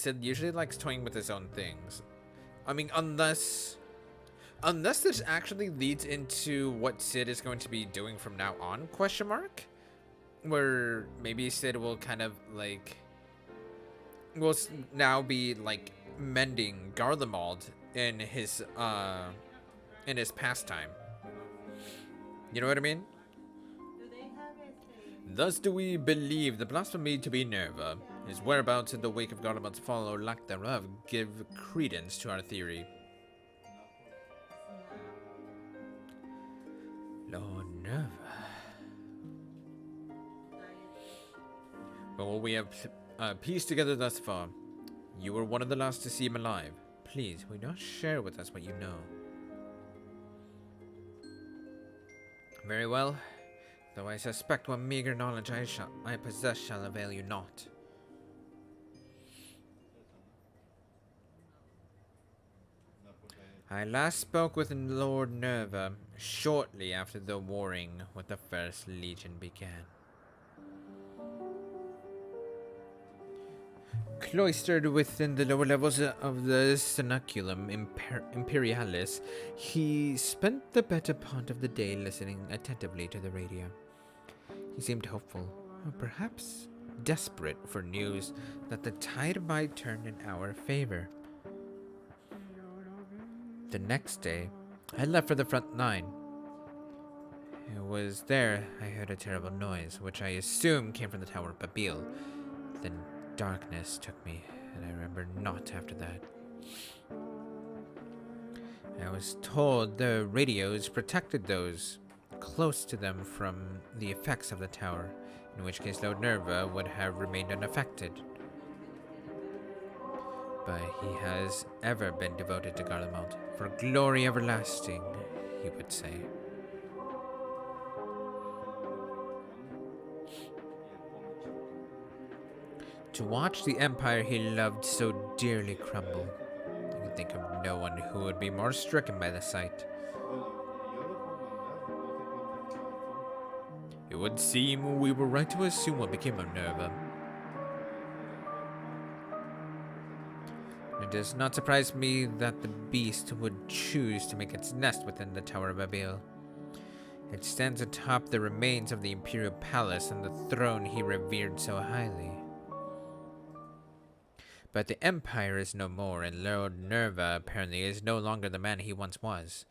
Sid usually likes toying with his own things. I mean, unless this actually leads into what Sid is going to be doing from now on, question mark? Where maybe Sid will kind of like will now be like mending Garlemald in his pastime. You know what I mean? Thus do we believe the blasphemy to be Nerva. His whereabouts in the wake of Garlemald's fall or lack thereof give credence to our theory. Lord Nerva. But what we have pieced together thus far, you were one of the last to see him alive. Please, will you not share with us what you know? Very well, though I suspect what meager knowledge I possess shall avail you not. I last spoke with Lord Nerva shortly after the warring with the First Legion began. Cloistered within the lower levels of the Cenaculum Imperialis, he spent the better part of the day listening attentively to the radio. He seemed hopeful, or perhaps desperate for news that the tide might turn in our favor. The next day, I left for the front line. It was there I heard a terrible noise, which I assumed came from the Tower of Babil. Then darkness took me, and I remember not after that. I was told the radios protected those close to them from the effects of the tower, in which case Lord Nerva would have remained unaffected. But he has ever been devoted to Garlemald, for glory everlasting, he would say. To watch the empire he loved so dearly crumble, I can think of no one who would be more stricken by the sight. It would seem we were right to assume what became of Nerva. It does not surprise me that the beast would choose to make its nest within the Tower of Babil. It stands atop the remains of the Imperial Palace and the throne he revered so highly. But the Empire is no more, and Lord Nerva apparently is no longer the man he once was.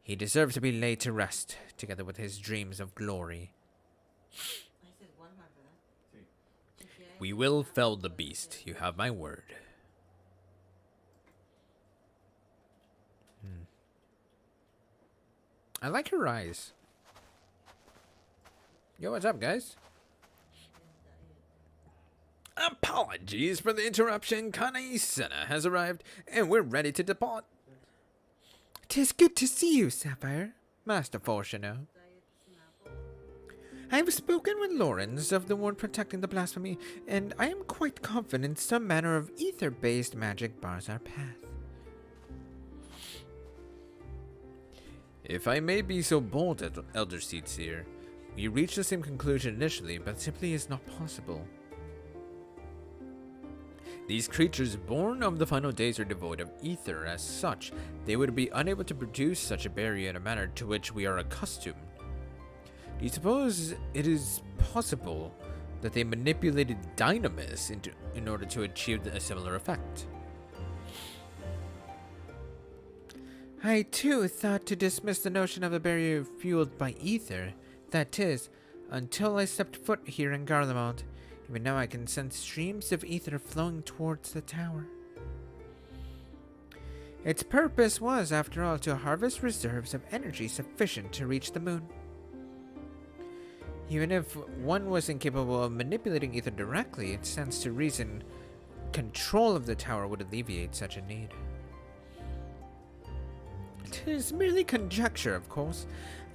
He deserves to be laid to rest, together with his dreams of glory. We will fell the beast, you have my word. I like her eyes. Yo, what's up, guys? Apologies for the interruption. Kanai Senna has arrived, and we're ready to depart. 'Tis good to see you, Sapphire, Master Fortuno. I have spoken with Lawrence of the ward protecting the blasphemy, and I am quite confident some manner of ether-based magic bars our path. If I may be so bold, Elder Seedseer, we reached the same conclusion initially, but simply is not possible. These creatures born of the final days are devoid of ether. As such, they would be unable to produce such a barrier in a manner to which we are accustomed. Do you suppose it is possible that they manipulated dynamis in order to achieve a similar effect? I too thought to dismiss the notion of a barrier fueled by ether. That is, until I stepped foot here in Garlemald. Even now I can sense streams of ether flowing towards the tower. Its purpose was, after all, to harvest reserves of energy sufficient to reach the moon. Even if one was incapable of manipulating ether directly, it stands to reason control of the tower would alleviate such a need. It is merely conjecture, of course.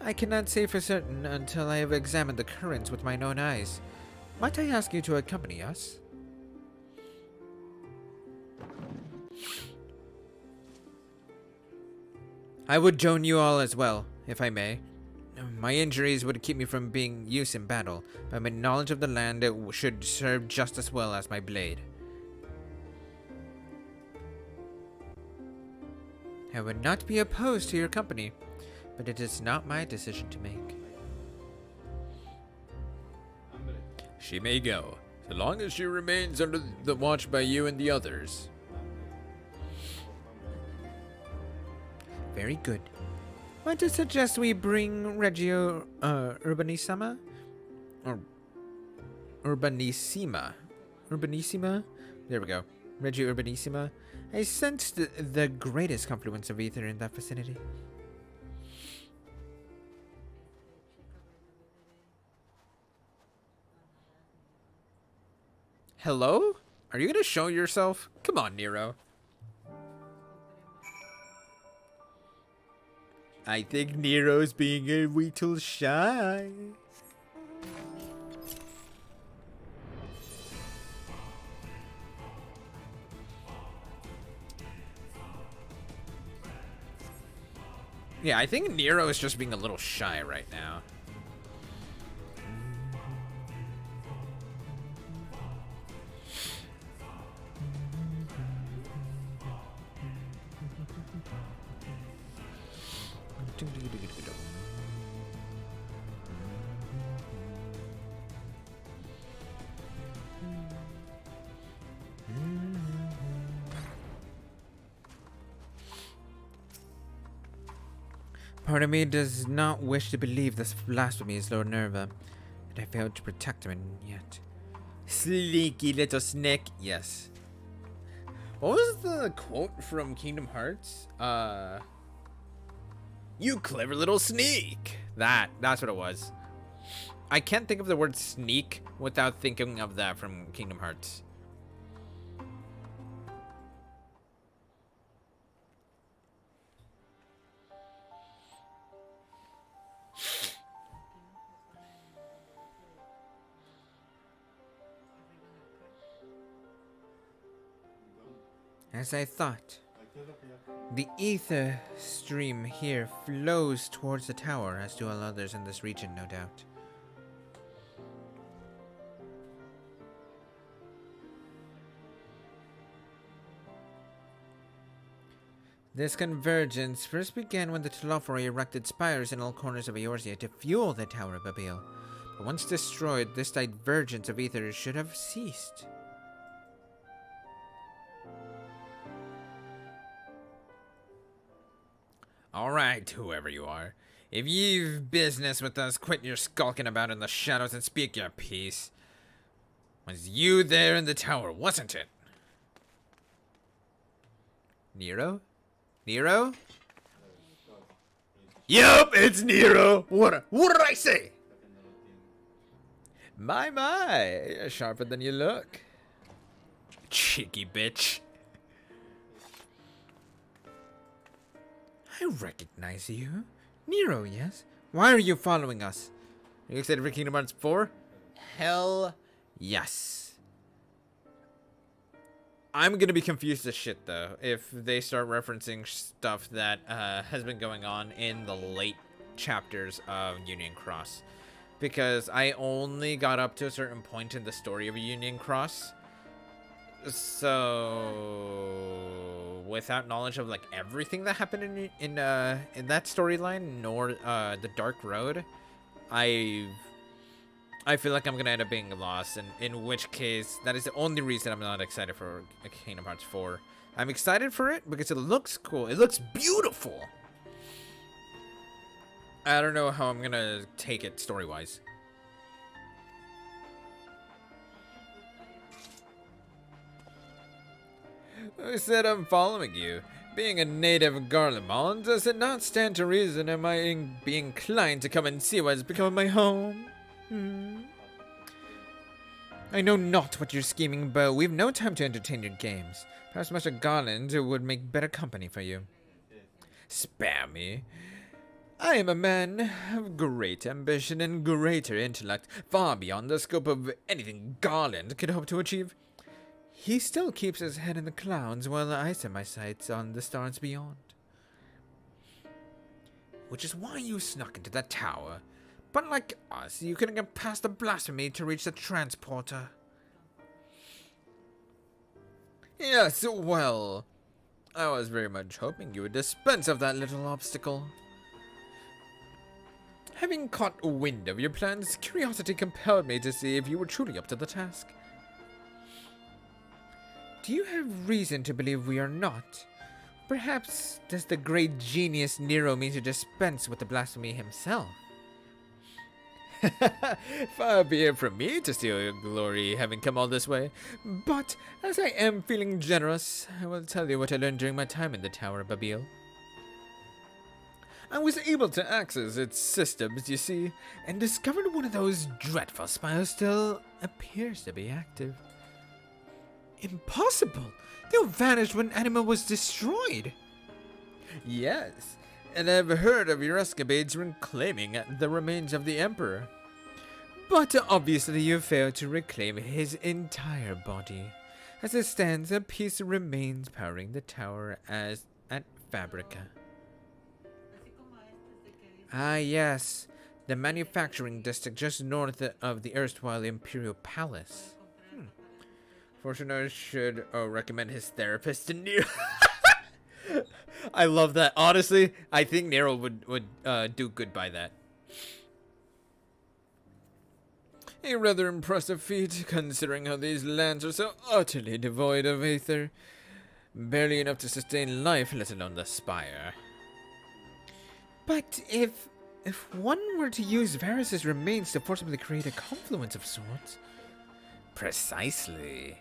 I cannot say for certain until I have examined the currents with my own eyes. Might I ask you to accompany us? I would join you all as well, if I may. My injuries would keep me from being used in battle, but my knowledge of the land should serve just as well as my blade. I would not be opposed to your company, but it is not my decision to make. She may go, so long as she remains under the watch by you and the others. Very good. Might I suggest we bring Reggio Urbanissima? Or Urbanissima? Urbanissima? There we go. Reggio Urbanissima. I sensed the greatest confluence of ether in that vicinity. Hello? Are you gonna show yourself? Come on, Nero. I think Nero's being a little shy. Yeah, I think Nero is just being a little shy right now. Part of me does not wish to believe this blasphemy is Lord Nerva, but I failed to protect him yet. Sneaky little snake. Yes. What was the quote from Kingdom Hearts? You clever little sneak. That's what it was. I can't think of the word sneak without thinking of that from Kingdom Hearts. As I thought, the ether stream here flows towards the tower, as do all others in this region, no doubt. This convergence first began when the Telophori erected spires in all corners of Eorzea to fuel the Tower of Babel. But once destroyed, this divergence of ether should have ceased. Alright, whoever you are. If you've business with us, quit your skulking about in the shadows and speak your piece. Was you there in the tower, wasn't it? Nero? Nero? Yup, it's Nero! What did I say? My, sharper than you look. Cheeky bitch. I recognize you. Nero, yes? Why are you following us? Are you excited for Kingdom Hearts 4? Hell yes. I'm gonna be confused as shit, though, if they start referencing stuff that has been going on in the late chapters of Union Cross. Because I only got up to a certain point in the story of Union Cross. So, without knowledge of like everything that happened in that storyline, nor the Dark Road, I feel like I'm gonna end up being lost, and in which case, that is the only reason I'm not excited for Kingdom Hearts 4. I'm excited for it because it looks cool. It looks beautiful. I don't know how I'm gonna take it story-wise. I said I'm following you. Being a native of Garlemald, does it not stand to reason am I be inclined to come and see what has become of my home? I know not what you're scheming about. We've no time to entertain your games. Perhaps Master Garland would make better company for you. Spare me. I am a man of great ambition and greater intellect, far beyond the scope of anything Garland could hope to achieve. He still keeps his head in the clouds while I set my sights on the stars beyond. Which is why you snuck into that tower. But like us, you couldn't get past the blasphemy to reach the transporter. Yes, well, I was very much hoping you would dispense of that little obstacle. Having caught wind of your plans, curiosity compelled me to see if you were truly up to the task. Do you have reason to believe we are not? Perhaps does the great genius Nero mean to dispense with the blasphemy himself? Far be it from me to steal your glory, having come all this way. But as I am feeling generous, I will tell you what I learned during my time in the Tower of Babel. I was able to access its systems, you see, and discovered one of those dreadful spies still appears to be active. Impossible! They vanished when Anima was destroyed! Yes, and I've heard of your escapades reclaiming the remains of the Emperor. But obviously you failed to reclaim his entire body. As it stands, a piece remains powering the tower as at Fabrica. Ah yes, the manufacturing district just north of the erstwhile Imperial Palace. Fortuner should recommend his therapist to Nero. I love that. Honestly, I think Nero would do good by that. A rather impressive feat, considering how these lands are so utterly devoid of aether. Barely enough to sustain life, let alone the spire. But if one were to use Varus's remains to forcibly create a confluence of sorts... Precisely.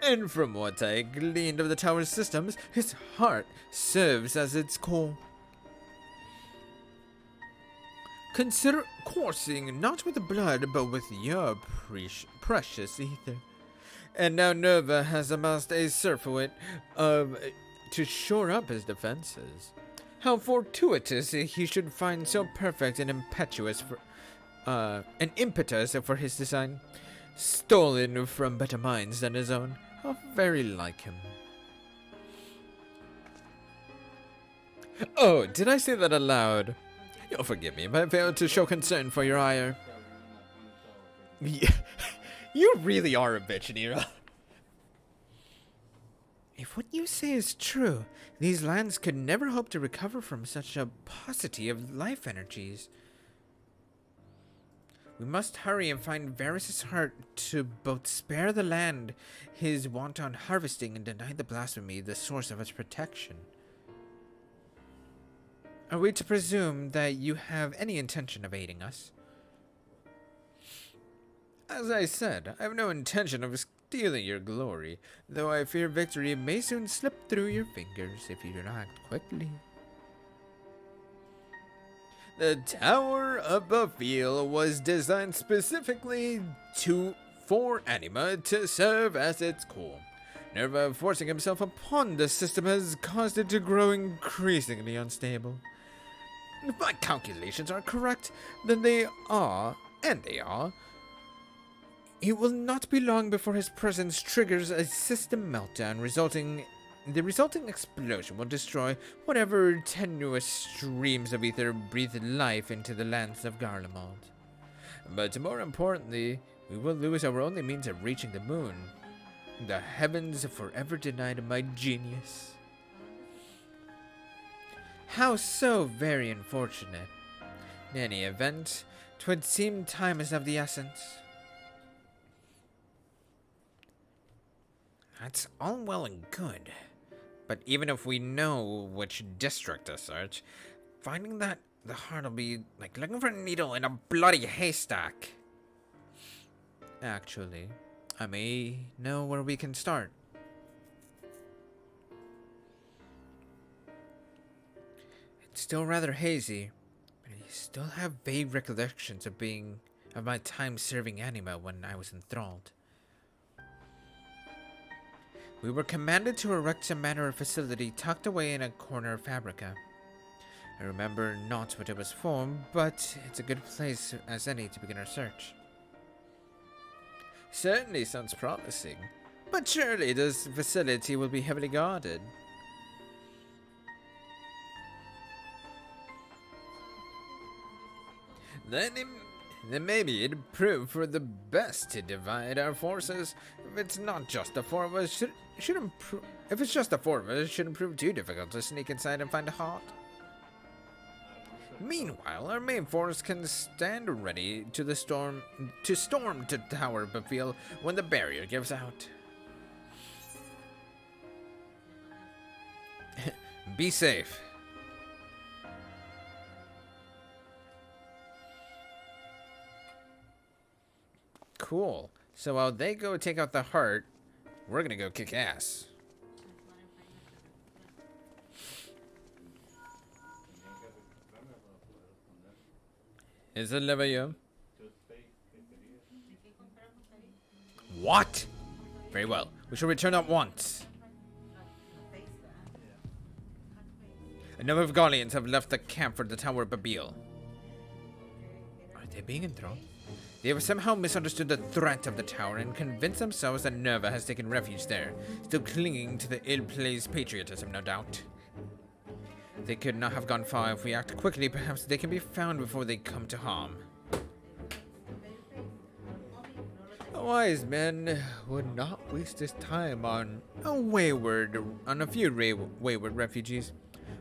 And from what I gleaned of the tower's systems, his heart serves as its core. Consider coursing not with blood, but with your precious ether. And now Nerva has amassed a surfeit to shore up his defenses. How fortuitous he should find so perfect and impetus for his design, stolen from better minds than his own. How very like him. Oh, did I say that aloud? You'll forgive me if I failed to show concern for your ire. Yeah, you really are a bitch, Nero. If what you say is true, these lands could never hope to recover from such a paucity of life energies. We must hurry and find Varus's heart to both spare the land his wanton harvesting and deny the blasphemy the source of its protection. Are we to presume that you have any intention of aiding us? As I said, I have no intention of stealing your glory, though I fear victory may soon slip through your fingers if you do not act quickly. The Tower of Babel was designed specifically for Anima to serve as its core. Nerva forcing himself upon the system has caused it to grow increasingly unstable. If my calculations are correct, then they are, it will not be long before his presence triggers a system meltdown, the resulting explosion will destroy whatever tenuous streams of ether breathe life into the lands of Garlemald. But more importantly, we will lose our only means of reaching the moon. The heavens forever denied my genius. How so very unfortunate. In any event, 'twould seem time is of the essence. That's all well and good. But even if we know which district to search, finding that the heart will be like looking for a needle in a bloody haystack. Actually, I may know where we can start. It's still rather hazy, but I still have vague recollections of my time serving Anima when I was enthralled. We were commanded to erect some manner of facility tucked away in a corner of Fabrica. I remember not what it was for, but it's a good place as any to begin our search. Certainly sounds promising, but surely this facility will be heavily guarded. Then maybe it'd prove for the best to divide our forces. If it's not just the four of us, shouldn't prove. If it's just the four of us, it shouldn't prove too difficult to sneak inside and find a heart. Meanwhile, our main force can stand ready to storm to Tower Bafil when the barrier gives out. Be safe. Cool. So while they go take out the heart, we're gonna go kick ass. Is it Levayo? What? Very well. We shall return at once. A number of Gallians have left the camp for the Tower of Babil. Are they being enthroned? They have somehow misunderstood the threat of the tower and convinced themselves that Nerva has taken refuge there, still clinging to the ill-placed patriotism, no doubt. They could not have gone far if we act quickly. Perhaps they can be found before they come to harm. A wise man would not waste his time on a few wayward refugees.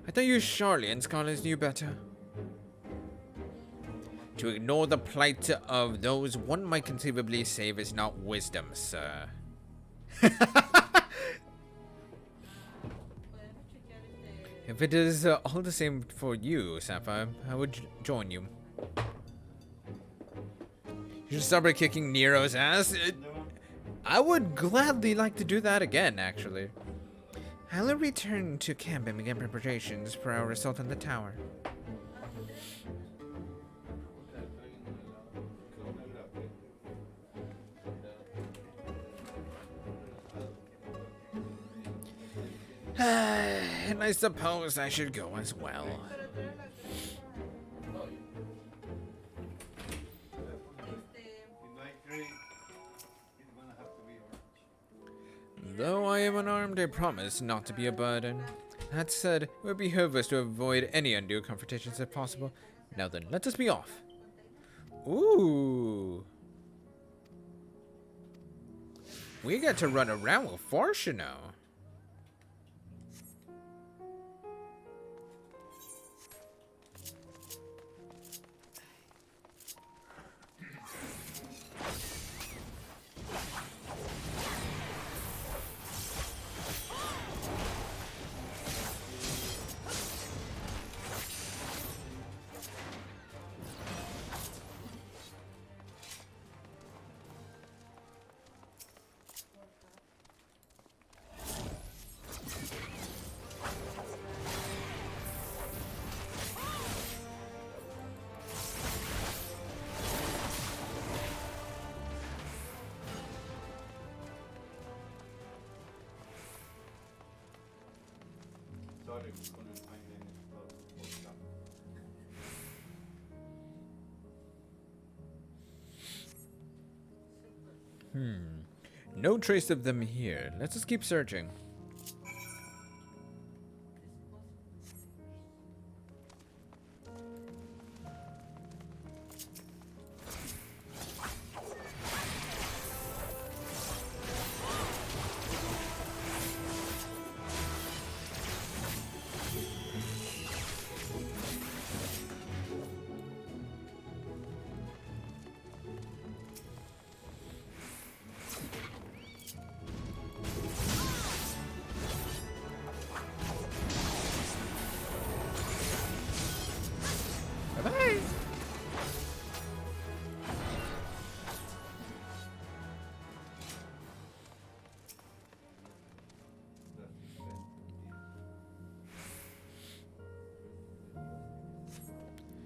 I thought you Charlie scholars knew better. To ignore the plight of those one might conceivably save is not wisdom, sir. If it is all the same for you, Sapphire, I would join you. You should start by kicking Nero's ass. I would gladly like to do that again, actually. I'll return to camp and begin preparations for our assault on the tower. And I suppose I should go as well. Though I am unarmed, I promise not to be a burden. That said, it would behove us to avoid any undue confrontations if possible. Now then, let us be off. Ooh. We get to run around with force, you know. No trace of them here. Let's just keep searching. Bye-bye.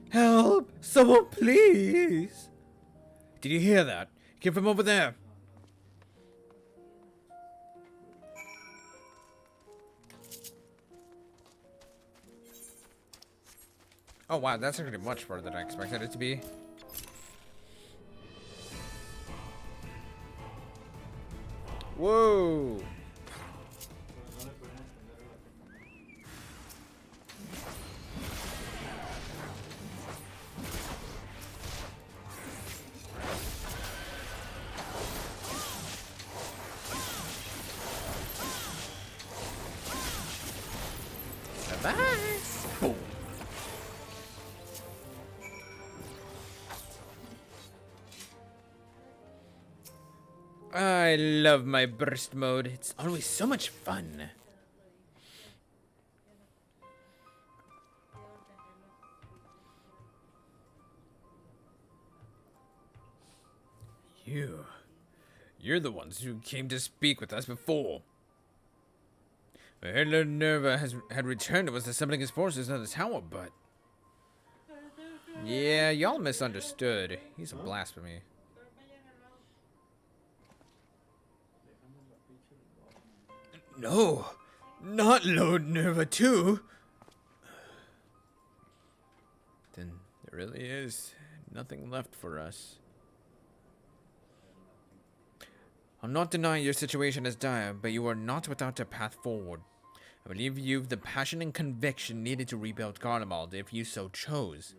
Help! Someone please! Did you hear that? Came from over there. Oh wow, that's actually much further than I expected it to be. Whoa! Bye. Boom. I love my burst mode. It's always so much fun. You're the ones who came to speak with us before. I heard Lord Nerva had returned and was assembling his forces on the tower, but... Yeah, y'all misunderstood. He's a blasphemy. No, not Lord Nerva too. Then there really is nothing left for us. I'm not denying your situation is dire, but you are not without a path forward. I believe you've the passion and conviction needed to rebuild Garlemald if you so chose.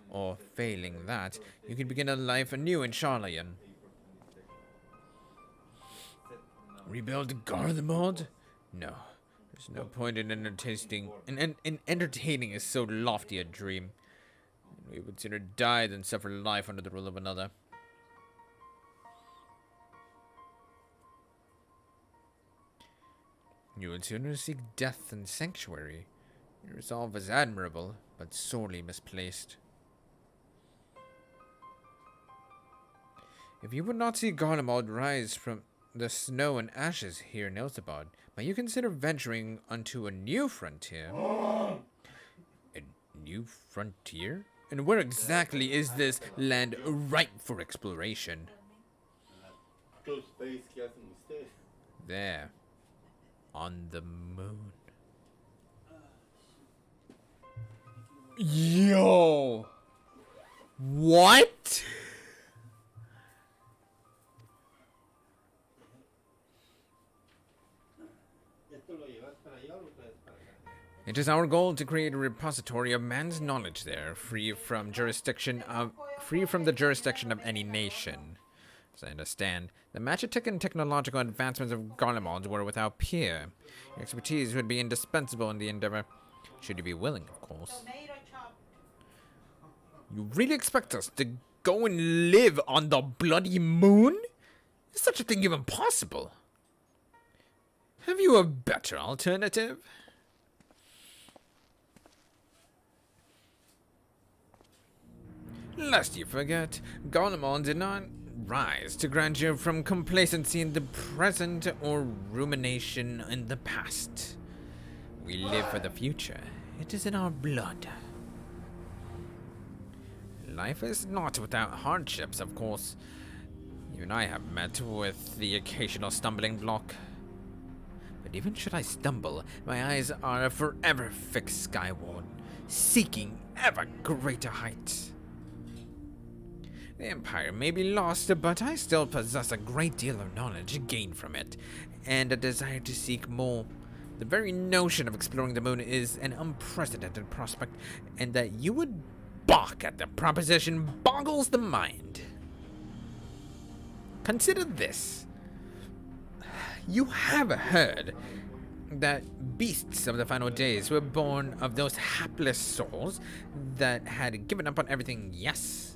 Or, failing that, you could begin a life anew in Charlayan. Rebuild Garlemald? No. There's no point in entertaining is so lofty a dream. We would sooner die than suffer life under the rule of another. You would sooner seek death than sanctuary. Your resolve is admirable, but sorely misplaced. If you would not see Garlemald rise from the snow and ashes here in Elzabad, might you consider venturing onto a new frontier? A new frontier? And where exactly is this land ripe for exploration? There. On the moon. Yo! What? It is our goal to create a repository of man's knowledge there, free from the jurisdiction of any nation. As I understand, the magic and technological advancements of Garlemald were without peer. Your expertise would be indispensable in the endeavor, should you be willing, of course. You really expect us to go and live on the bloody moon? Is such a thing even possible? Have you a better alternative? Lest you forget, Garlemald did not rise to grandeur from complacency in the present or rumination in the past. We live for the future. It is in our blood. Life is not without hardships, of course. You and I have met with the occasional stumbling block. But even should I stumble, my eyes are forever fixed skyward, seeking ever greater heights. The Empire may be lost, but I still possess a great deal of knowledge gained from it, and a desire to seek more. The very notion of exploring the moon is an unprecedented prospect, and that you would balk at the proposition boggles the mind. Consider this. You have heard that beasts of the final days were born of those hapless souls that had given up on everything, yes?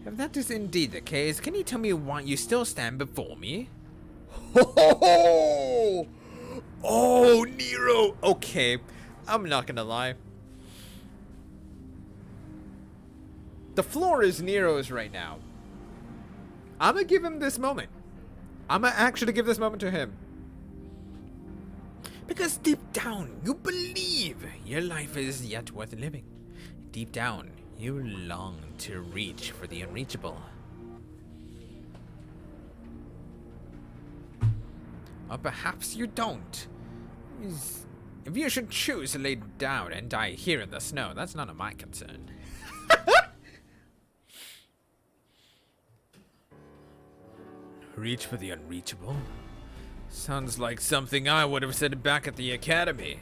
If that is indeed the case, can you tell me why you still stand before me? Oh, Nero! Okay, I'm not gonna lie. The floor is Nero's right now. I'm gonna give him this moment. I'm gonna actually give this moment to him. Because deep down, you believe your life is yet worth living. Deep down, you long to reach for the unreachable. Or perhaps you don't. If you should choose to lay down and die here in the snow, that's none of my concern. Reach for the unreachable? Sounds like something I would have said back at the academy.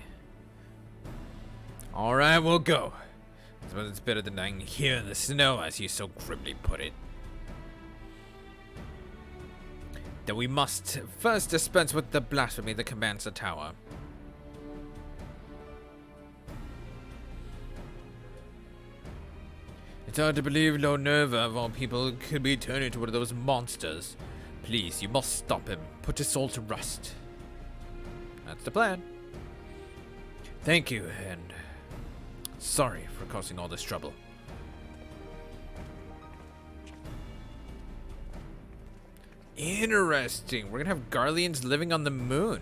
Alright, we'll go. But it's better than dying here in the snow, as you so grimly put it. Then we must first dispense with the blasphemy that commands the tower. It's hard to believe Lonerva, of all people, could be turned into one of those monsters. Please, you must stop him. Put his soul to rust. That's the plan. Thank you, and sorry for causing all this trouble. Interesting. We're gonna have Garleans living on the moon.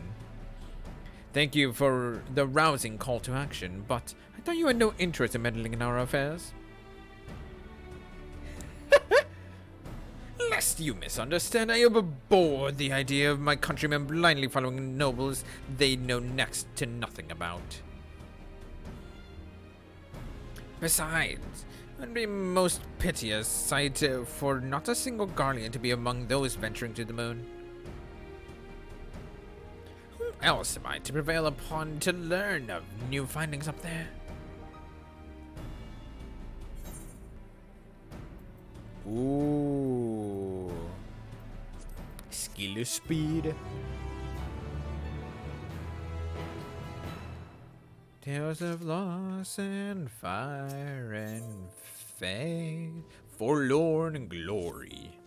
Thank you for the rousing call to action, but I thought you had no interest in meddling in our affairs. Lest you misunderstand, I abhor the idea of my countrymen blindly following nobles they know next to nothing about. Besides, it would be most piteous sight for not a single Garlean to be among those venturing to the moon. Who else am I to prevail upon to learn of new findings up there? Ooh. Skill speed. Tales of loss and fire and fate, forlorn and glory.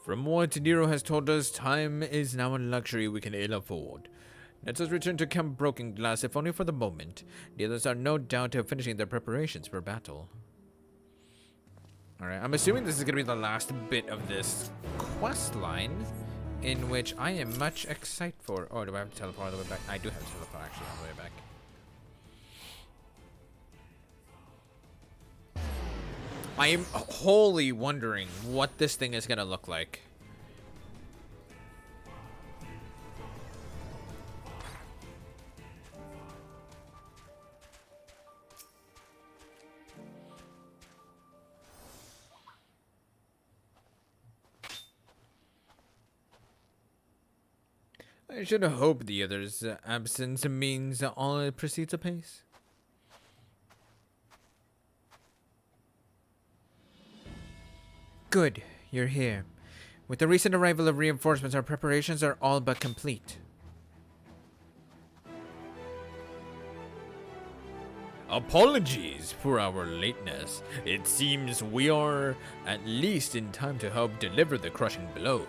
From what Nero has told us, time is now a luxury we can ill afford. Let us return to Camp Broken Glass, if only for the moment. The others are no doubt finishing their preparations for battle. Alright, I'm assuming this is going to be the last bit of this quest line, in which I am much excited for. Oh, do I have to teleport all the way back? I do have to teleport actually all the way back. I am wholly wondering what this thing is going to look like. I should hope the other's absence means all proceeds apace. Good, you're here. With the recent arrival of reinforcements, our preparations are all but complete. Apologies for our lateness. It seems we are at least in time to help deliver the crushing blow.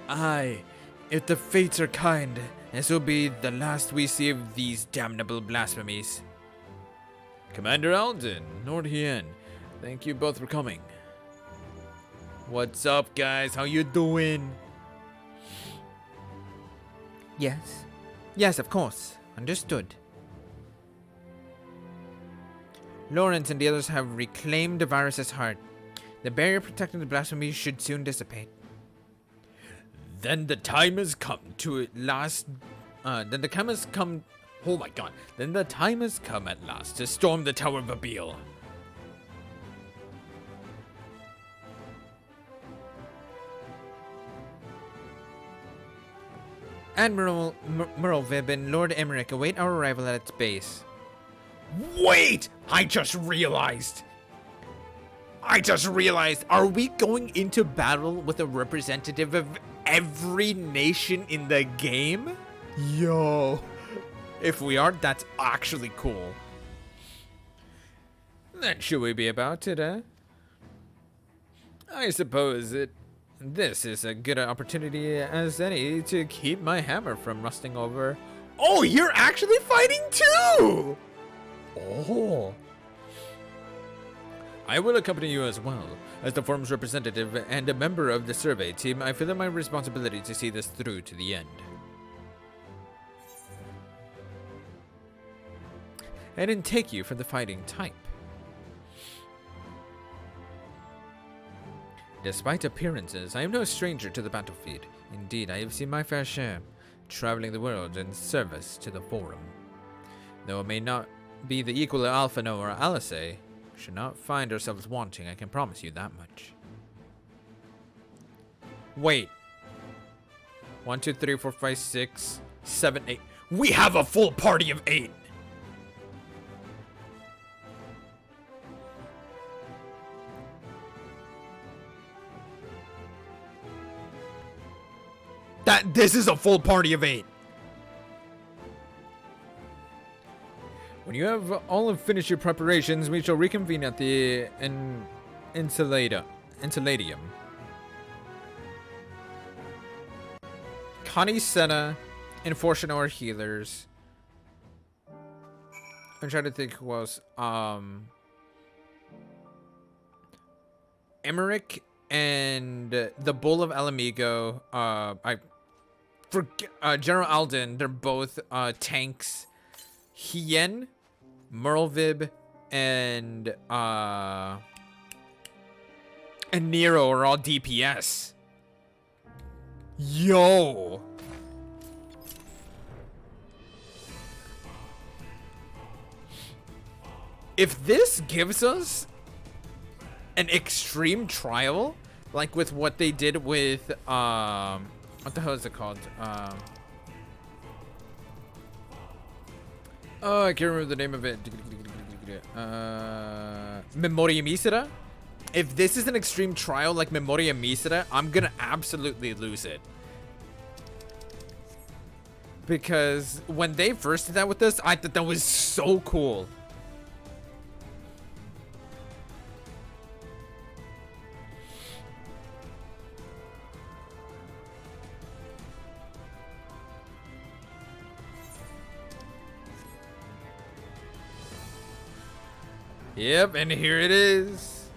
Aye. If the fates are kind, this will be the last we see of these damnable blasphemies. Commander Alden, Lord Hien, thank you both for coming. What's up, guys? How you doing? Yes. Yes, of course. Understood. Lawrence and the others have reclaimed the virus's heart. The barrier protecting the blasphemy should soon dissipate. Then the time has come to last. Then the time has come. Oh my god. Then the time has come at last to storm the Tower of Abil. Admiral Merlvib and Lord Emmerich await our arrival at its base. Wait! I just realized! Are we going into battle with a representative of every nation in the game? Yo. If we are, that's actually cool. Then should we be about it, eh? I suppose this is a good opportunity as any to keep my hammer from rusting over. Oh, you're actually fighting too! Oh. I will accompany you as well. As the forum's representative and a member of the survey team, I feel it my responsibility to see this through to the end. I didn't take you for the fighting type. Despite appearances, I am no stranger to the battlefield. Indeed, I have seen my fair share, traveling the world in service to the forum. Though it may not be the equal of Alphino or Alice, we should not find ourselves wanting, I can promise you that much. Wait. 1, 2, 3, 4, 5, 6, 7, 8. We have a full party of 8! This is a full party of 8. When you have all finished your preparations, we shall reconvene at the Insuladium. Connie, Senna, and Fortune are healers. I'm trying to think who else. Emmerich and the Bull of Alamigo. I forget. General Alden. They're both tanks. Hien, Merlvib, and Nero are all DPS. Yo. If this gives us an extreme trial, like with what they did with what the hell is it called? Oh, I can't remember the name of it. Memoria Misera. If this is an extreme trial like Memoria Misera, I'm gonna absolutely lose it. Because when they first did that with us, I thought that was so cool. Yep, and here it is.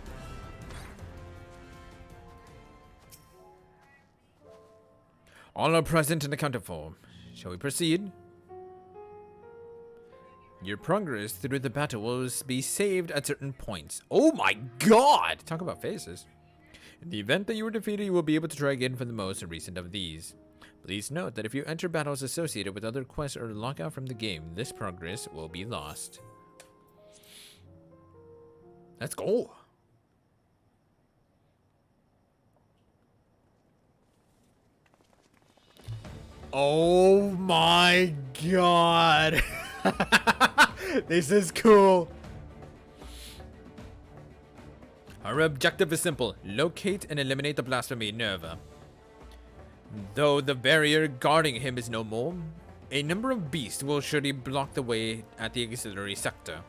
All are present and accounted for. Shall we proceed? Your progress through the battle will be saved at certain points. Oh my god! Talk about faces. In the event that you were defeated, you will be able to try again for the most recent of these. Please note that if you enter battles associated with other quests or log out from the game, this progress will be lost. Let's go. Oh my god. This is cool. Our objective is simple. Locate and eliminate the blasphemy Nerva. Though the barrier guarding him is no more, a number of beasts will surely block the way at the auxiliary sector.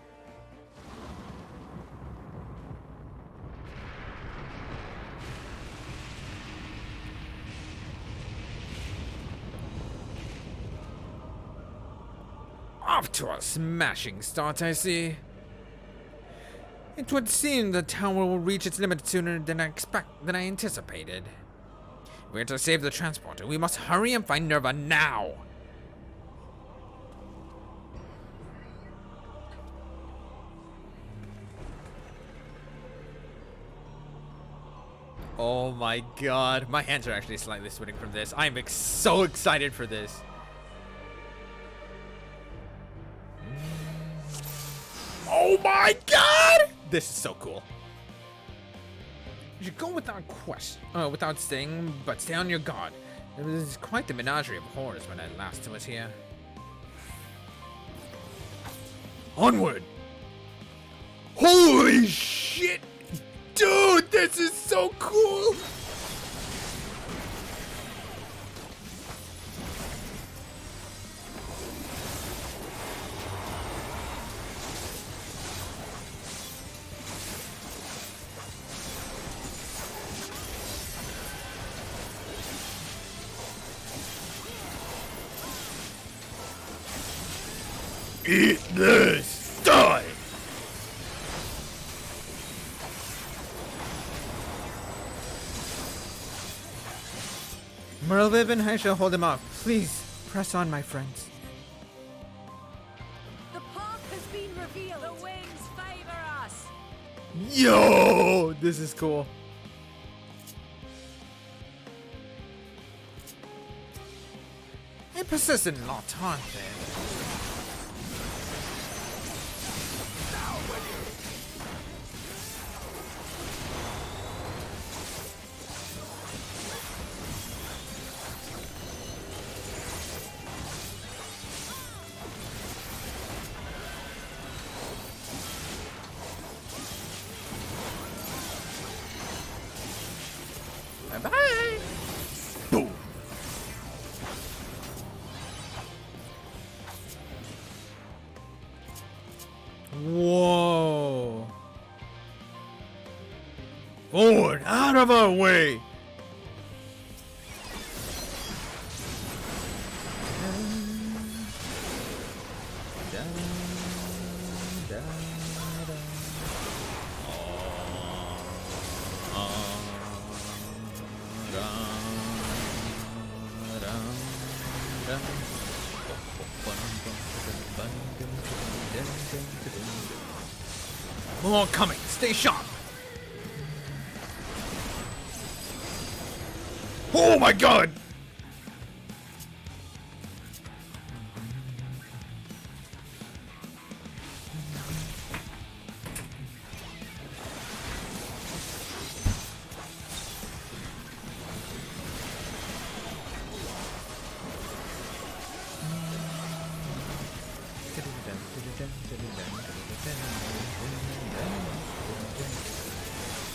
Off to a smashing start, I see. It would seem the tower will reach its limit sooner than I anticipated. If we're to save the transporter, we must hurry and find Nerva now. Oh my god, my hands are actually slightly sweating from this. I'm so excited for this. Oh my god! This is so cool. You should go without saying, but stay on your guard. It was quite the menagerie of horrors when I last was here. Onward! Holy shit! Dude, this is so cool! Eat this! Die! Merlvib and I shall hold him off. Please, press on, my friends. The path has been revealed. The winds favor us. Yo! This is cool. A persistent lot, aren't they? Bye-bye! Boom! Whoa. Forward, out of our way. More coming. Stay sharp. Oh my god!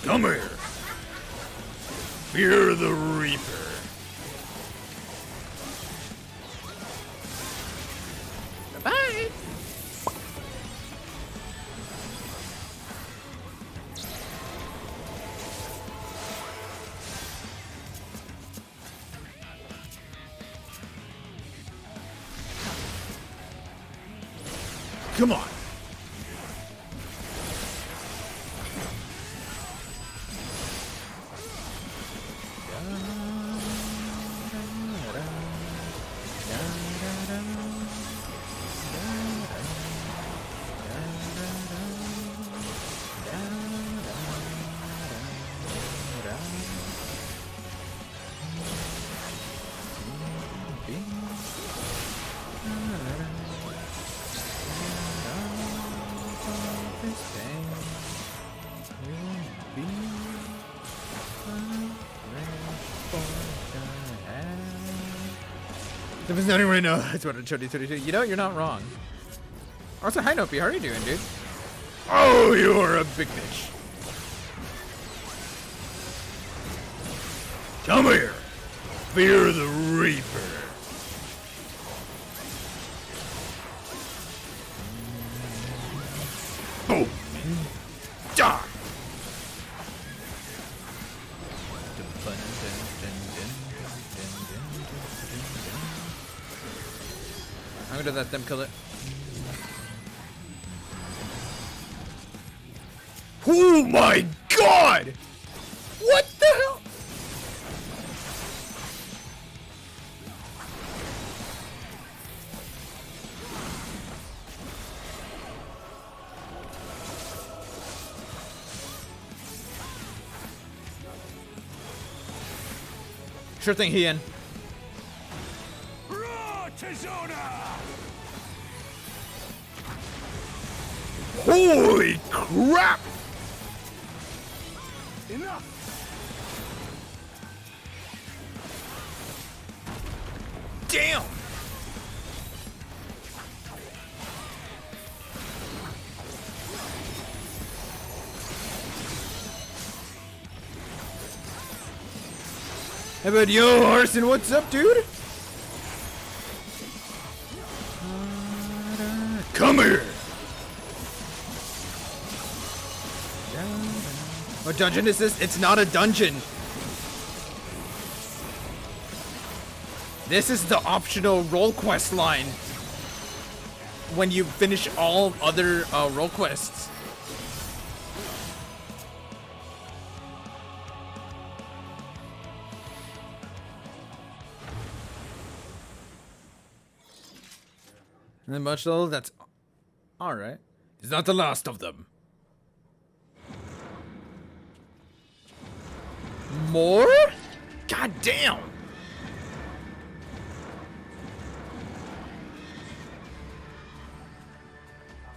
Come here. Fear the Reaper. Bye. Come on. There was nothing right now. That's what I showed you. You know, you're not wrong. Also, hi, Nopi. How are you doing, dude? Oh, you're a big bitch. Come here. Fear the Reaper. Boom. Die. I'm gonna let them kill it. Oh my god! What the hell? Sure thing, Ian. Holy crap! Enough! Damn! How about yo, Arson? What's up, dude? Come here! What dungeon is this? It's not a dungeon. This is the optional role quest line when you finish all other role quests. And then much though, that's alright. It's not the last of them. More? God damn!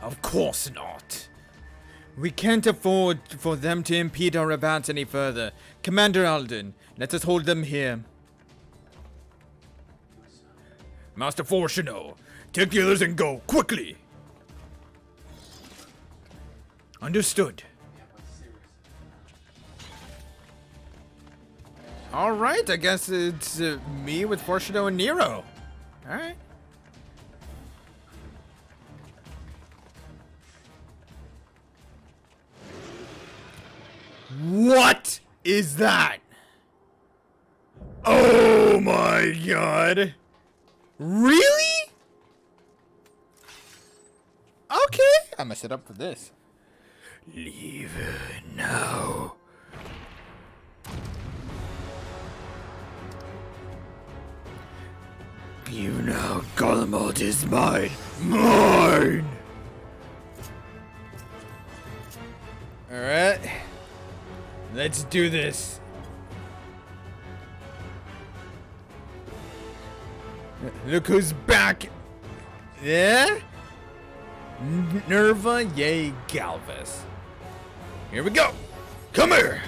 Of course not. We can't afford for them to impede our advance any further. Commander Alden, let us hold them here. Master Fortuno, take the others and go, quickly! Understood. Alright, I guess it's me with Fortuno and Nero. Alright. What is that? Oh my god. Really? Okay, I'm gonna set up for this. Leave now. You now, Golemald is mine. Mine! Alright. Let's do this. Look who's back. Yeah? Nerva, yay, Galvus. Here we go. Come here.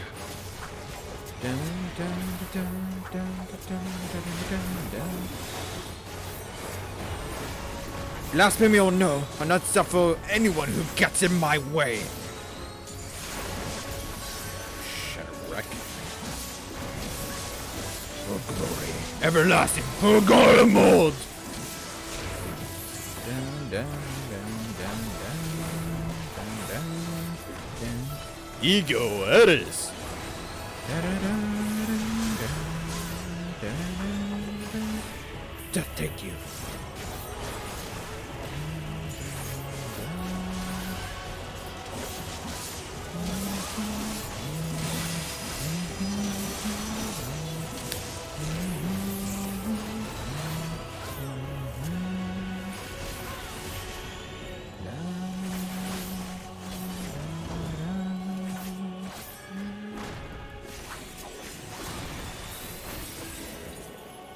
Blasphemy or no, I'll not suffer anyone who gets in my way. Shut up, wreck. For glory, everlasting, for Golemald. Ego Eris. Thank you.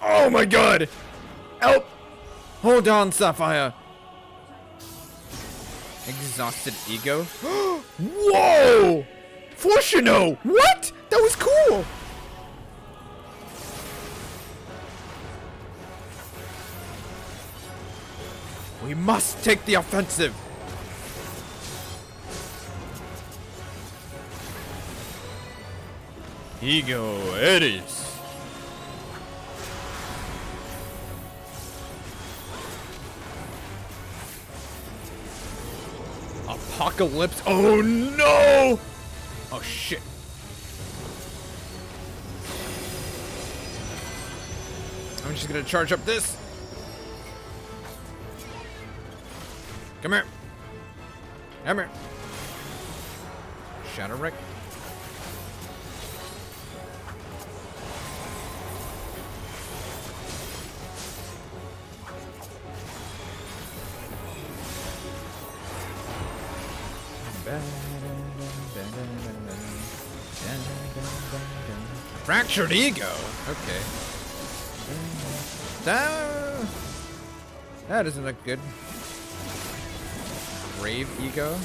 Oh my god! Help! Hold on, Sapphire! Exhausted ego? Whoa! Fortuno! What? That was cool! We must take the offensive! Ego Eris. Apocalypse. Oh no! Oh shit. I'm just gonna charge up this. Come here. Come here. Shadow Wreck. Fractured ego. Okay. That doesn't look good. Brave ego.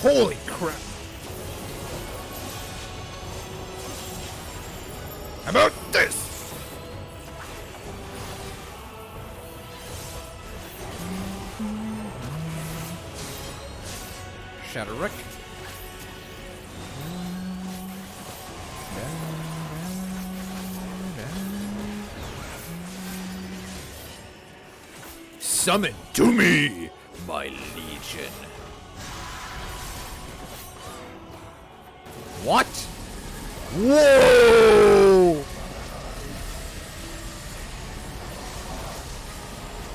Holy crap. How about this? Shadow Wreck. Summon to me, my legion. What? Whoa!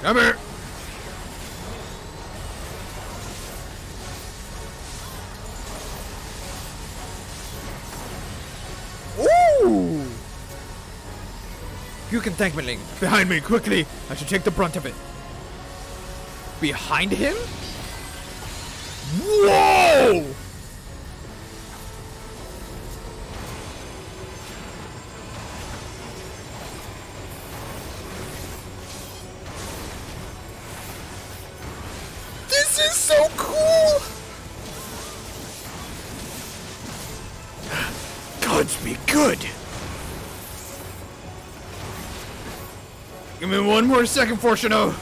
Come here. Ooh! You can thank me, Ling. Behind me, quickly. I should take the brunt of it. Behind him? Whoa! This is so cool! Gods be good! Give me one more second, Fortuno!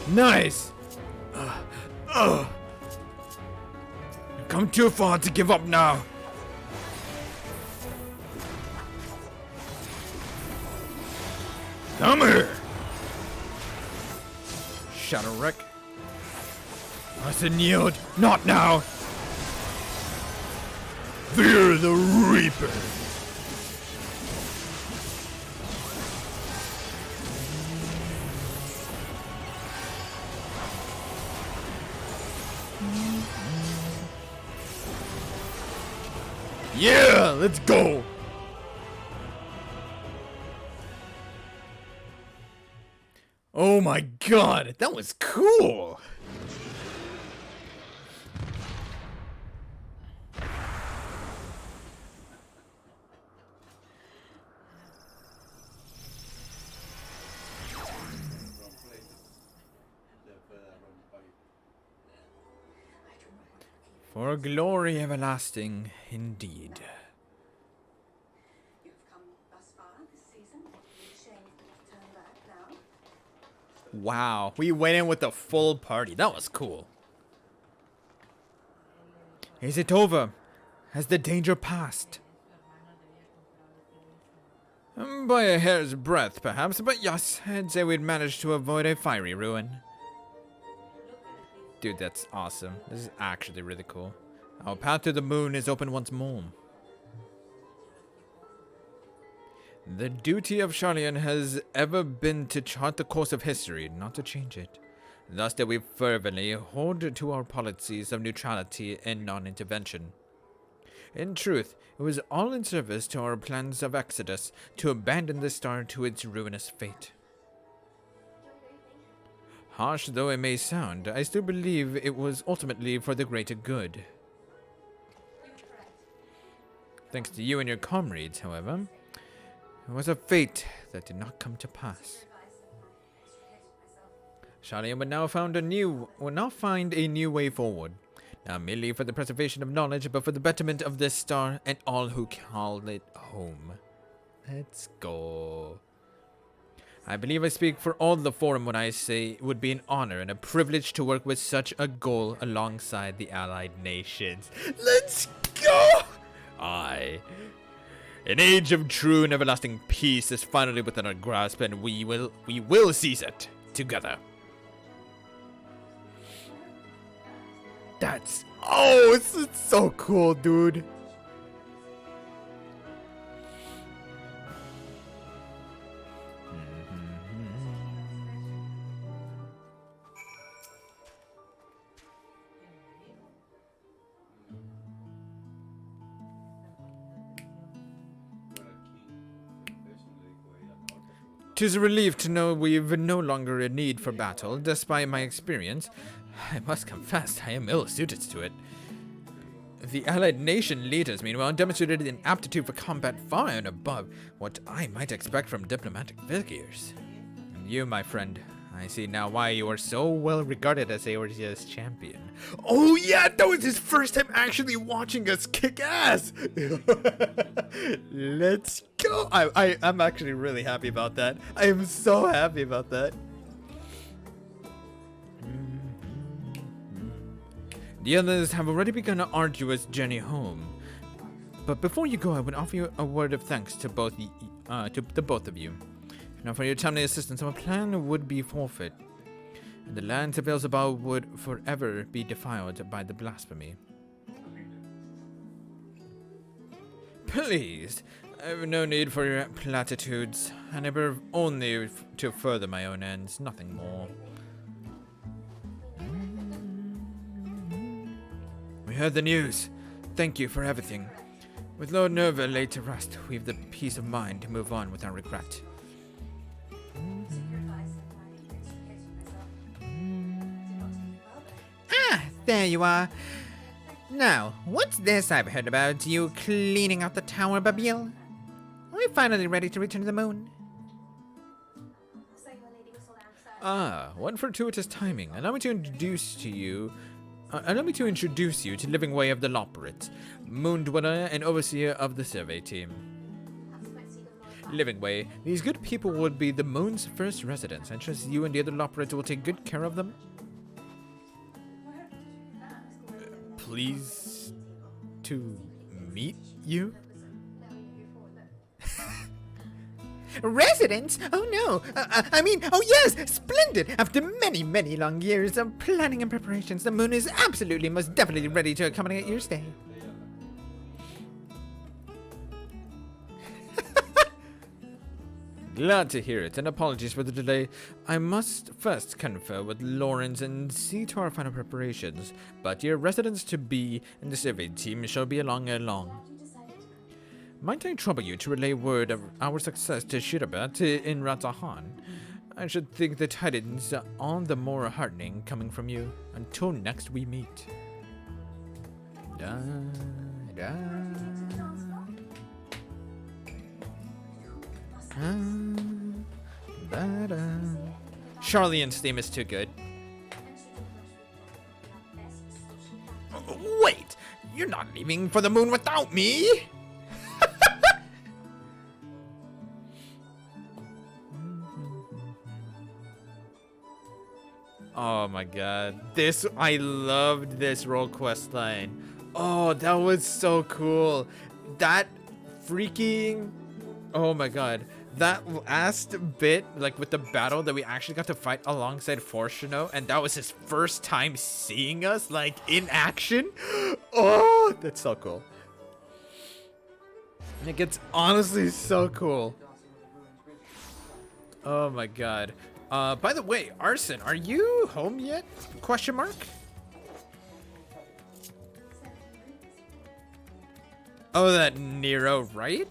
Nice! You've come too far to give up now. Come here. Shadow Wreck. I said yield, not now. Fear the Reaper. Yeah, let's go. Oh my god, that was cool. For glory everlasting, indeed. You've come thus far this season. Shame to turn back now. Wow, we went in with the full party. That was cool. Is it over? Has the danger passed? By a hair's breadth, perhaps, but yes, I'd say we'd managed to avoid a fiery ruin. Dude, that's awesome. This is actually really cool. Our path to the moon is open once more. The duty of Charlian has ever been to chart the course of history, not to change it. Thus that we fervently hold to our policies of neutrality and non-intervention. In truth, it was all in service to our plans of exodus to abandon the star to its ruinous fate. Harsh though it may sound, I still believe it was ultimately for the greater good. Thanks to you and your comrades, however, it was a fate that did not come to pass. Charlian would now find a new way forward, not merely for the preservation of knowledge, but for the betterment of this star and all who call it home. Let's go. I believe I speak for all the forum when I say it would be an honor and a privilege to work with such a goal alongside the allied nations. Let's go! Aye. An age of true and everlasting peace is finally within our grasp, and we will seize it together. It's so cool, dude. Tis a relief to know we've no longer a need for battle. Despite my experience, I must confess I am ill-suited to it. The allied nation leaders, meanwhile, demonstrated an aptitude for combat far and above what I might expect from diplomatic figures. And you, my friend, I see now why you are so well regarded as Eorzea's champion. Oh yeah, that was his first time actually watching us kick ass! Let's go! I'm actually really happy about that. I am so happy about that. The others have already begun an arduous journey home. But before you go, I would offer you a word of thanks to both the both of you. Now, for your timely assistance, our plan would be forfeit, and the lands of Beelzebub would forever be defiled by the blasphemy. Please, I have no need for your platitudes. I never only to further my own ends, nothing more. We heard the news. Thank you for everything. With Lord Nerva laid to rest, we have the peace of mind to move on without regret. Ah, there you are. Now, what's this I've heard about you cleaning out the tower, Babil? Are we finally ready to return to the moon? Ah, what fortuitous timing. Allow me to introduce you to Living Way of the Loporrit, Moon Dweller and Overseer of the Survey Team. Living Way, these good people would be the moon's first residents. I trust you and the other Loporrits will take good care of them. pleased to meet you. Residents? Oh no! Oh yes! Splendid! After many, many long years of planning and preparations, the moon is absolutely, most definitely ready to accommodate your stay. Glad to hear it, and apologies for the delay. I must first confer with Lawrence and see to our final preparations, but your residents-to-be and the survey team shall be along ere long. Might I trouble you to relay word of our success to Shirabat in Ratahan? I should think the tidings are all the more heartening coming from you. Until next we meet. Da, da, da, da. Charlian's theme is too good. Wait! You're not leaving for the moon without me! Oh my god. I loved this role quest line. Oh, that was so cool. That freaking, oh my god. That last bit, like with the battle that we actually got to fight alongside Fortuno, and that was his first time seeing us, like, in action. Oh, that's so cool. Like, it's honestly so cool. Oh my god. By the way, Arson, are you home yet? Question mark? Oh, that Nero, right?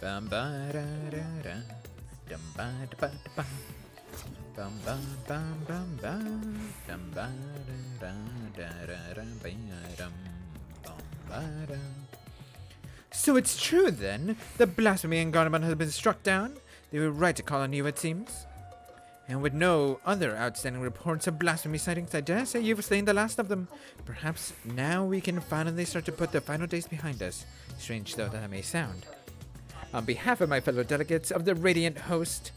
Bum ba da da da, dum ba da ba da ba, bum bum bum bum bum, dum ba da da da da ba dum bum ba da. So it's true then, the blasphemy in Gardaban has been struck down. They were right to call on you, it seems. And with no other outstanding reports of blasphemy sightings, I dare say you've slain the last of them. Perhaps now we can finally start to put the final days behind us, strange though that may sound. On behalf of my fellow delegates of the Radiant Host,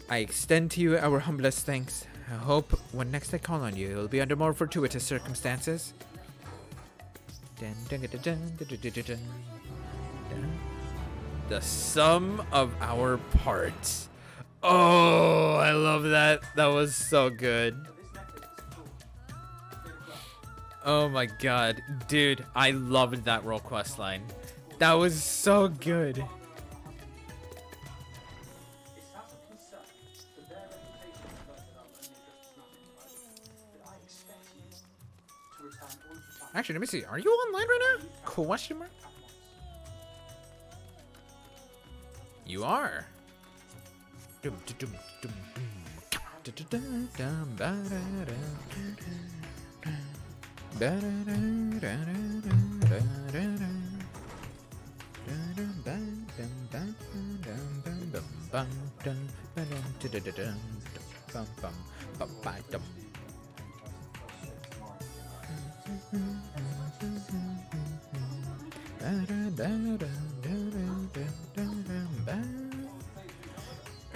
I extend to you our humblest thanks. I hope when next I call on you, it will be under more fortuitous circumstances. The sum of our parts. Oh, I love that. That was so good. Oh my god. Dude, I loved that role quest line. That was so good. Actually, let me see. Are you online right now? Question mark? You are.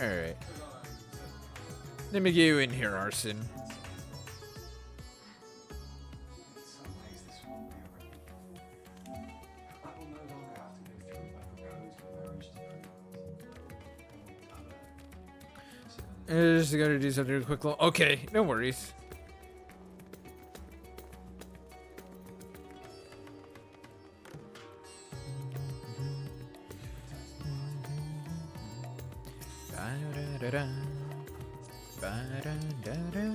Alright. Let me get you in here, Arson. I just gotta do something real quick. Okay, no worries. Ba-da-da-da. Ba-da-da-da.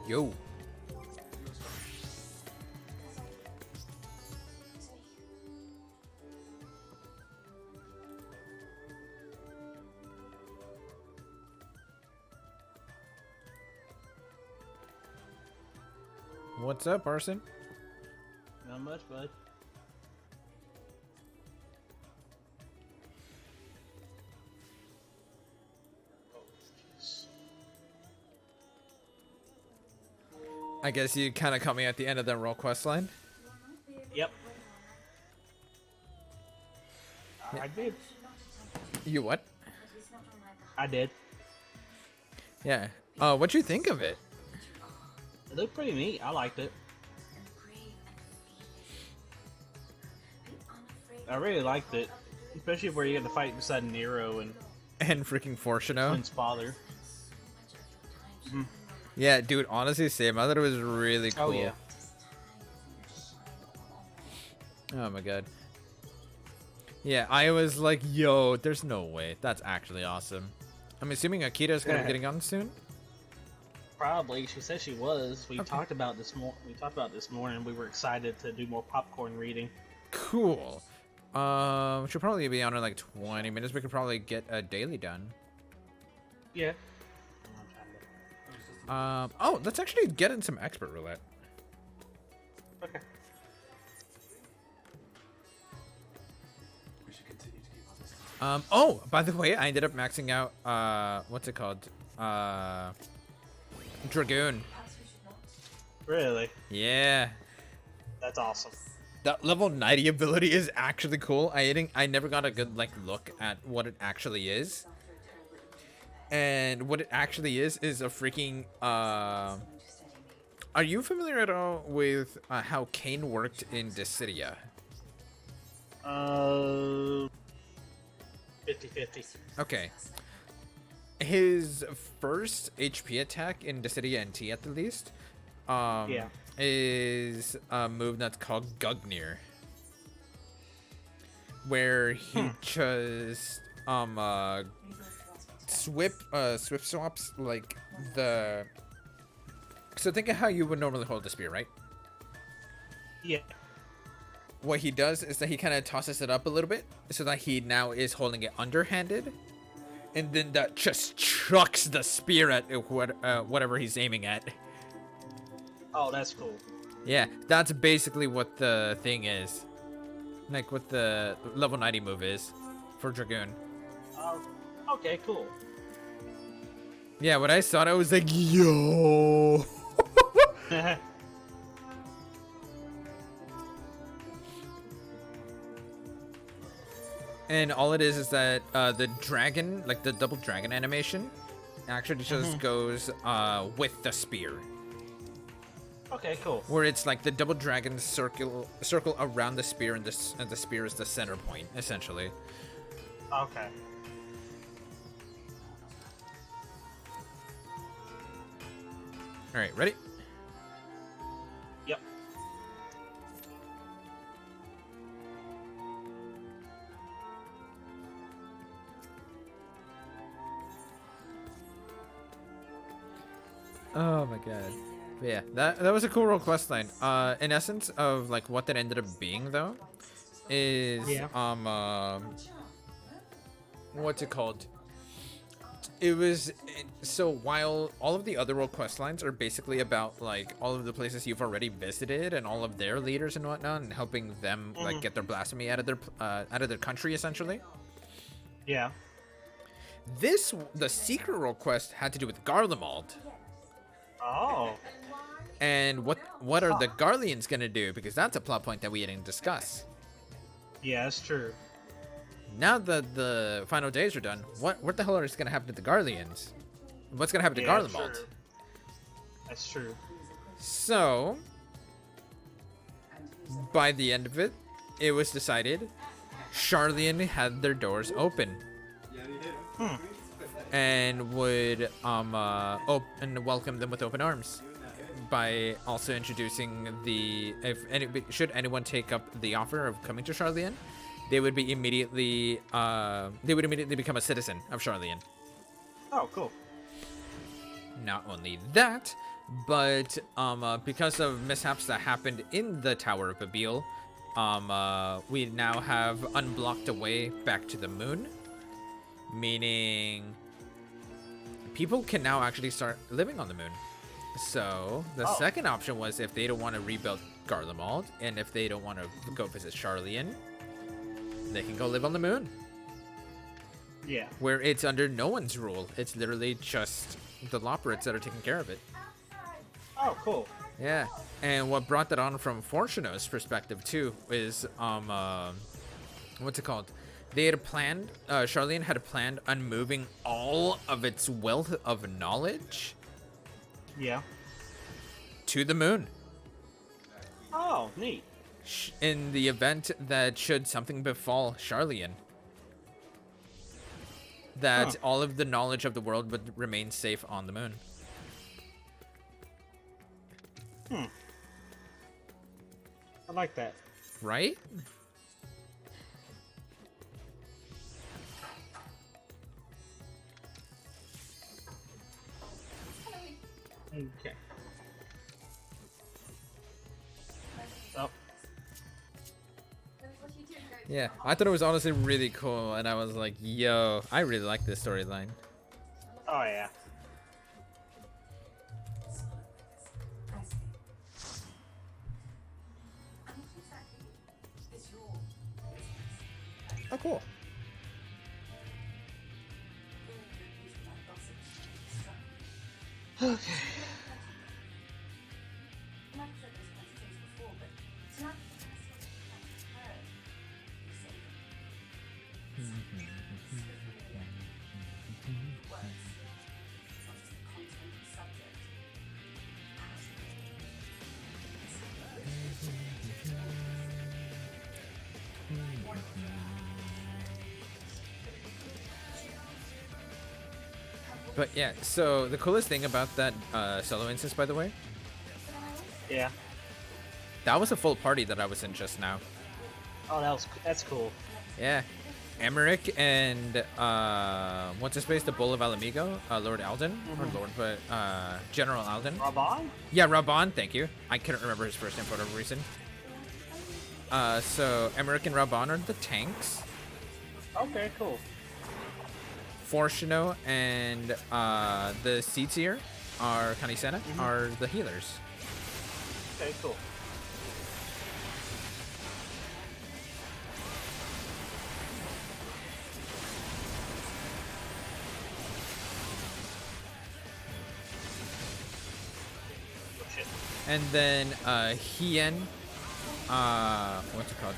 Yo. What's up, Arson? Not much, bud. I guess you kind of caught me at the end of that role quest line. Yep. I did. You what? I did. Yeah. What'd you think of it? It looked pretty neat. I liked it. I really liked it. Especially where you had to fight beside Nero and And freaking Fortuno. Quinn's father. Yeah, dude, honestly, same. I thought it was really cool. Oh, yeah. Oh my god. Yeah, I was like, yo, there's no way. That's actually awesome. I'm assuming Akita's gonna be getting on soon? Probably. She said she was. We talked about this morning. We were excited to do more popcorn reading. Cool. She'll probably be on in like 20 minutes. We could probably get a daily done. Yeah. Oh, let's actually get in some expert roulette. Okay. Oh, by the way, I ended up maxing out, what's it called? Dragoon. Really? Yeah. That's awesome. That level 90 ability is actually cool. I never got a good, like, look at what it actually is. And what it actually is a freaking, are you familiar at all with, how Kane worked in Dissidia? 50-50. Okay. His first HP attack in Dissidia NT at the least, Yeah. is a move that's called Gugnir, where he just swift swaps like the. So think of how you would normally hold the spear, right? Yeah. What he does is that he kind of tosses it up a little bit so that he now is holding it underhanded, and then that just chucks the spear at whatever he's aiming at. Oh, that's cool. Yeah, that's basically what the thing is. Like what the level 90 move is for Dragoon. Okay, cool. Yeah, when I saw it, I was like, yo. And all it is that the dragon, like the double dragon animation, actually just goes with the spear. Okay, cool. Where it's like the double dragon circle around the spear, and the spear is the center point, essentially. Okay. All right, ready? Yep. Oh my god. But yeah, that was a cool role quest line. In essence of like what that ended up being though, is what's it called? So while all of the other role quest lines are basically about like all of the places you've already visited and all of their leaders and whatnot, and helping them like get their blasphemy out of their country essentially. Yeah. The secret role quest had to do with Garlemald. Oh. And what are the Garleans gonna do? Because that's a plot point that we didn't discuss. Yeah, that's true. Now that the final days are done, what the hell is gonna happen to the Garleans? What's gonna happen to Garlemald? True. That's true. So, by the end of it, it was decided Charlian had their doors open. And would and welcome them with open arms by also introducing should anyone take up the offer of coming to Charlian, they would immediately become a citizen of Charlian. Oh, cool. Not only that, but because of mishaps that happened in the Tower of Babil, we now have unblocked a way back to the moon, meaning people can now actually start living on the moon. So the Oh. second option was if they don't want to rebuild Garlemald, and if they don't want to go visit Charlian, they can go live on the moon, Yeah. where it's under no one's rule. It's literally just the Loperids that are taking care of it. Oh, cool. Yeah, and what brought that on from Fortuno's perspective too is what's it called? They had planned. Charlian had planned on moving all of its wealth of knowledge Yeah. to the moon. Oh, neat. In the event that should something befall Charlian, that Huh. all of the knowledge of the world would remain safe on the moon. I like that. Right? Okay. Oh, Yeah, I thought it was honestly really cool, and I was like, yo, I really like this storyline. oh yeah. Oh, cool. Okay. But yeah, so the coolest thing about that solo instance, by the way, Yeah. that was a full party that I was in just now. Oh, that's cool. Yeah. Emmerich and what's his face? The Bull of Alamigo, Lord Alden, or Lord, but General Alden. Raban? Yeah, Raban. Thank you. I couldn't remember his first name for whatever reason. So Emmerich and Raban are the tanks. Okay, cool. Fortuno and the Seedseer are Kanisena are the healers. Okay, cool. Oh, shit. And then Hien, what's it called?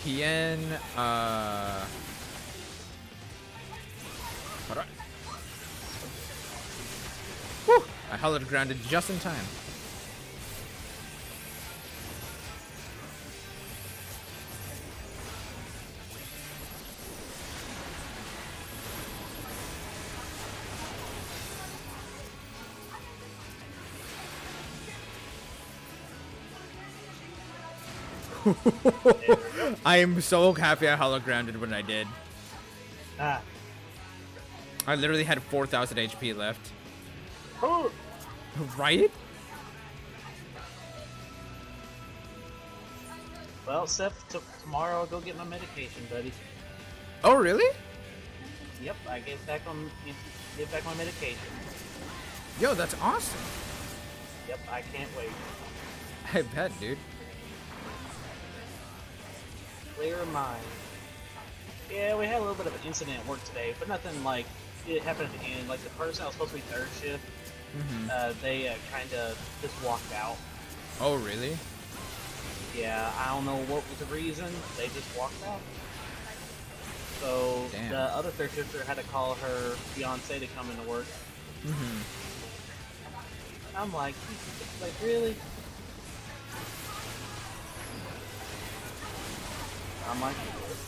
Hien, hold on. Whew! I held it grounded just in time. I am so happy I hollow grounded when I did. Ah. I literally had 4,000 HP left. Oh. Right? Well, Seth, tomorrow I'll go get my medication, buddy. Oh, really? Yep, I get back my medication. Yo, that's awesome. Yep, I can't wait. I bet, dude. Clear mind. Yeah, we had a little bit of an incident at work today, but nothing like it happened at the end. Like the person that was supposed to be third shift, they kind of just walked out. Oh, really? Yeah, I don't know what was the reason. They just walked out. So Damn. the other third shifter had to call her fiance to come into work. I'm like really? I'm like,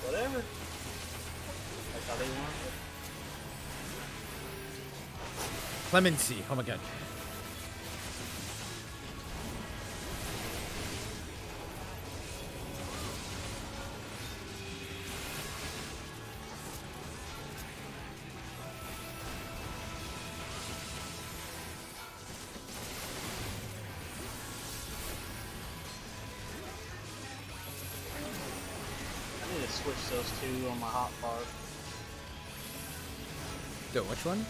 whatever. That's how they want it. Clemency. Oh my god. I need to switch those two on my hotbar. Dude, which one?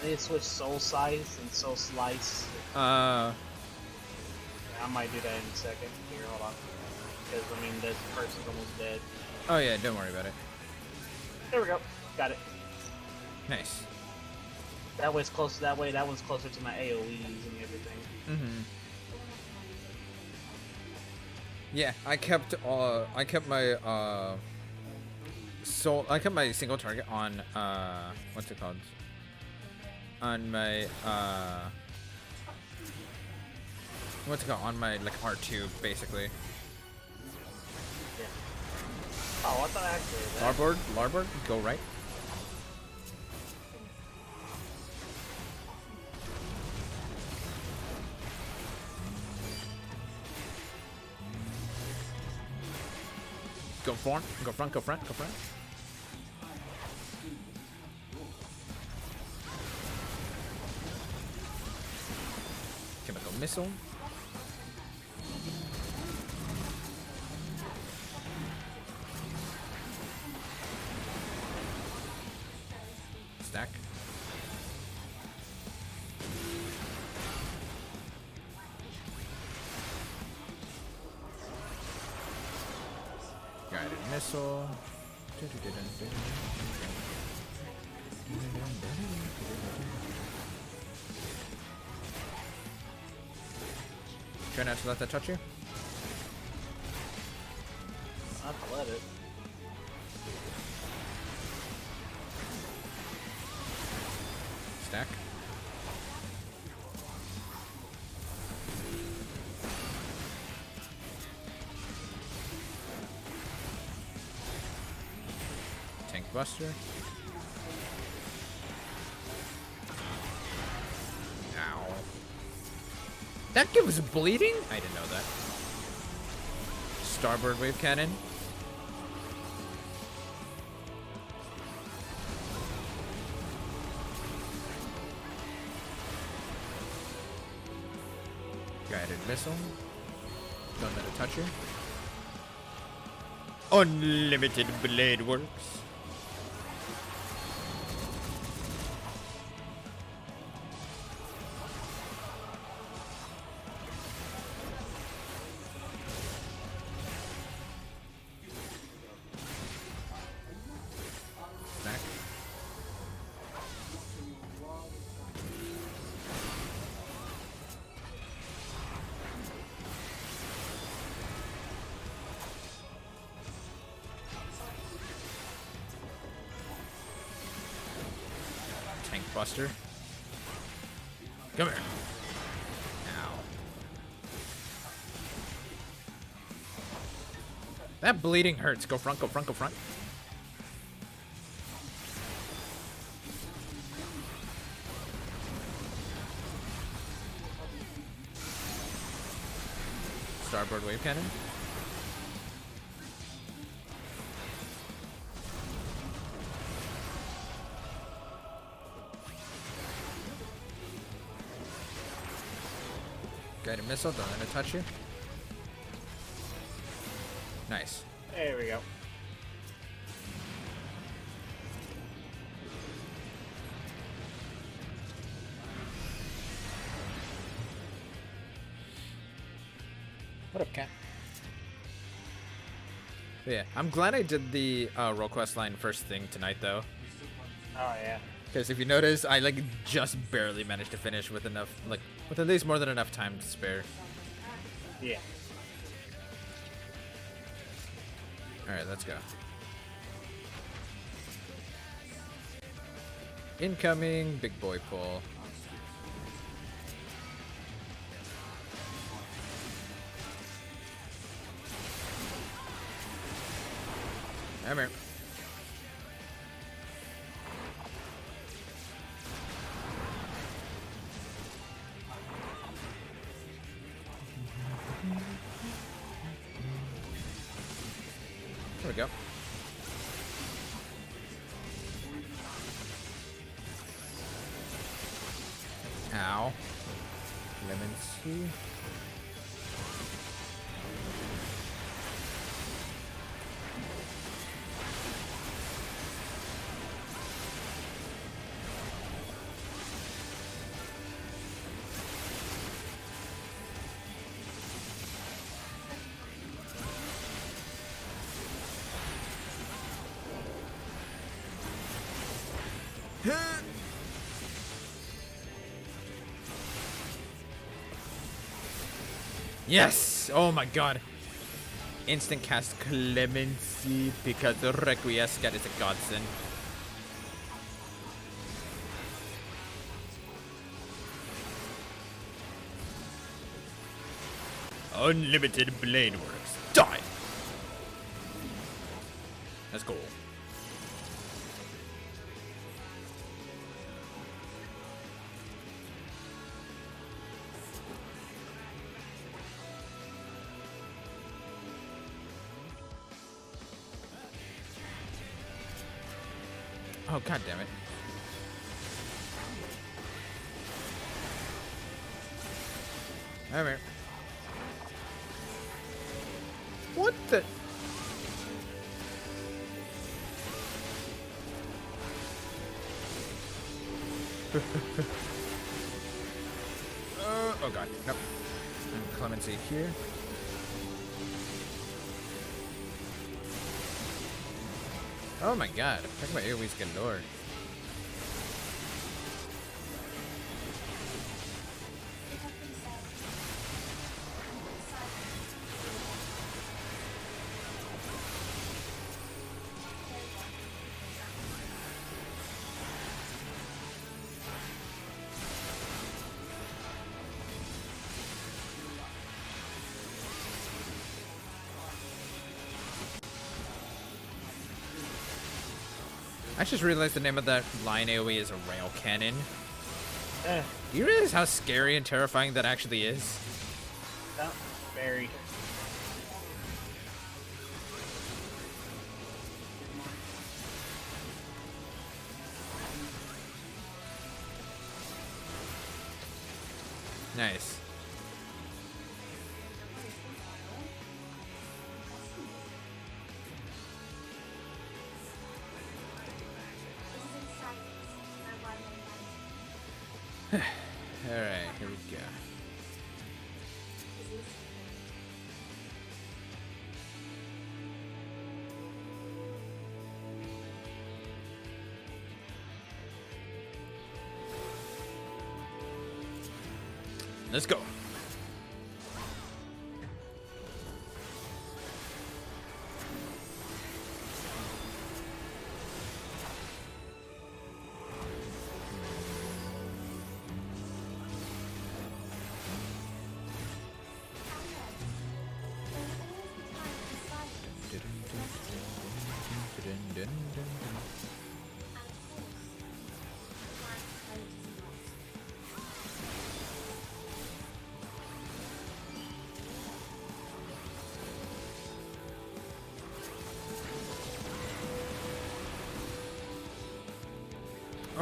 I need to switch Soul Slice and Soul Slice. Uh, I might do that in a second. Here, hold on. Because, I mean, this person's almost dead. oh yeah, don't worry about it. There we go. Got it. Nice. That way's close. That way, that one's closer to my AoEs and everything. Mm-hmm. Yeah, I kept my I kept my single target on what's it called? On my what's it called? On my like R2 basically. Yeah. Oh, I thought actually that... Larboard, go right. Go front, go front, go front, go front. Chemical missile. Stack. Guided missile. Try not to let that touch you. I have to let it. Stack. Tank Buster. Ow. That gives bleeding? I didn't know that. Starboard Wave Cannon. Guided Missile. Don't let it touch you. Unlimited Blade Works. Back. Tank Buster. Come here. Ow. That bleeding hurts. Go front, go front, go front. Starboard Wave Cannon. Guided Missile, don't let it touch you. Nice. There we go. What up, cat? But yeah, I'm glad I did the role quest line first thing tonight, though. Oh yeah. Because if you notice, I like just barely managed to finish with enough, like, with at least more than enough time to spare. Yeah. All right, let's go. Incoming big boy pull. Come here. There we go. Ow. Lemon Sea. Yes! Oh my god. Instant cast Clemency because the Requiescat is a godsend. Unlimited blade works. Die! That's cool. Oh, god damn it. Alright. What the? Oh god. Nope. And Clemency here. Oh my god. Talk about AoE's galore. I just realized the name of that line AoE is a rail cannon. Do you realize how scary and terrifying that actually is? Not very. Nice. Alright, here we go. Let's go.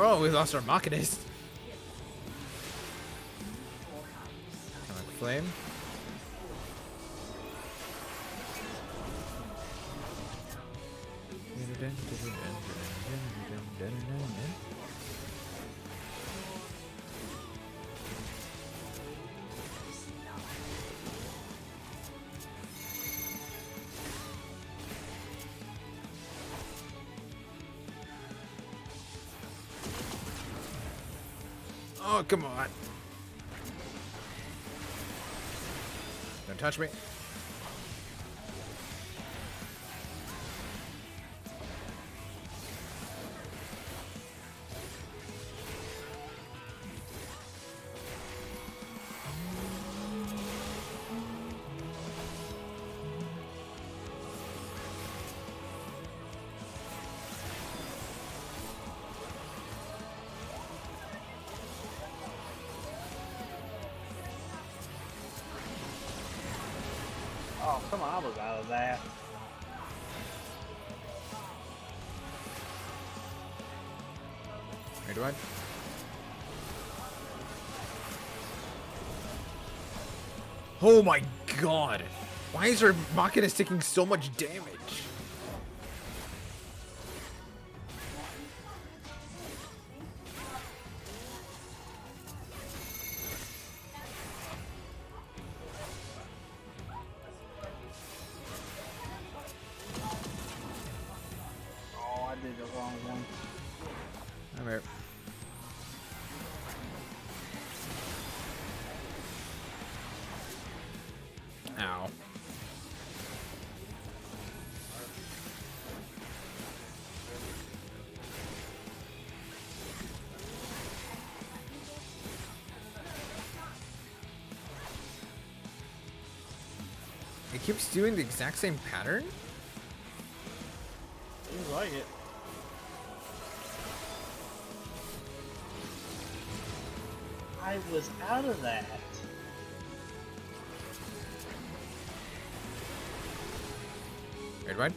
Oh, we lost our Machinist. Flame. Oh, come on. Don't touch me. Oh, come on, I was out of that. Wait, do I? Oh my god! Why is our Machinist taking so much damage? Oh, I did the wrong one. I'm here. Ow. It keeps doing the exact same pattern? Seems like it. I was out of that. Red wide?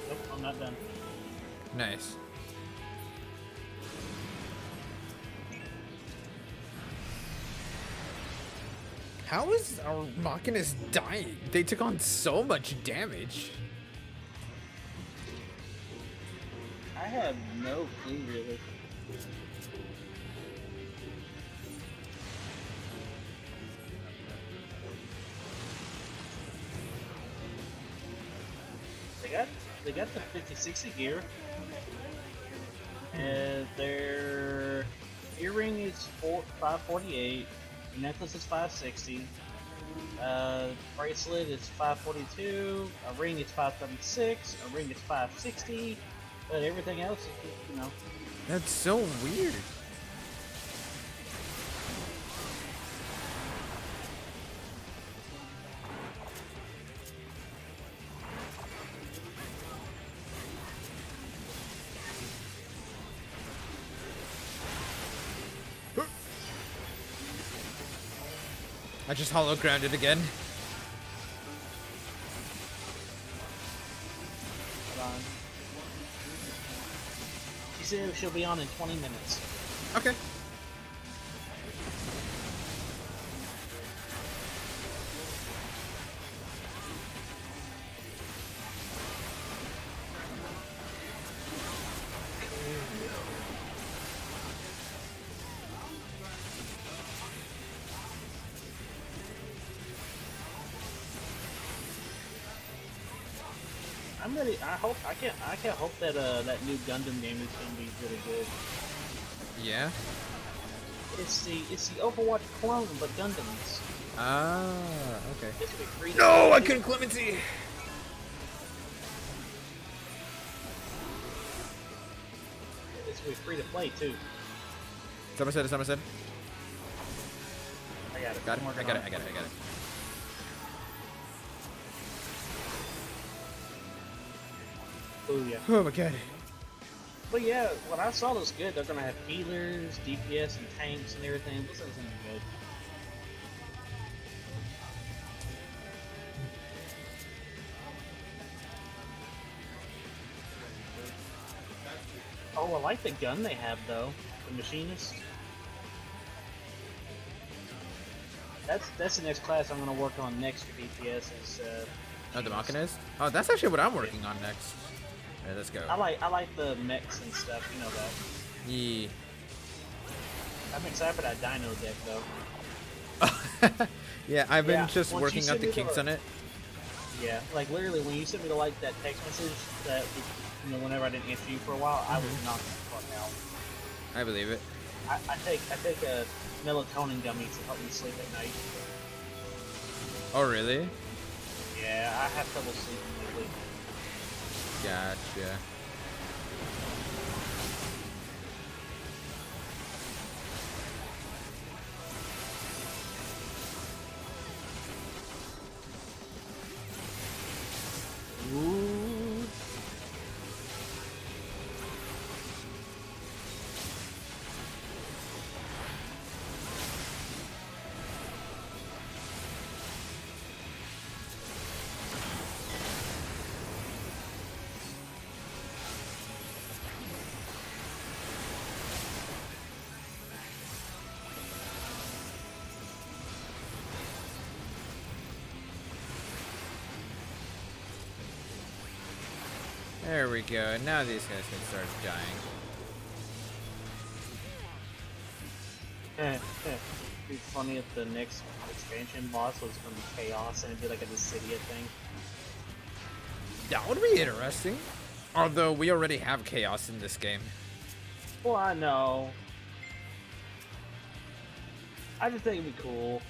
Nope, I'm not done. Nice. How is our Machinist dying? They took on so much damage. I have no clue really. They got the 50-60 gear, and their earring is 548, necklace is 560, bracelet is 542, a ring is 536, a ring is 560, but everything else is just, you know. That's so weird. I just hollow grounded again. Hold on. She said she'll be on in 20 minutes. Okay. I'm ready. I can't hope that that new Gundam game is gonna be really good. Yeah. It's the Overwatch clone, but Gundams. Ah, okay. It's gonna be free to No, play, I too. couldn't clemency. It's gonna be free to play too. Someone said. Someone said. I got it. Got it. I'm I working got on it. I got it. I got it. Oh yeah. Oh my god. But yeah, what I saw looks good. They're gonna have healers, DPS, and tanks and everything. This looks good. Oh, I like the gun they have though. The machinist. That's the next class I'm gonna work on next for DPS is Oh, the Machinist? Oh, that's actually what I'm working on next. Alright, let's go. I like the mechs and stuff, you know that. Yeah. I'm excited for that Dino deck though. Yeah, I've been Yeah, just once you working out send the me kinks the- on it. Yeah, like literally when you sent me like that text message that you know whenever I didn't answer you for a while, I was knocked the fuck out. I believe it. I take a melatonin gummy to help me sleep at night. Oh, really? Yeah, I have trouble sleeping lately. Gotcha. Ooh. There we go. Now these guys can start dying. It'd be funny if the next expansion boss was from Chaos and it'd be like a Dissidia thing. That would be interesting. Although we already have chaos in this game. Well, I know. I just think it'd be cool.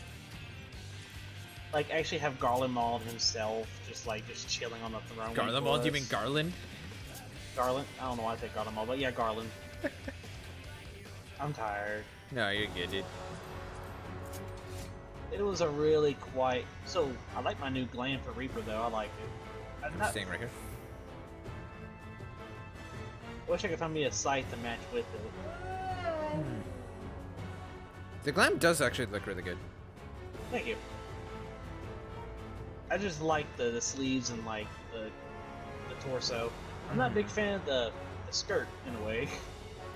Like, actually have Garlemald himself just chilling on the throne. Garlemald? You mean Garland? Garland? I don't know why I said Garlemald, but yeah, Garland. I'm tired. No, you're good, dude. It was a really quiet. So, I like my new gland for Reaper, though. I like it. I'm staying right here. I wish I could find me a scythe to match with it. The glam does actually look really good. Thank you. I just like the sleeves and like the torso. I'm not a big fan of the skirt in a way.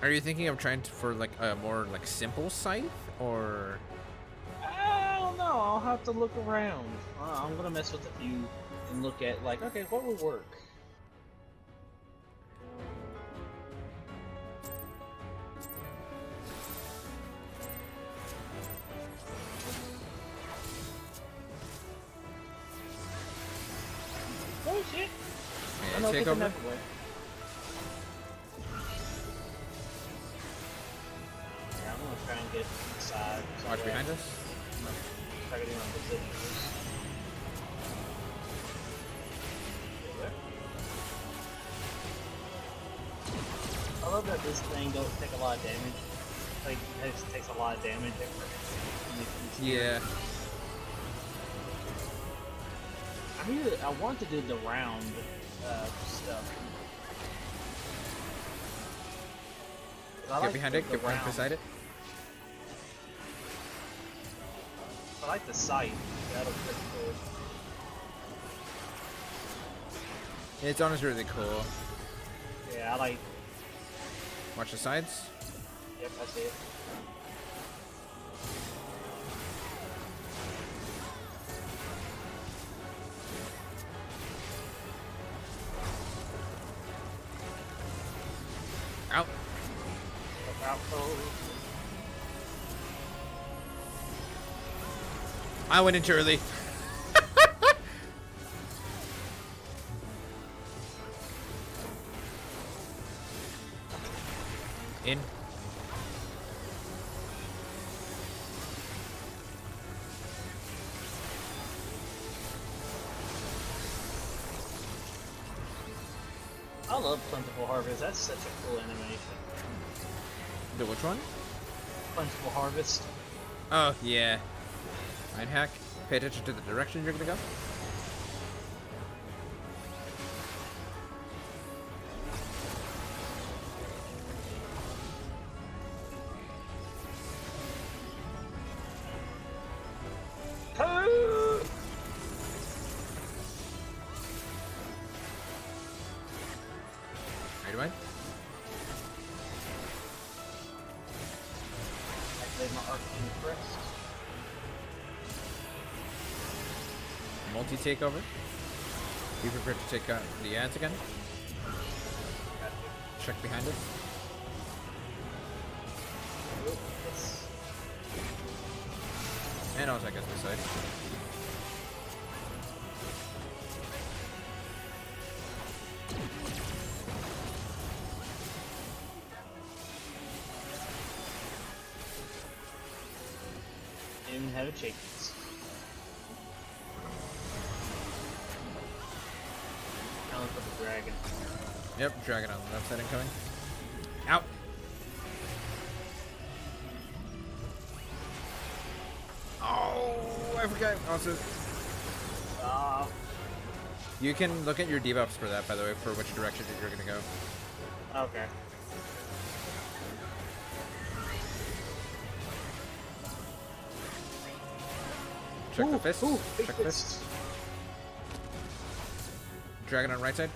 Are you thinking of trying for like a more like simple scythe, or? I don't know. I'll have to look around. I'm gonna mess with a few and look at like, okay, what would work? Oh shit! Yeah, take over. Yeah, I'm gonna try and get inside. Watch behind us. Try to get my positions. I love that this thing don't take a lot of damage. Like, it just takes a lot of damage. Yeah. I want to do the round stuff. Get behind it. Get behind beside it. I like the sight. That looks pretty cool. It's honestly really cool. Yeah, I like. Watch the sides. Yep, I see it. Out. Out close. I went in too early. In. I love Plentiful Harvest. That's such a cool animation. The which one? Plentiful Harvest. Oh yeah. Mind hack. Pay attention to the direction you're gonna go. Right away. Activate my Arcane Crest. Multi takeover. Be prepared to take out the ads again. Check behind us. And also I guess this side. Didn't have a chase. Now let's put the dragon. Yep, dragon on the left side incoming. Out. Oh, I forgot. Also, you can look at your debuffs for that, by the way, for which direction you're gonna go. Okay. Check the fist. Big Check the fist. Dragon on right side.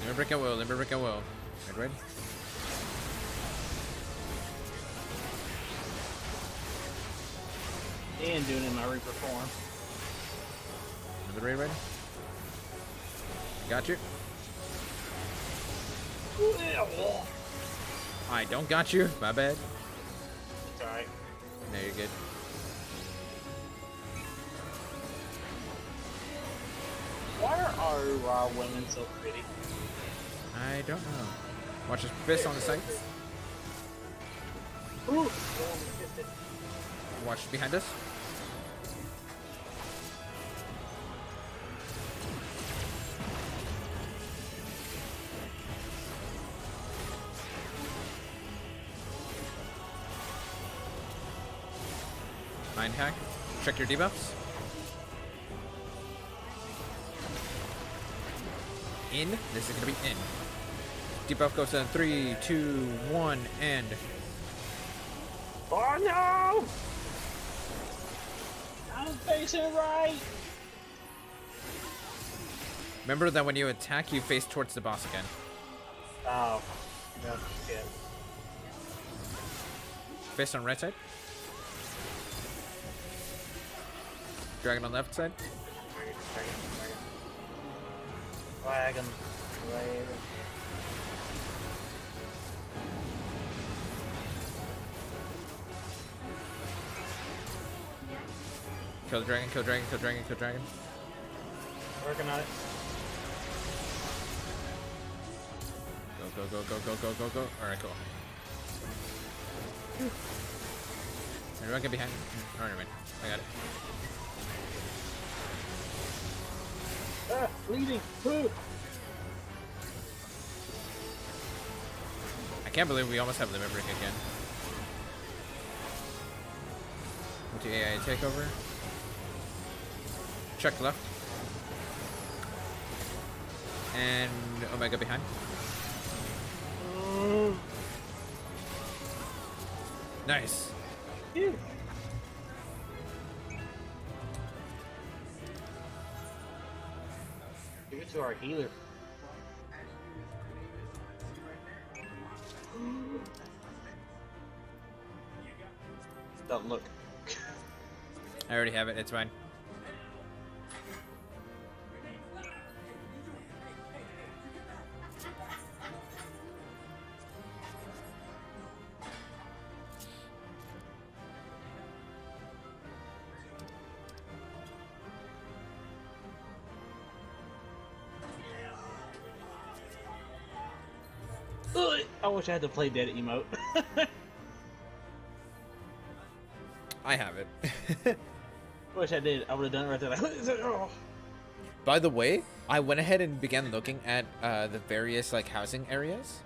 Limber break at will, limber break at will. Right. And doing it in my Reaper form. Another raid raid. Got you. I don't got you. My bad. It's alright. No, you're good. Why are our women so pretty? I don't know. Watch his fist on the sights. Ooh! Oh, missed it. Watch behind us. Mind hack. Check your debuffs. In. This is gonna be in. Debuff goes in 3, 2, 1, and Oh no! I'm facing right! remember that when you attack, you face towards the boss again. Oh. No, shit. Face on right side. Dragon on left side. Dragon. Kill the dragon, kill dragon, kill dragon, kill dragon. Working on it. Go, go, go, go, go, go, go, go. Alright, cool. Everyone get behind me. Oh, never mind. I got it. Ah, bleeding. Ooh. I can't believe we almost have limit break again. Into AI takeover. Check left. And Omega behind. Nice. Phew. Give it to our healer. Don't look. I already have it. It's fine. Ugh, I wish I had to play dead emote. I have it. Wish I did. I would have done it right there. Like, oh. By the way, I went ahead and began looking at the various like housing areas,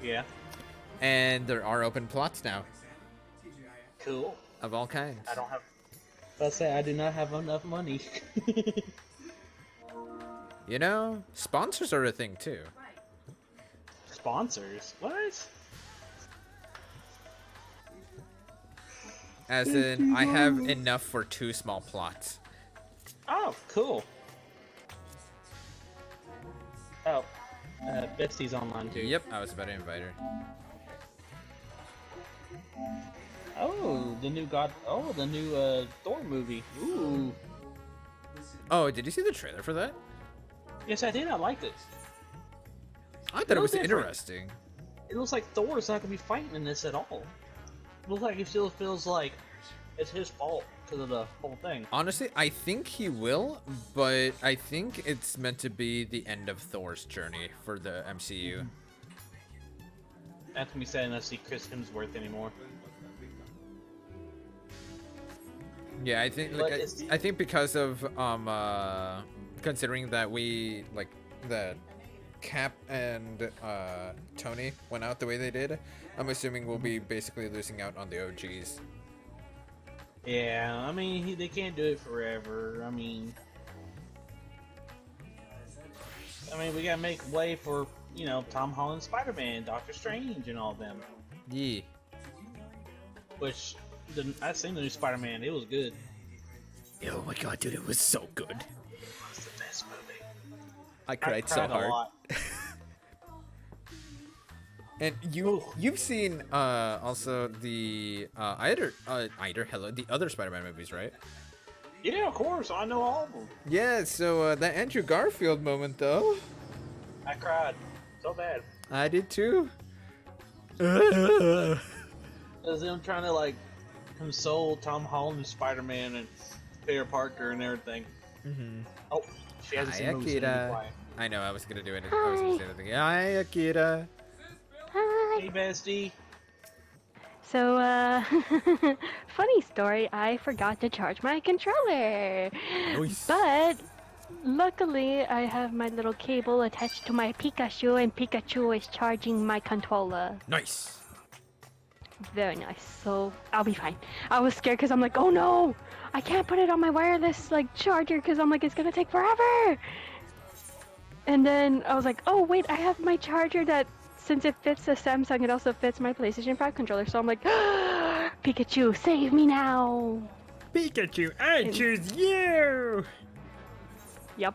Yeah. and there are open plots now Cool. of all kinds. I don't have. Let's say I do not have enough money. You know, sponsors are a thing too. Sponsors? What? As in, I have enough for 2 small plots. Oh, cool. Oh, Betsy's online too. Yep, I was about to invite her. Oh, the new Thor movie. Ooh. Oh, did you see the trailer for that? Yes, I did. I liked it. I thought it was different. interesting. It looks like Thor's not gonna be fighting in this at all. It looks like he still feels like it's his fault because of the whole thing. Honestly, I think he will, but I think it's meant to be the end of Thor's journey for the MCU. That's gonna be sad enough to see Chris Hemsworth anymore. Yeah, I think But like it's- I think because of considering that we like that Cap and Tony went out the way they did, I'm assuming we'll be basically losing out on the OGs. Yeah, I mean they can't do it forever. I mean we gotta make way for Tom Holland, Spider-Man, Doctor Strange, and all of them. Yeah. Which I've seen the new Spider-Man. It was good. Oh my god, dude, it was so good. It's the best movie. I cried so a hard. lot. And you've seen also the the other Spider-Man movies, right? Yeah, of course. I know all of them. Yeah, so that Andrew Garfield moment, though. I cried so bad. I did too. As them trying to like console Tom Holland and Spider-Man and Peter Parker and everything. Oh, she hasn't Hi, seen movies. Be Akira. quiet. I know, I was gonna do it. I was gonna say that thing. Hi, Akira. Hi. Hey, bestie. So, funny story, I forgot to charge my controller. Nice. But, luckily, I have my little cable attached to my Pikachu, and Pikachu is charging my controller. Nice. Very nice, so I'll be fine. I was scared because I'm like, oh no! I can't put it on my wireless, like, charger because I'm like, it's gonna take forever! And then I was like, oh wait, I have my charger that, since it fits the Samsung, it also fits my PlayStation 5 controller. So I'm like, Pikachu, save me now! Pikachu, I choose you. Yup.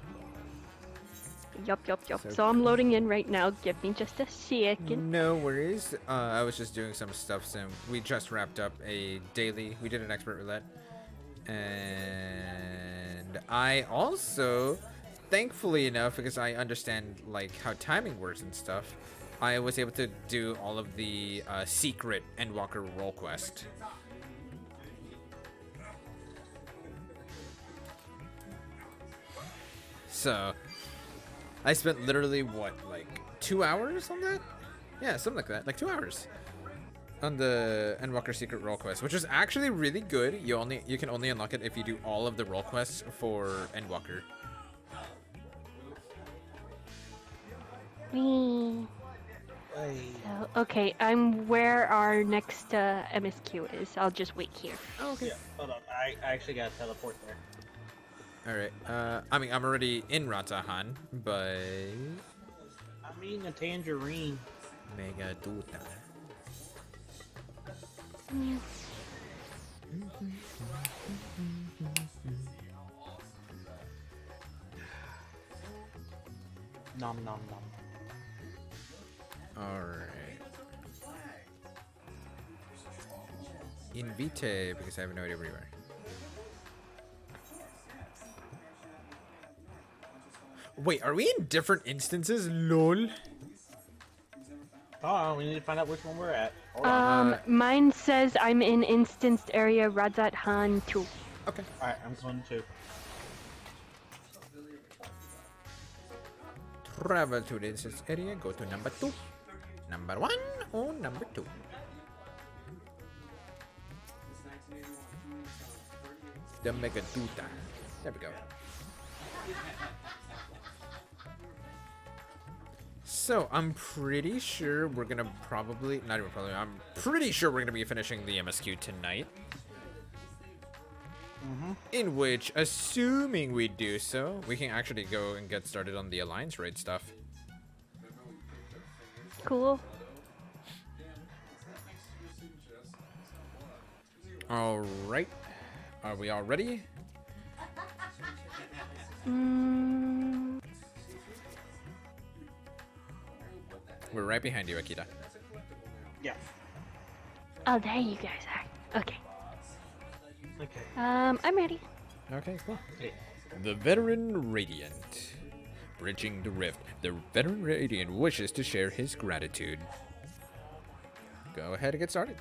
Yup. So So I'm loading in right now. Give me just a second. No worries. I was just doing some stuff. So we just wrapped up a daily. We did an expert roulette, and I also, thankfully enough, because I understand like how timing works and stuff, I was able to do all of the secret Endwalker role quest. So I spent literally what, like 2 hours on that? Yeah, something like that, like 2 hours on the Endwalker secret role quest, which is actually really good. You can only unlock it if you do all of the role quests for Endwalker. Me. Hey. So, okay, I'm where our next MSQ is. I'll just wait here. Oh, okay. Yeah, hold on. I actually got to teleport there. All right. I mean, I'm already in Ratahan, but I'm eating a tangerine. Mega Duta. Nom nom nom. All right. Invite, because I have no idea where you are. Wait, are we in different instances? LOL. Oh, we need to find out which one we're at. Hold on. Mine says I'm in instanced area Rajat Han 2. Okay. Alright, I'm going to. Travel to the instance area, go to number 2. Number 1 or number 2? The Mega Duta. There we go. So, I'm pretty sure we're gonna probably, not even probably, I'm pretty sure we're gonna be finishing the MSQ tonight. In which, assuming we do so, we can actually go and get started on the Alliance raid stuff. Cool. Alright. Are we all ready? We're right behind you, Akita. Yeah. Oh, there you guys are. Okay. Okay. I'm ready. Okay, cool. Okay. The Veteran Radiant. Bridging the rift. The Veteran Radiant wishes to share his gratitude. Go ahead and get started.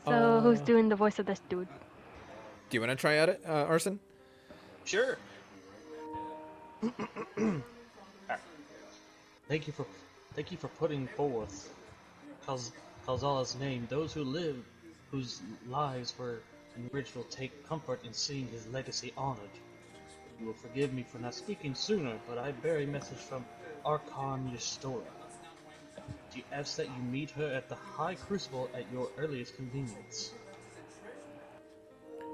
So, who's doing the voice of this dude? Do you want to try out it, Arson? Sure. Thank you for putting forth Kalzala's name. Those who live, whose lives were enriched, will take comfort in seeing his legacy honored. You will forgive me for not speaking sooner, but I bear a message from Archon Yastora. She asks that you meet her at the High Crucible at your earliest convenience.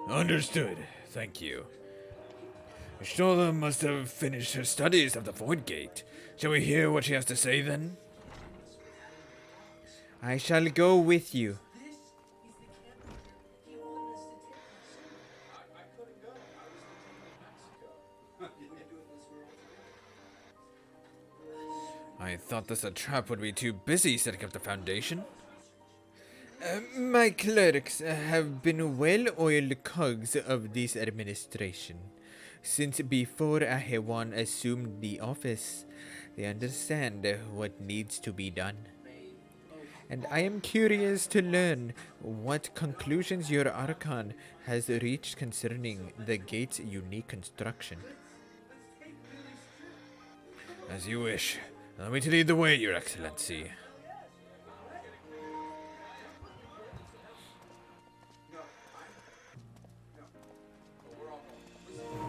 Understood. Thank you. Stola must have finished her studies of the Void Gate. Shall we hear what she has to say then? I shall go with you. I thought this trap would be too busy setting up the foundation. My clerks have been well-oiled cogs of this administration. Since before Ahewan assumed the office, they understand what needs to be done. And I am curious to learn what conclusions your Archon has reached concerning the gate's unique construction. As you wish. Allow me to lead the way, Your Excellency.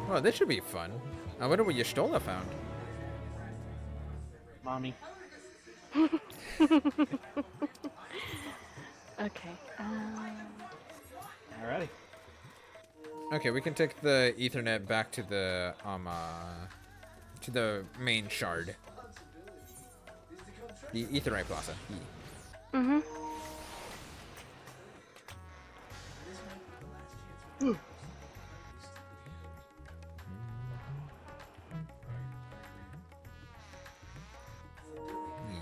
Oh, this should be fun. I wonder what Y'shtola found. Mommy. Okay. Alrighty. Okay, we can take the Ethernet back to the main shard. The Etherite Plaza. Mhm.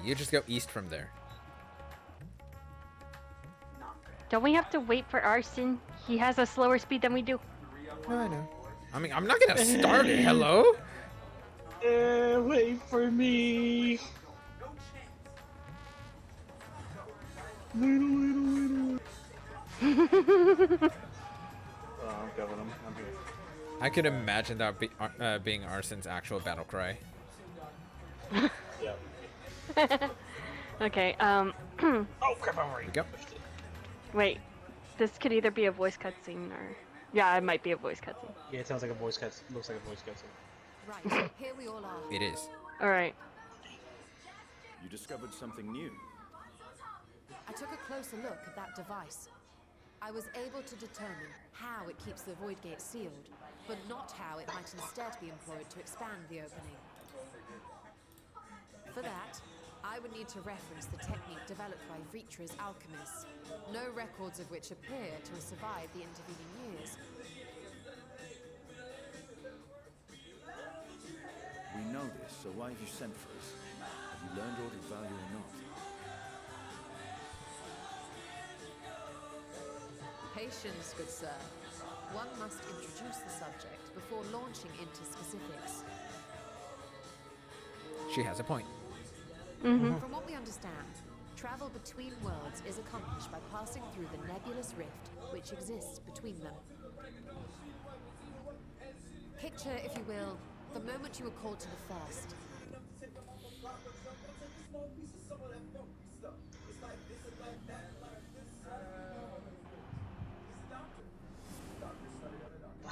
You just go east from there. Don't we have to wait for Arson? He has a slower speed than we do. Oh, I know. I mean, I'm not gonna start it. Hello? Wait for me. Little. Oh, I'm covering him. I'm here. I could imagine that being Arson's actual battle cry. Yep. Okay, Oh, crap, I'm already. Go. wait. This could either be a voice cutscene or... Yeah, it might be a voice cutscene. Yeah, it sounds like a voice cut. Looks like a voice cutscene. Right, here we all are. It is. Alright. You discovered something new. I took a closer look at that device. I was able to determine how it keeps the void gate sealed, but not how it might instead be employed to expand the opening. For that, I would need to reference the technique developed by Vritra's alchemists, no records of which appear to have survived the intervening years. We know this, so why have you sent for us? Have you learned aught of value or not? Patience, good sir. One must introduce the subject before launching into specifics. She has a point. From what we understand, travel between worlds is accomplished by passing through the nebulous rift which exists between them. Picture, if you will, the moment you were called to the first.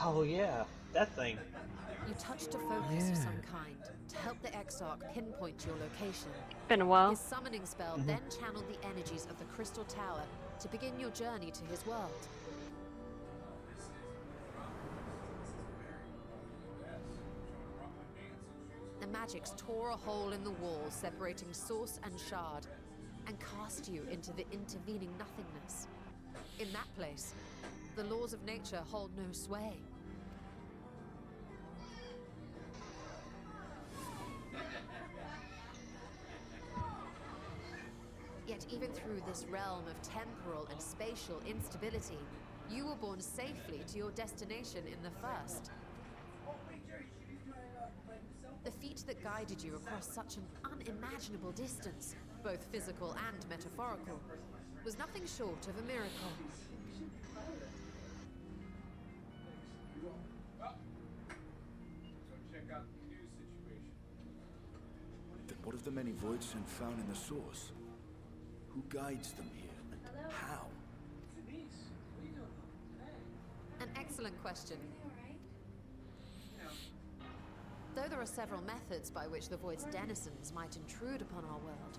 Oh yeah, that thing. You touched a focus of some kind to help the Exarch pinpoint your location. Been a while. His summoning spell then channeled the energies of the Crystal Tower to begin your journey to his world. The magics tore a hole in the wall separating source and shard, and cast you into the intervening nothingness. In that place, the laws of nature hold no sway. Yet even through this realm of temporal and spatial instability, you were borne safely to your destination in the first. The feat that guided you across such an unimaginable distance, both physical and metaphorical, was nothing short of a miracle. Then what of the many voids sent found in the source? Who guides them here, and how? An excellent question. Though there are several methods by which the Void's denizens might intrude upon our world,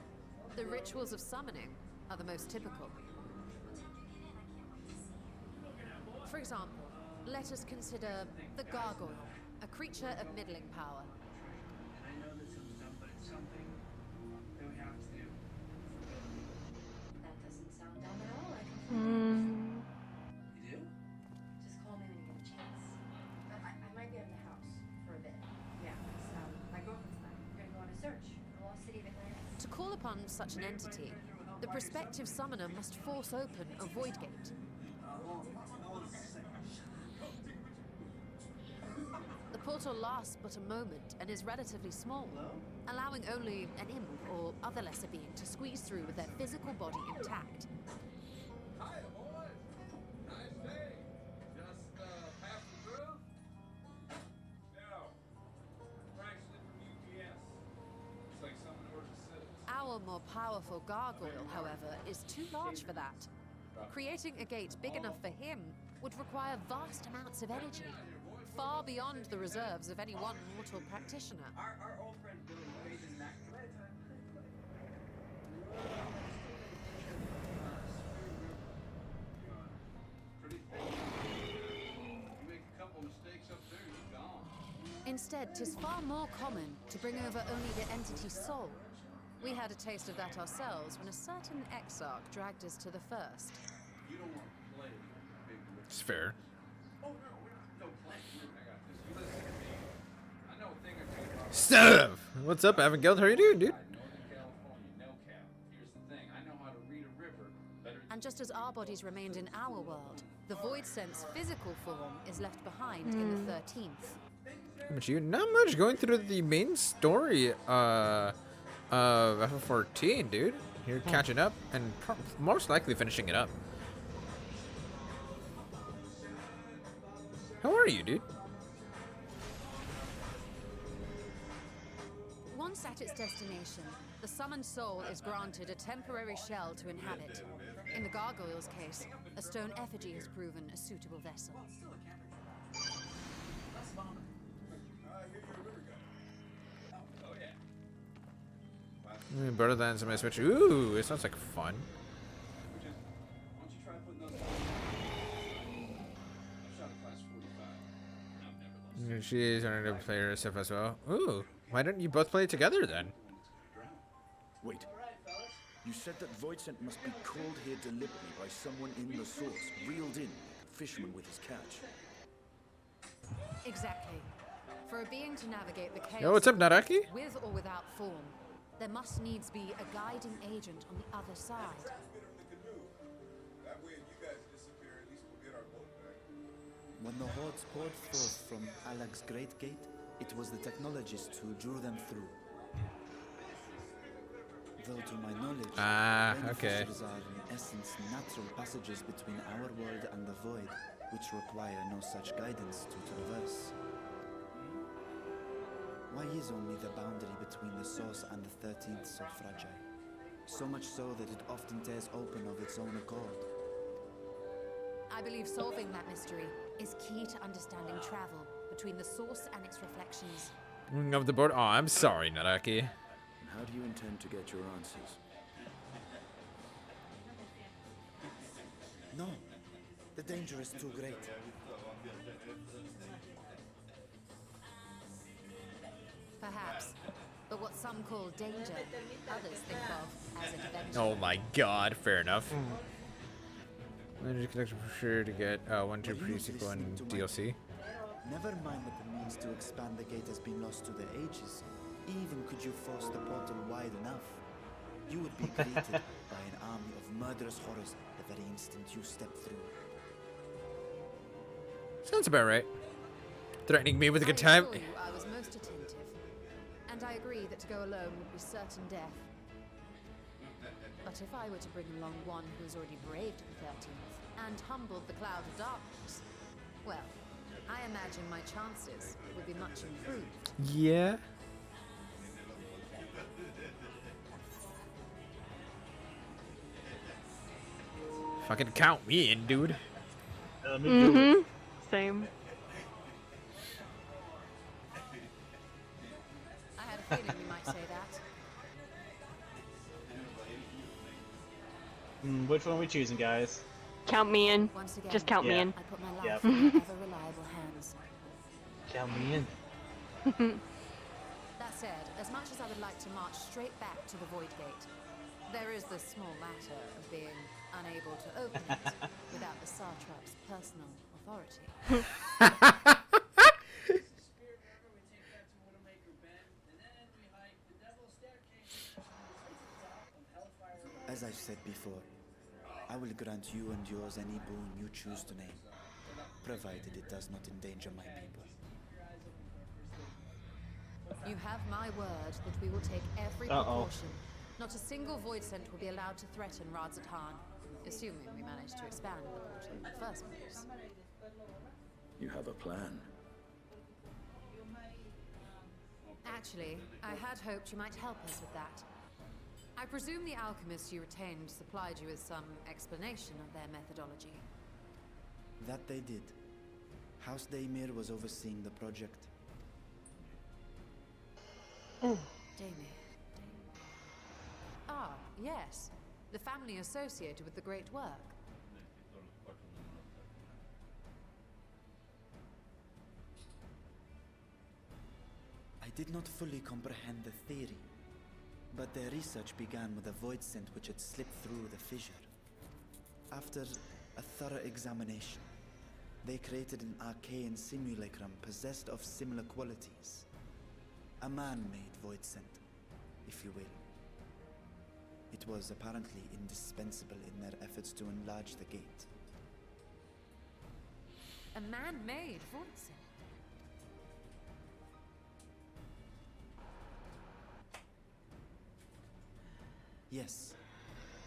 the rituals of summoning are the most typical. For example, let us consider the Gargoyle, a creature of middling power. That doesn't sound dumb at all. I can Mm, just call me when you get a chance. I might be out of the house for a bit. Yeah, my girlfriend's back. We're gonna go on a search for the lost city of Atlantis. To call upon such an entity, The prospective summoner must force open a void gate. The portal lasts but a moment and is relatively small, allowing only an imp or other lesser being to squeeze through with their physical body intact. Hi, boys. Nice day. Just passing through? No. Actually from UPS. It's like someone ordered citizens. Our more powerful gargoyle, however, is too large for that. Creating a gate big enough for him would require vast amounts of energy, far beyond the reserves of any one mortal practitioner. Our old friend Duel plays in that. Pretty big. You make a couple mistakes up there, you're gone. Instead, 'tis far more common to bring over only the entity's soul. We had a taste of that ourselves when a certain exarch dragged us to the first. You don't want to play big with. It's fair. Oh no, we're no plan. I got this. You listen to me. I know a thing or two about Stuff. What's up, Avangeld? How you doing, dude? Northern California, no cap. Here's the thing. I know how to read a river better than And just as our bodies remained in our world, the Void Sense physical form is left behind in the 13th. But you not much going through the main story of FF14, dude. You're catching up and most likely finishing it up. How are you, dude? Once at its destination, the summoned soul is granted a temporary shell to inhabit. In the gargoyle's case, a stone effigy has proven a suitable vessel. Oh yeah. Borderlands on my Switch. Ooh, it sounds like fun. Why don't you try putting those on? I shot a class 45. I've never lost. She's on to play herself as well. Ooh, why don't you both play together then? Wait. You said that Voidsent must be called here deliberately by someone in the source, reeled in, like a fisherman with his catch. Exactly. For a being to navigate the chaos Yo, what's up, Naraki? with or without form, there must needs be a guiding agent on the other side. That way, if you guys disappear, at least we'll get our boat back. When the hordes poured forth from Alak's Great Gate, it was the technologists who drew them through. Though to my knowledge, rain okay. fissures are in essence natural passages between our world and the void, which require no such guidance to traverse. Why is only the boundary between the source and the 13th so fragile? So much so that it often tears open of its own accord. I believe solving that mystery is key to understanding travel between the source and its reflections. Of the board. Oh, I'm sorry, Naraki. And how do you intend to get your answers? No, the danger is too great. Perhaps. But what some call danger, others think of as adventure. Oh my god, fair enough. Energy collection for sure to get 1, 2 pre-sequel and DLC. Never mind that the means to expand the gate has been lost to the ages. Even could you force the portal wide enough, you would be greeted by an army of murderous horrors the very instant you step through. Sounds about right. Threatening me with a good I time. assure you I was most attentive. And I agree that to go alone would be certain death. But if I were to bring along one who has already braved the 13th and humbled the cloud of darkness, well, I imagine my chances would be much improved. Yeah. Fucking count me in, dude. Me too. Same. I had a feeling you might say that. Which one are we choosing, guys? Count me in. Once again, Just count me Yeah. in. I put my life Yep. in your ever reliable hands. Count me in. That said, as much as I would like to march straight back to the Void Gate, there is the small matter of being unable to open it without the Satrap's personal authority. As I've said before, I will grant you and yours any boon you choose to name, provided it does not endanger my people. You have my word that we will take every precaution. Not a single void scent will be allowed to threaten Radzatan, assuming we manage to expand the portal in the first place. You have a plan. Actually, I had hoped you might help us with that. I presume the alchemists you retained supplied you with some explanation of their methodology. That they did. House Daymir was overseeing the project. Daymir. Ah, yes. The family associated with the great work. I did not fully comprehend the theory, but their research began with a void scent which had slipped through the fissure. After a thorough examination, they created an arcane simulacrum possessed of similar qualities. A man-made void scent, if you will. It was apparently indispensable in their efforts to enlarge the gate. A man-made void scent. Yes.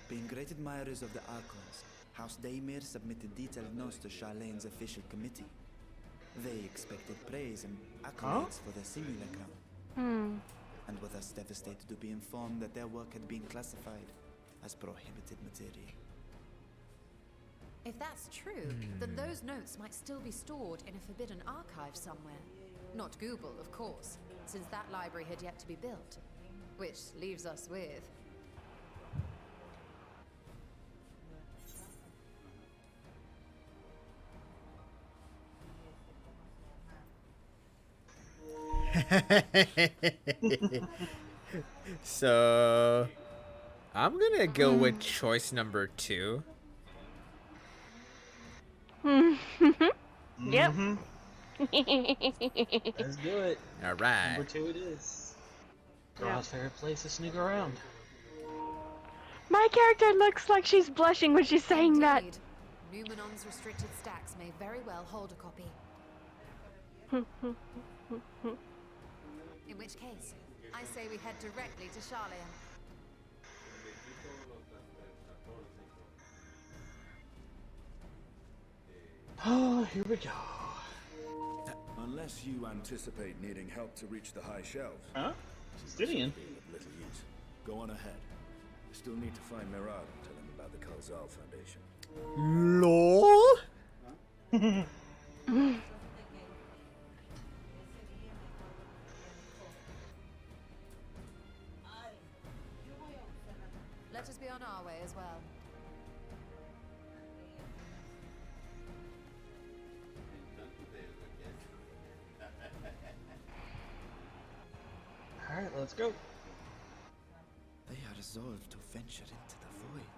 Being great admirers of the Archons, House Daymir submitted detailed notes to Charlene's official committee. They expected praise and accolades for their simulacrum. And were thus devastated to be informed that their work had been classified as prohibited material. If that's true, then those notes might still be stored in a forbidden archive somewhere. Not Google, of course, since that library had yet to be built. Which leaves us with... So I'm gonna go with choice number 2. Yep. Let's do it. All right. Number 2 it is. Girl's favorite place to snook around. My character looks like she's blushing when she's saying that. Indeed. Numenon's restricted stacks may very well hold a copy. In which case, I say we head directly to Charlene. Oh, here we go. Unless you anticipate needing help to reach the high shelves. Huh? Stidian. Be of little use. Go on ahead. I still need to find Mirad and tell him about the Kalzal Foundation. LOL. Let us be on our way as well. Alright, let's go. They are resolved to venture into the void.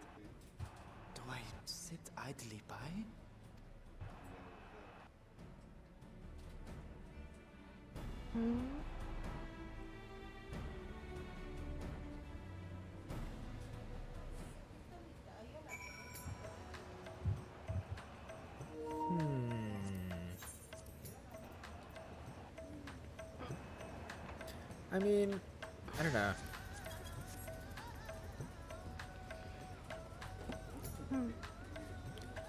Do I sit idly by? I mean, I don't know.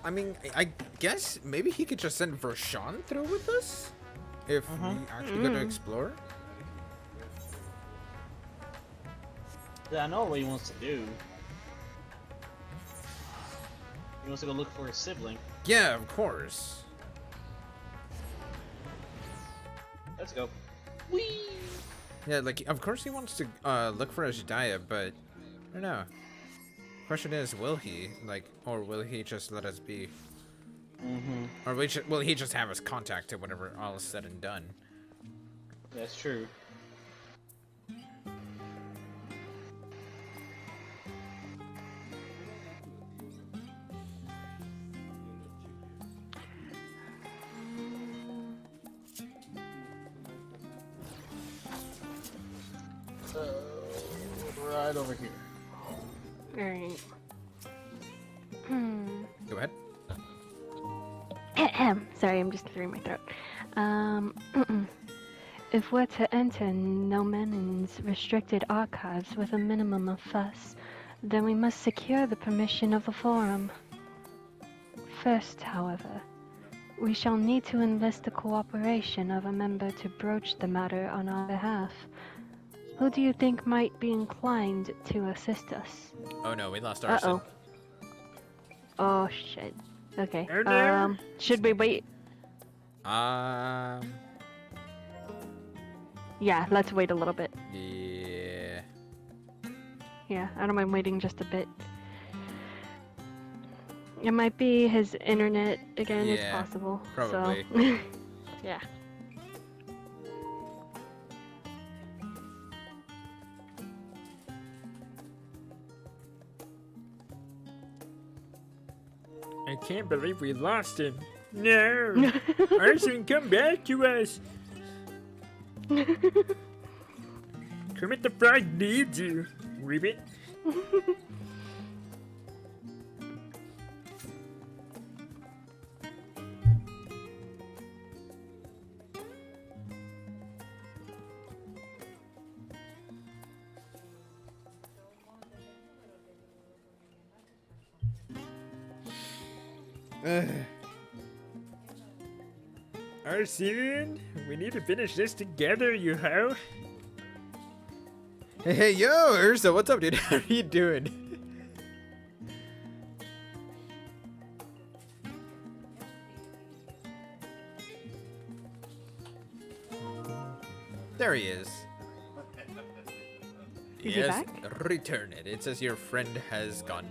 I mean, I guess maybe he could just send Vershawn through with us? If we actually go to explore? Yeah, I know what he wants to do. He wants to go look for his sibling. Yeah, of course. Let's go. Whee! Yeah, like, of course he wants to look for Ajidaya, but I don't know. Question is, will he? Like, or will he just let us be? Or will he just have us contacted whenever all is said and done? That's true. So, right over here. Alright. Go ahead. Sorry, I'm just clearing my throat. If we're to enter Nomenen's restricted archives with a minimum of fuss, then we must secure the permission of the Forum. First, however, we shall need to enlist the cooperation of a member to broach the matter on our behalf. Who do you think might be inclined to assist us? Oh no, we lost Arson. Uh-oh. Oh, shit. Okay. Oh, no. Should we wait? Yeah, let's wait a little bit. Yeah. Yeah, I don't mind waiting just a bit. It might be his internet again, it's Yeah, possible. probably. So, yeah. I can't believe we lost him. No! Arson, come back to us! Kermit the Frog needs you, Ribbit. Arson, we need to finish this together, you hoe. Hey, yo, Ursa, what's up, dude? How are you doing? There he is. Is he back? Return it. It says your friend has gone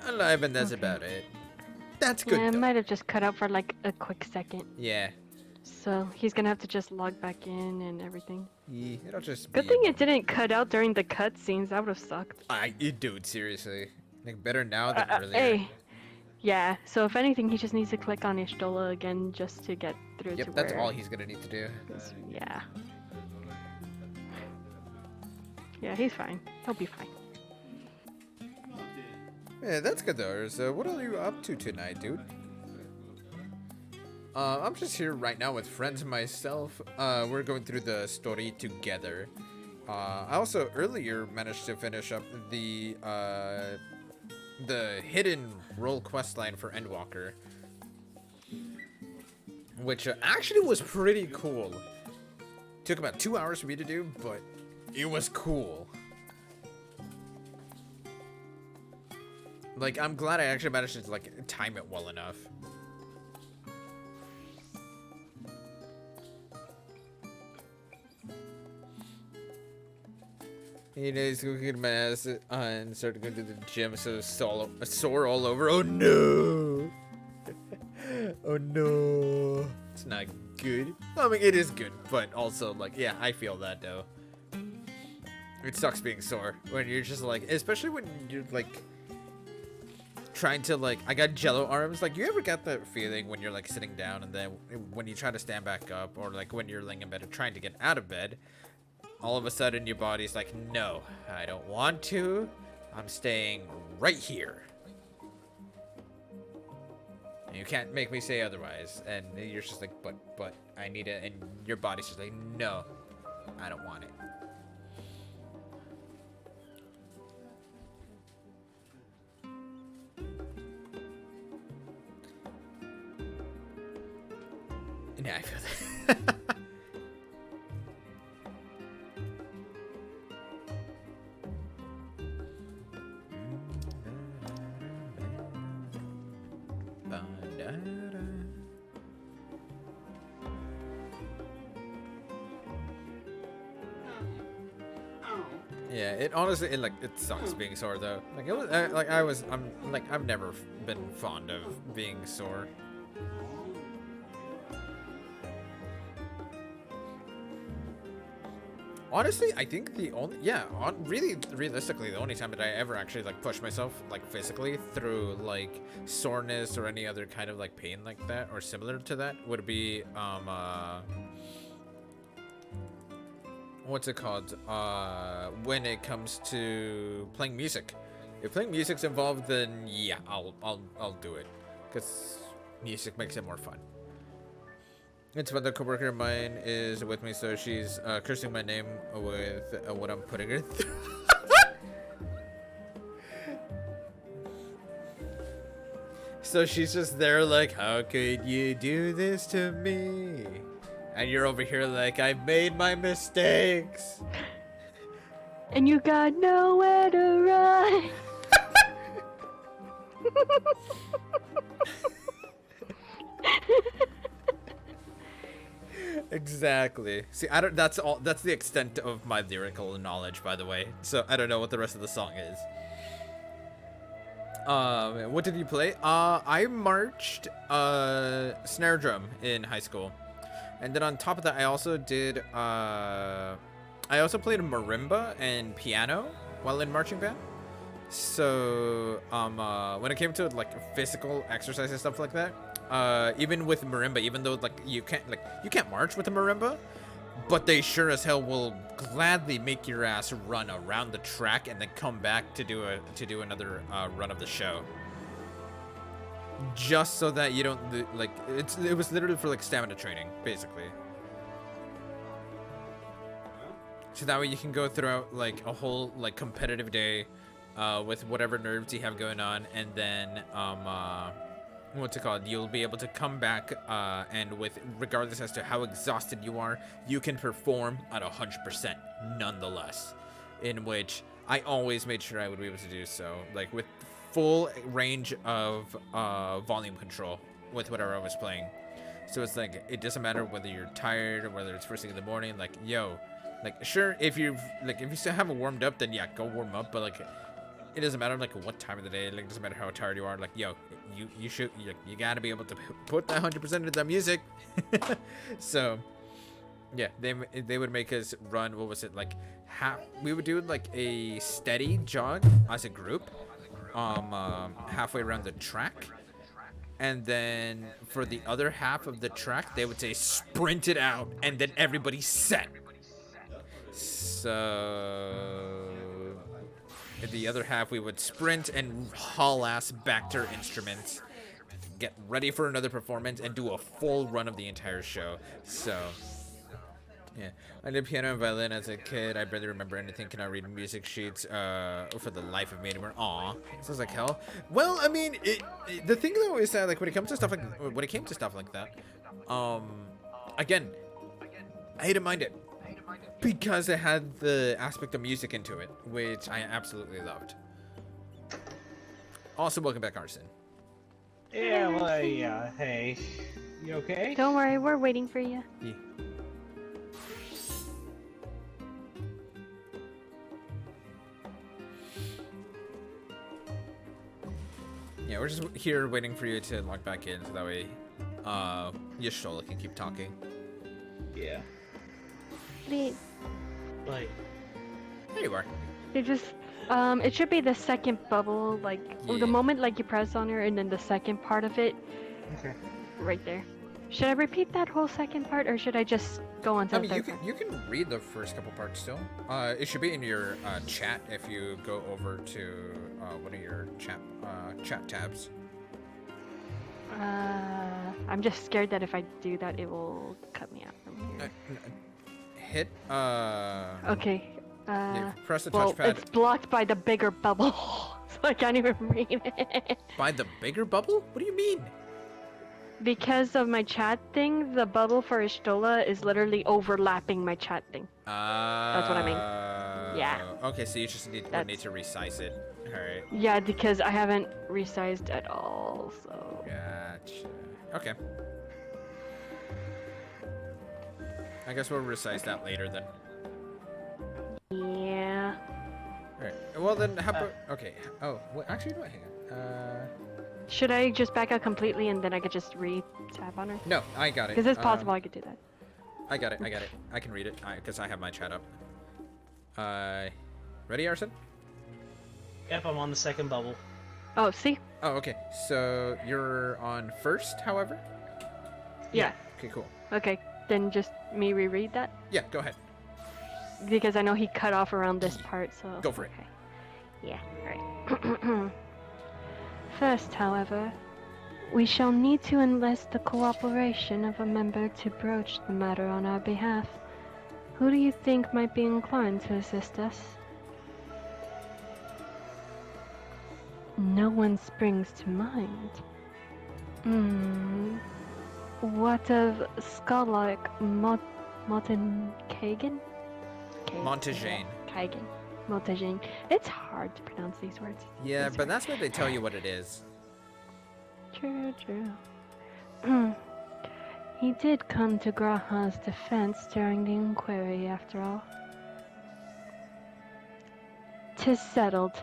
alive, and that's about it. That's good. Yeah, it though. might have just cut out for like a quick second. Yeah. So he's gonna have to just log back in and everything. Yeah, it'll just Good be- thing it didn't cut out during the cutscenes. That would have sucked. Dude, seriously. Like, better now than earlier. Hey. Yeah, so if anything, he just needs to click on Ishtola again just to get through to Yep, where... that's all he's gonna need to do. Yeah. Yeah, he's fine. He'll be fine. Yeah, that's good though. So, what are you up to tonight, dude? I'm just here right now with friends and myself. We're going through the story together. I also earlier managed to finish up the hidden role quest line for Endwalker, which actually was pretty cool. Took about 2 hours for me to do, but it was cool. Like, I'm glad I actually managed to, like, time it well enough. He knows go get my ass and started going to the gym, so sore all over. Oh no! Oh no! It's not good. I mean, it is good, but also, like, yeah, I feel that though. It sucks being sore when you're just like, especially when you're like trying to like, I got jello arms. Like, you ever get that feeling when you're like sitting down and then when you try to stand back up, or like when you're laying in bed and trying to get out of bed, all of a sudden your body's like, no, I don't want to. I'm staying right here. And you can't make me say otherwise. And you're just like, but I need it. And your body's just like, no, I don't want it. Yeah, I feel that. Yeah, it honestly, it sucks being sore though. Like, it was, I've never been fond of being sore. Honestly, I think the only, really, realistically, the only time that I ever actually like push myself like physically through like soreness or any other kind of like pain like that or similar to that would be what's it called? When it comes to playing music. If playing music's involved, then yeah, I'll do it, because music makes it more fun. It's when the coworker of mine is with me, so she's cursing my name with what I'm putting her through. So she's just there like, how could you do this to me? And you're over here like, I've made my mistakes. And you got nowhere to run. Exactly. See, I don't. That's all. That's the extent of my lyrical knowledge, by the way. So I don't know what the rest of the song is. What did you play? I marched snare drum in high school, and then on top of that, I also did. I also played marimba and piano while in marching band. So when it came to like physical exercise and stuff like that, even with marimba, even though like you can't march with a marimba, but they sure as hell will gladly make your ass run around the track and then come back to do another run of the show, just so that you don't like it was literally for like stamina training basically. So that way you can go throughout like a whole like competitive day with whatever nerves you have going on, and then what's it called? You'll be able to come back and with regardless as to how exhausted you are, you can perform at 100% nonetheless. In which I always made sure I would be able to do so, like with full range of volume control with whatever I was playing. So it's like it doesn't matter whether you're tired or whether it's first thing in the morning. Like yo, like sure if you still haven't warmed up, then yeah, go warm up. But like it doesn't matter like what time of the day. Like it doesn't matter how tired you are. Like yo, you gotta be able to put that 100% into the music. So yeah, they would make us run. What was it like? We would do like a steady jog as a group, halfway around the track, and then for the other half of the track, they would say sprint it out, and then everybody set. So the other half we would sprint and haul ass back to our instruments, get ready for another performance, and do a full run of the entire show. So yeah, I did piano and violin as a kid. I barely remember anything. Cannot read music sheets for the life of me anymore. Aw, sounds like hell. Well, I mean, the thing though is that like when it came to stuff like that, again, I didn't mind it because it had the aspect of music into it, which I absolutely loved. Also, welcome back, Arson. Yeah, well, yeah. Hey, you okay? Don't worry, we're waiting for you. Yeah. Yeah, we're just here waiting for you to log back in, so that way, Yashtola can keep talking. Yeah. Wait, Like, There you are. it just, it should be the second bubble, like, Yeah. the moment, like, you press on her, and then the second part of it, okay. right there. Should I repeat that whole second part, or should I just go on to I the mean, third part? you can read the first couple parts still. It should be in your chat if you go over to one of your chat tabs. I'm just scared that if I do that, it will cut me out from here. Hit Okay. yeah, press the Well, touchpad it's blocked by the bigger bubble, so I can't even read it. by the bigger bubble. What do you mean? Because of my chat thing, the bubble for Ishtola is literally overlapping my chat thing. That's what I mean. Yeah. Okay, so you just need to resize it. All right. Yeah, because I haven't resized at all, so... Gotcha. Okay. I guess we'll resize that later then. Yeah. Alright. Well then, how about... Okay. Oh, well, actually, no, hang on. Should I just back out completely and then I could just re-tap on her? No, I got it. Because it's possible I could do that. I got it. I can read it, because I have my chat up. Ready, Arson? Yep, I'm on the second bubble. Oh, see? Oh, okay. So, you're on first, however? Yeah. Okay, cool. Okay, then just me reread that? Yeah, go ahead. because I know he cut off around this part, so... Go for it. Okay. Yeah, alright. First, however, we shall need to enlist the cooperation of a member to broach the matter on our behalf. Who do you think might be inclined to assist us? No one springs to mind. What of Scarlett Kagan? Montagane. Kagan. Montagane. It's hard to pronounce these words. Yeah, It's but hard. that's where they tell you what it is. True. He did come to Graha's defense during the inquiry, after all. 'Tis settled.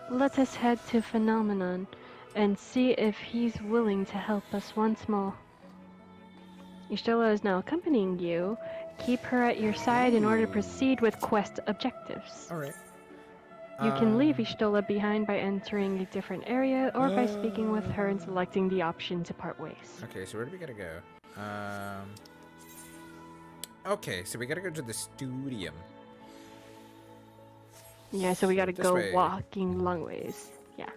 Let us head to Phenomenon and see if he's willing to help us once more. Ishtola is now accompanying you. Keep her at your side in order to proceed with quest objectives. All right. You can leave Ishtola behind by entering a different area or by speaking with her and selecting the option to part ways. Okay, so where do we gotta go? Okay, so we gotta go to the studium. Yeah, so we gotta This go way. walking long ways. Yeah.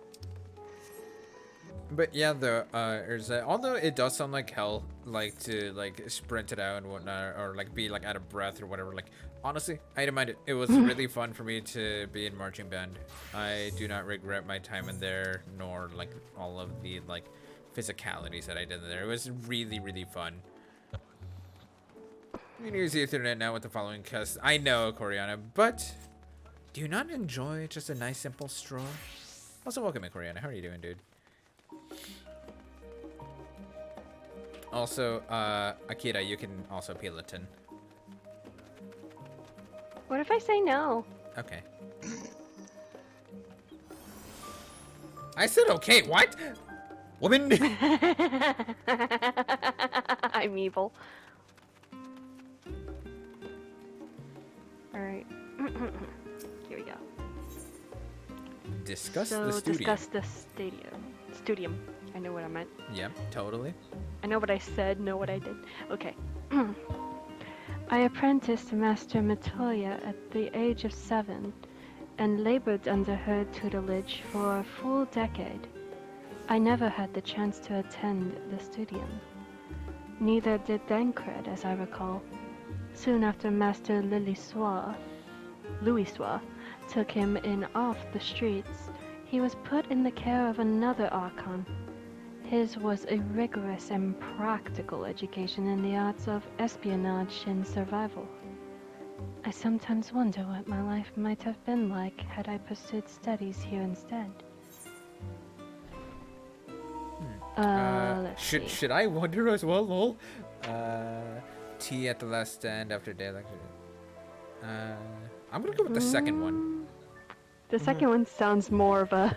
But yeah, although it does sound like hell, like to like sprint it out and whatnot, or like be like out of breath or whatever. Like honestly, I didn't mind it. It was really fun for me to be in marching band. I do not regret my time in there, nor like all of the like physicalities that I did there. It was really, really fun. You can use the Ethernet now with the following cast. I know, Coriana, but do you not enjoy just a nice simple stroll? Also, welcome in, Coriana. How are you doing, dude? Also, Akira, you can also peel a tin. What if I say no? Okay. I said okay, what? Woman! I'm evil. Alright. Here we go. Discuss So the studio. discuss the studium. I know what I meant. Yep, totally. I know what I said, know what I did. Okay. I apprenticed to Master Matoya at the age of 7 and labored under her tutelage for a full decade. I never had the chance to attend the studium. Neither did Dankred, as I recall. Soon after Master Louis took him in off the streets, he was put in the care of another Archon. His was a rigorous and practical education in the arts of espionage and survival. I sometimes wonder what my life might have been like had I pursued studies here instead. Let's see. Should I wonder as well, lol? Tea at the last stand after day lecture. I'm gonna go with the second one. The second one sounds more of a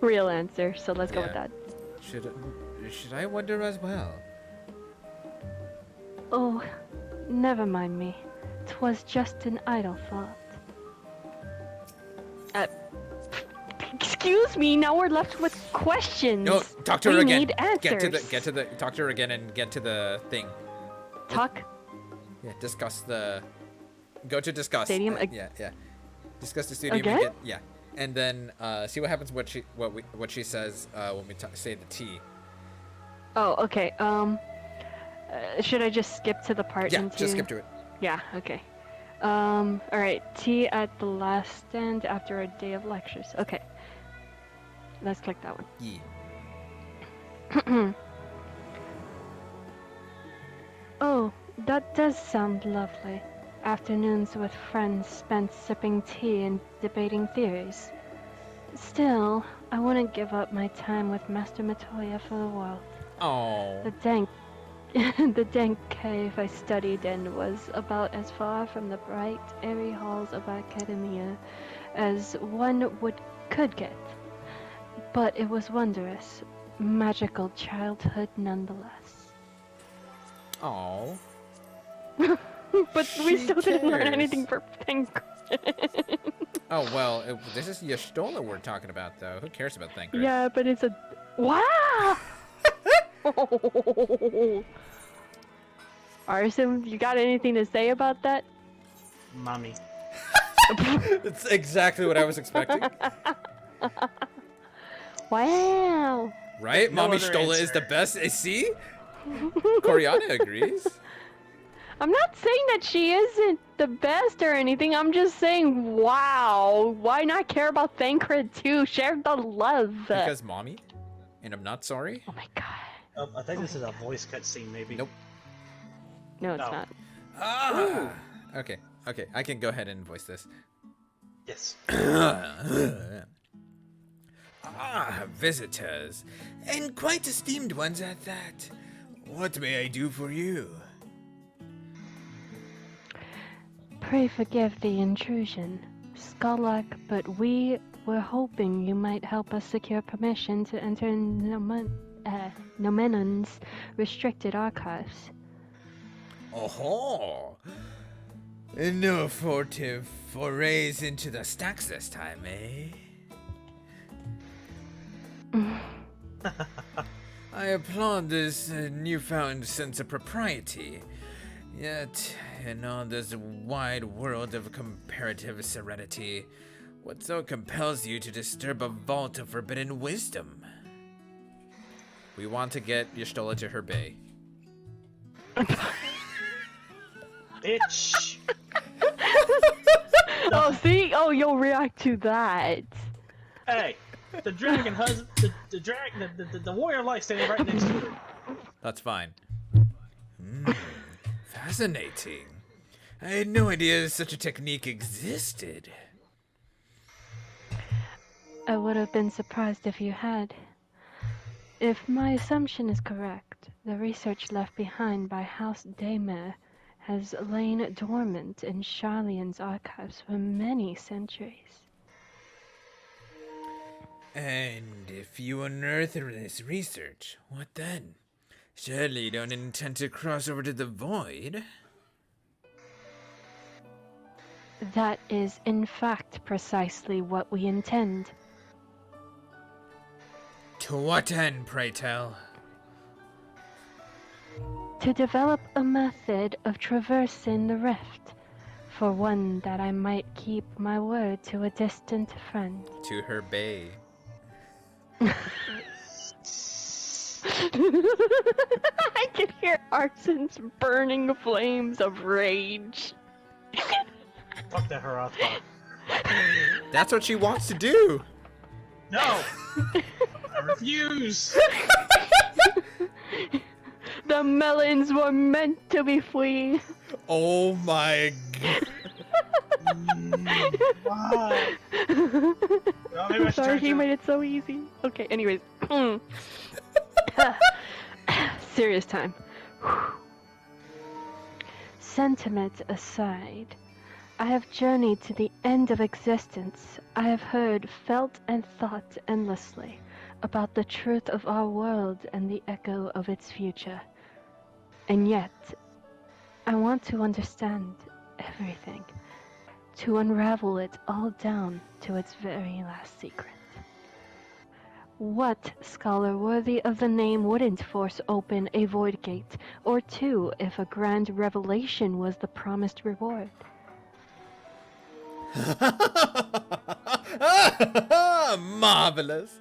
real answer, so let's go with Yeah. that. Should I wonder as well? Oh, never mind me. 'Twas just an idle thought. Excuse me, now we're left with questions. No, talk to her We again. need answers. Talk to her again and get to the thing. Talk. Yeah, discuss the. Go to discuss. Stadium Yeah. Discuss the stadium. Again? And yeah, and then see what happens. What she says when we say the T. Oh, okay. Should I just skip to the part Yeah, into... just skip to it. Yeah, okay. Alright, tea at the last stand after a day of lectures. Okay. Let's click that one. Yeah. Oh, that does sound lovely. Afternoons with friends spent sipping tea and debating theories. Still, I wouldn't give up my time with Master Matoya for the world. Oh. The dank cave I studied in was about as far from the bright, airy halls of academia as one could get. But it was wondrous, magical childhood nonetheless. Oh. But we She still didn't learn cares. anything for Thancred. Oh well, this is Y'shtola we're talking about though. Who cares about Thancred? Yeah, but it's a... Wow! Arson, you got anything to say about that? Mommy. That's exactly what I was expecting. Wow. Right? No Mommy other Stola is answer. the best. See? Coriana agrees. I'm not saying that she isn't the best or anything. I'm just saying, wow. Why not care about Thancred too? Share the love. Because mommy? And I'm not sorry? Oh my god. Oh, I think this is a voice cutscene, maybe. Nope. No, it's No. not. Ah! Okay, okay. I can go ahead and voice this. Yes. Ah, visitors. And quite esteemed ones at that. What may I do for you? Pray forgive the intrusion, Skalak, but we were hoping you might help us secure permission to enter Nomenon's restricted archives. Oh, no furtive forays into the stacks this time, eh? I applaud this newfound sense of propriety. Yet, in all this wide world of comparative serenity, what so compels you to disturb a vault of forbidden wisdom? We want to get Y'shtola to her bay. Bitch. Oh, see? Oh, you'll react to that. Hey, the dragon husband, the dragon, the warrior of light standing right next to her. That's fine. Fascinating. I had no idea such a technique existed. I would have been surprised if you had. If my assumption is correct, the research left behind by House Daymare has lain dormant in Charlian's archives for many centuries. And if you unearth this research, what then? Surely you don't intend to cross over to the void? That is, in fact, precisely what we intend. To what end, pray tell? To develop a method of traversing the rift, for one that I might keep my word to a distant friend. To her bay. I can hear Arson's burning flames of rage. Fuck that Harathbot. That's what she wants to do! No! I refuse! The melons were meant to be free. Oh my god. Why? Well, maybe I should Sorry, try he to- made it so easy. Okay, anyways. Serious time. Sentiment aside, I have journeyed to the end of existence. I have heard, felt, and thought endlessly about the truth of our world and the echo of its future. And yet, I want to understand everything, to unravel it all down to its very last secret. What scholar worthy of the name wouldn't force open a void gate, or two if a grand revelation was the promised reward? Marvelous!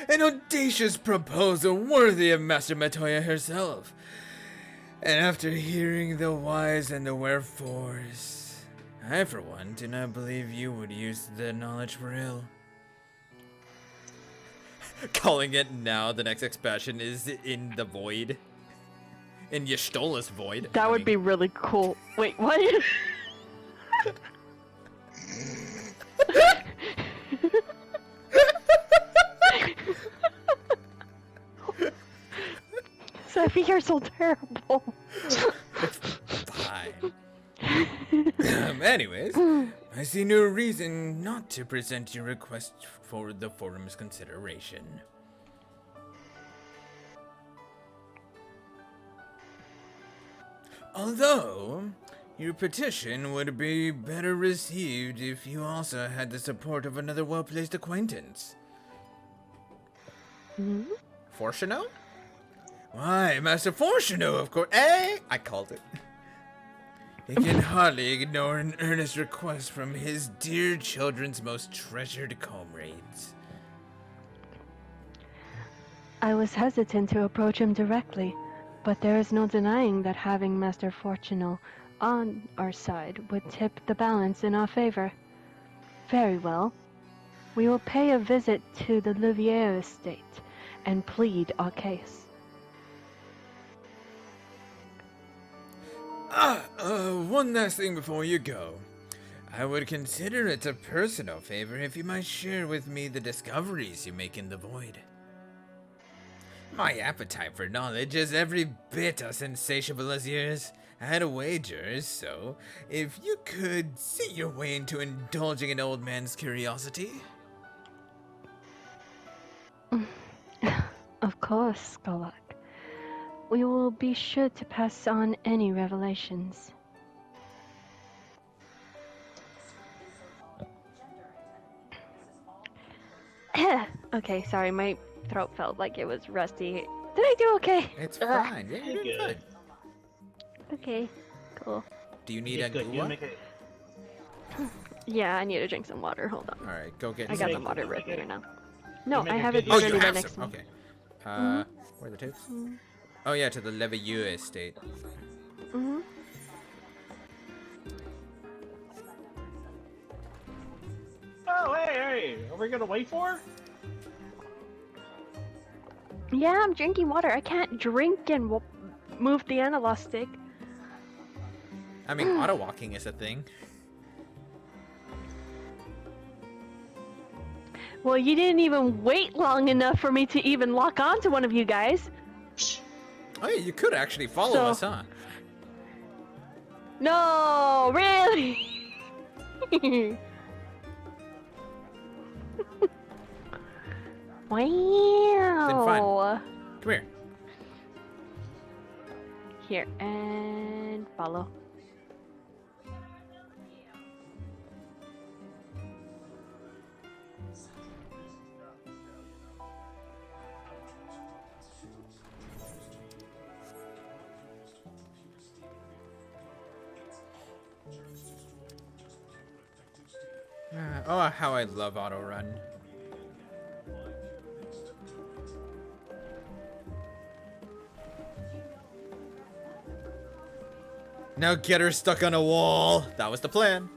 An audacious proposal worthy of Master Matoya herself. And after hearing the whys and the wherefores, I for one do not believe you would use the knowledge for ill. Calling it now, the next expansion is in the void. In Y'shtola's void. That would be really cool. Wait, what? Sophie, you're so terrible. Fine. Anyways, I see no reason not to present your request for the forum's consideration. Although, your petition would be better received if you also had the support of another well-placed acquaintance. Fortuno? Why, Master Fortuno, of course. Eh? I called it. He can hardly ignore an earnest request from his dear children's most treasured comrades. I was hesitant to approach him directly, but there is no denying that having Master Fortuno on our side would tip the balance in our favor. Very well. We will pay a visit to the Louviere estate and plead our case. One last thing before you go. I would consider it a personal favor if you might share with me the discoveries you make in the void. My appetite for knowledge is every bit as insatiable as yours. I had a wager, so if you could see your way into indulging an old man's curiosity. Of course, Skolak. We will be sure to pass on any revelations. Okay, sorry, my throat felt like it was rusty. Did I do okay? It's fine. Yeah, you're doing Good. fine. Okay, cool. Do you need Yeah, a good. You gua? make it. Yeah, I need to drink some water. Hold on. Alright, go get I some. got the make- water you right make here it- now. No, make I a have it good- Oh, It's you right have next some. to me. Okay. Where are the tapes? Oh yeah, to the Levieux estate. Mm-hmm. Oh, hey! Are we gonna wait for her? Yeah, I'm drinking water. I can't drink and move the analog stick. I mean, auto walking is a thing. Well, you didn't even wait long enough for me to even lock on to one of you guys. Oh yeah, you could actually follow So- us, huh? No, really? Wow. Come here. Here, and follow. Oh, how I love auto run. Now get her stuck on a wall. That was the plan.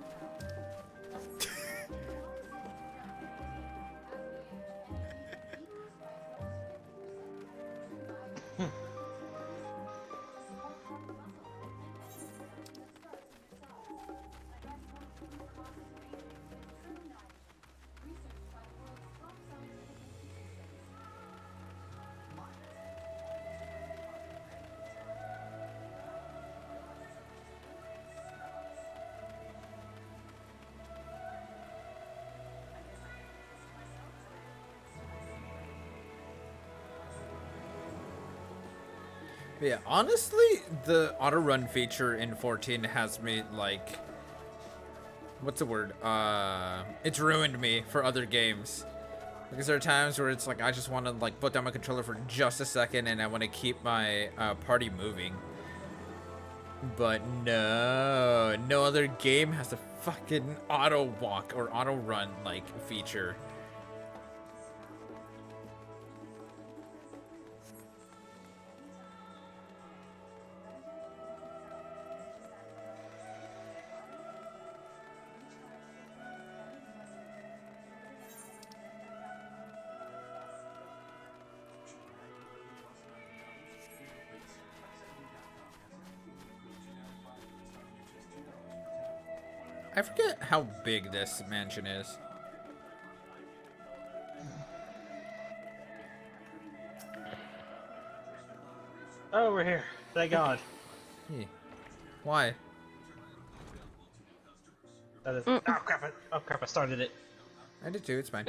Yeah, honestly, the auto run feature in 14 has me like, what's the word? It's ruined me for other games. Because there are times where it's like I just want to like put down my controller for just a second and I want to keep my party moving. But no other game has a fucking auto walk or auto run like feature. I forget how big this mansion is. Oh, we're here. Thank God. Hey, why? That is. Oh crap! I started it. I did too, it's fine.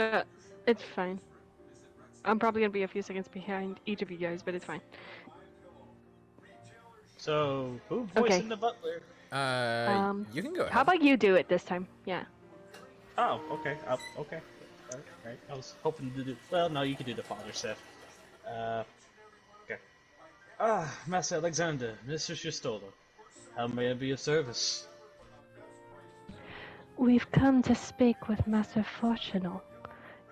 It's fine. I'm probably gonna be a few seconds behind each of you guys, but it's fine. So, who voicing Okay. the butler? You can go ahead. How about you do it this time? Yeah. Oh, okay. Okay. All right. I was hoping to do. Well, no, you can do the father, Seth. Okay. Master Alexander, Mr. Shistolo. How may I be of service? We've come to speak with Master Fortunal.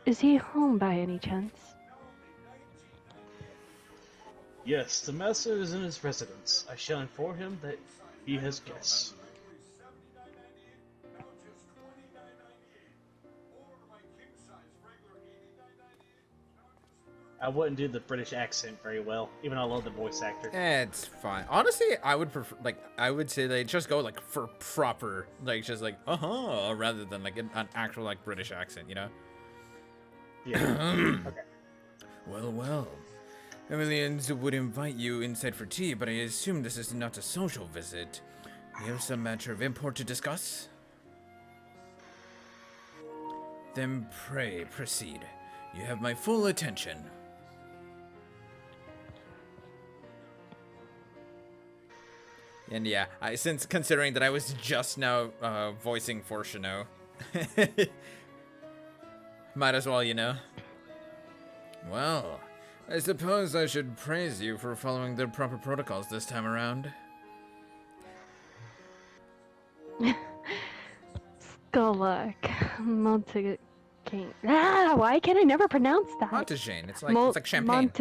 Is he home by any chance? Yes, the master is in his residence. I shall inform him that he has guests. I wouldn't do the British accent very well, even though I love the voice actor. It's fine. Honestly, I would prefer, like, I would say they just go, like, for proper, like, just like, rather than, like, an actual, like, British accent, you know? Yeah. Okay. Well, well. Emilians would invite you inside for tea, but I assume this is not a social visit. We have some matter of import to discuss? Then pray, proceed. You have my full attention. And yeah, since considering that I was just now voicing Fortuno, might as well, you know. Well, I suppose I should praise you for following the proper protocols this time around. Skolak, Montague. Why can I never pronounce that? Montagane, it's like champagne.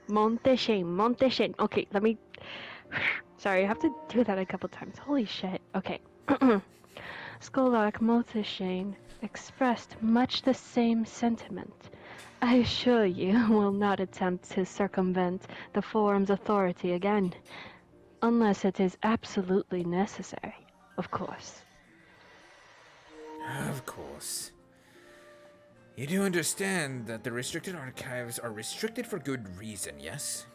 Montagane. Okay, let me. Sorry, I have to do that a couple times. Holy shit. Okay. Skolak Montagane expressed much the same sentiment. I assure you will not attempt to circumvent the forum's authority again, unless it is absolutely necessary, of course. Of course. You do understand that the restricted archives are restricted for good reason, yes?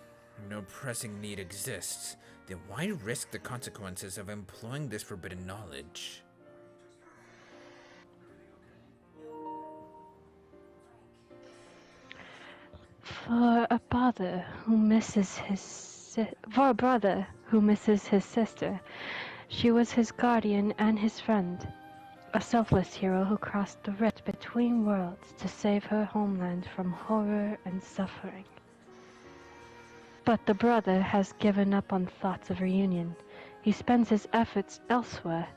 No pressing need exists, then why risk the consequences of employing this forbidden knowledge? For a brother who misses his sister, she was his guardian and his friend. A selfless hero who crossed the rift between worlds to save her homeland from horror and suffering. But the brother has given up on thoughts of reunion. He spends his efforts elsewhere,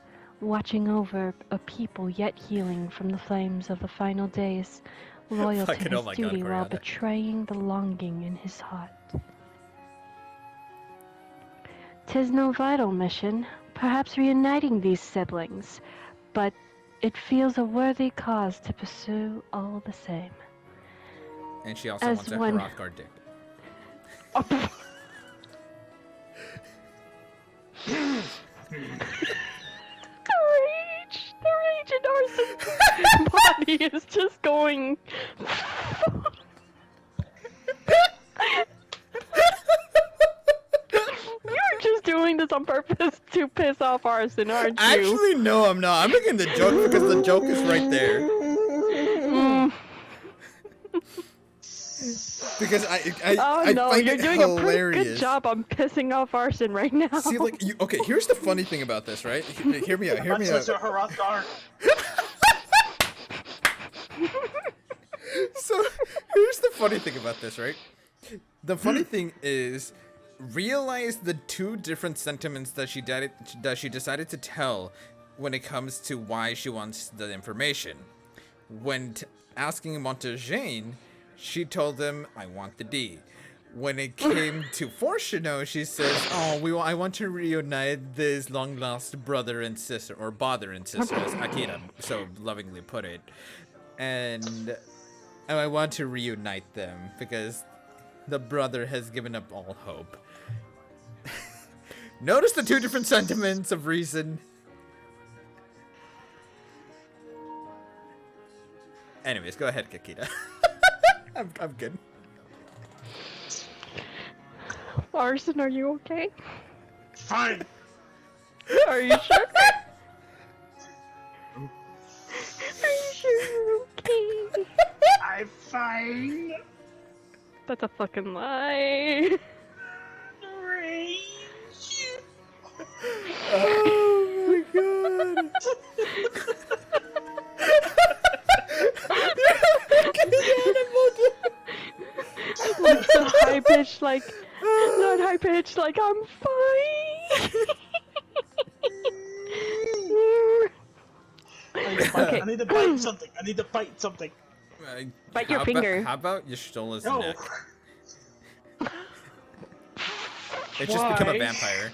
watching over a people yet healing from the flames of the final days, loyal to his duty while betraying the longing in his heart. 'Tis no vital mission, perhaps reuniting these siblings, but it feels a worthy cause to pursue all the same. And she also wants a Hrothgar dick. The rage in Arson's body is just going. You're just doing this on purpose to piss off Arson, aren't you? Actually, no, I'm not. I'm making the joke because the joke is right there. Because I find you're it doing hilarious. a pretty good job on pissing off Arson right now. See, like, okay, here's the funny thing about this, right? Hear me out. So, here's the funny thing about this, right? The funny thing is, realize the two different sentiments that she decided to tell when it comes to why she wants the information. When asking Montagane, she told him, "I want the D." When it came to Fortuno, she says, "Oh, I want to reunite this long-lost brother and sister, or bother and sister," as Akira so lovingly put it. And I want to reunite them because the brother has given up all hope. Notice the two different sentiments of reason. Anyways, go ahead, Kakita. I'm good. Arson, are you okay? Fine. Are you sure? Are you sure you're okay? I'm fine. That's a fucking lie. Oh my god. Like so high pitched, like, no, that high pitched. Like, I'm fine. Okay. I need to bite something. I need to bite something. Bite your finger. How about Y'shtola's No. neck? It's just become a vampire.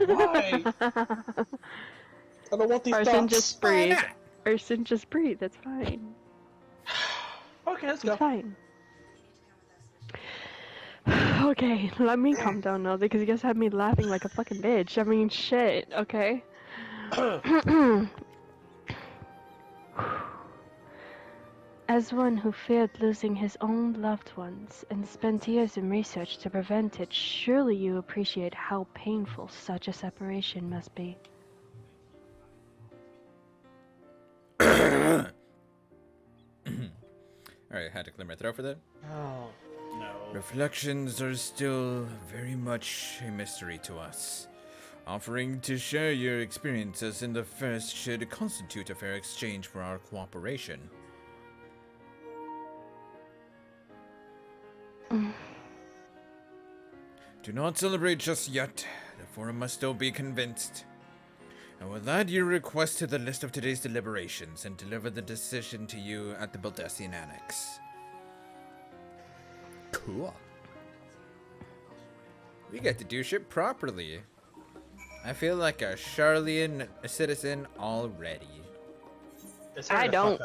Why? I don't want these Arson, thoughts. just breathe. Arson, just breathe. That's fine. Okay, let's go. It's fine. Okay, let me calm down now because you guys have me laughing like a fucking bitch. I mean, shit, okay? As one who feared losing his own loved ones and spent years in research to prevent it, surely you appreciate how painful such a separation must be. Alright, I had to clear my throat for that. Oh, no. Reflections are still very much a mystery to us. Offering to share your experiences in the first should constitute a fair exchange for our cooperation. Do not celebrate just yet. The forum must still be convinced. I will add your request to the list of today's deliberations and deliver the decision to you at the Baldessian Annex. Cool. We get to do shit properly. I feel like a Charlian citizen already. I don't.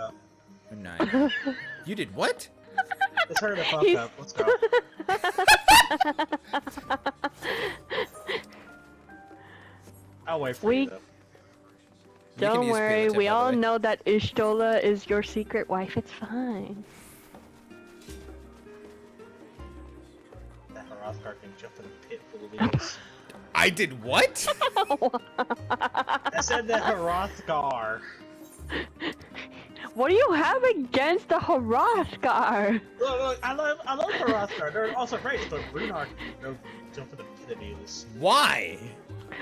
Nice. You did what? It's her to fuck up. Let's go. I'll wait for you. Though. Don't worry, we all know that Y'shtola is your secret wife. It's fine. That Hrothgar can jump in a pit full of wheels. I did what? I said that Hrothgar. What do you have against the Hrothgar? Look, I love Hrothgar. They're also great, but Runar can jump in the pit of wheels. Why?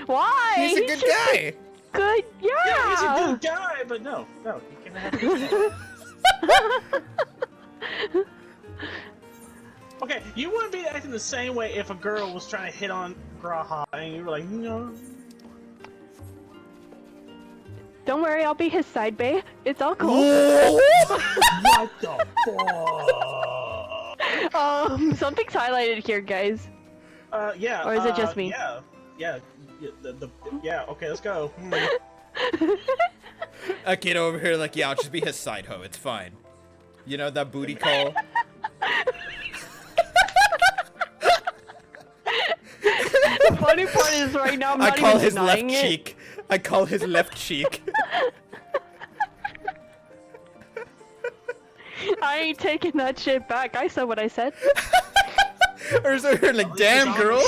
Why? He's a good guy. Good, yeah. He's a good guy, but no, he can have a good Okay, you wouldn't be acting the same way if a girl was trying to hit on Graha and you were like, no. Don't worry, I'll be his side bae. It's all cool. What the fuck? Something's highlighted here, guys. Yeah. Or is it just me? Yeah. Yeah. Okay, let's go. A kid over here, like, yeah, I'll just be his side hoe. It's fine. You know that booty call. The funny part is right now I'm not call even his left denying it. cheek. I call his left cheek. I ain't taking that shit back. I said what I said. Or so you're like, damn, girl.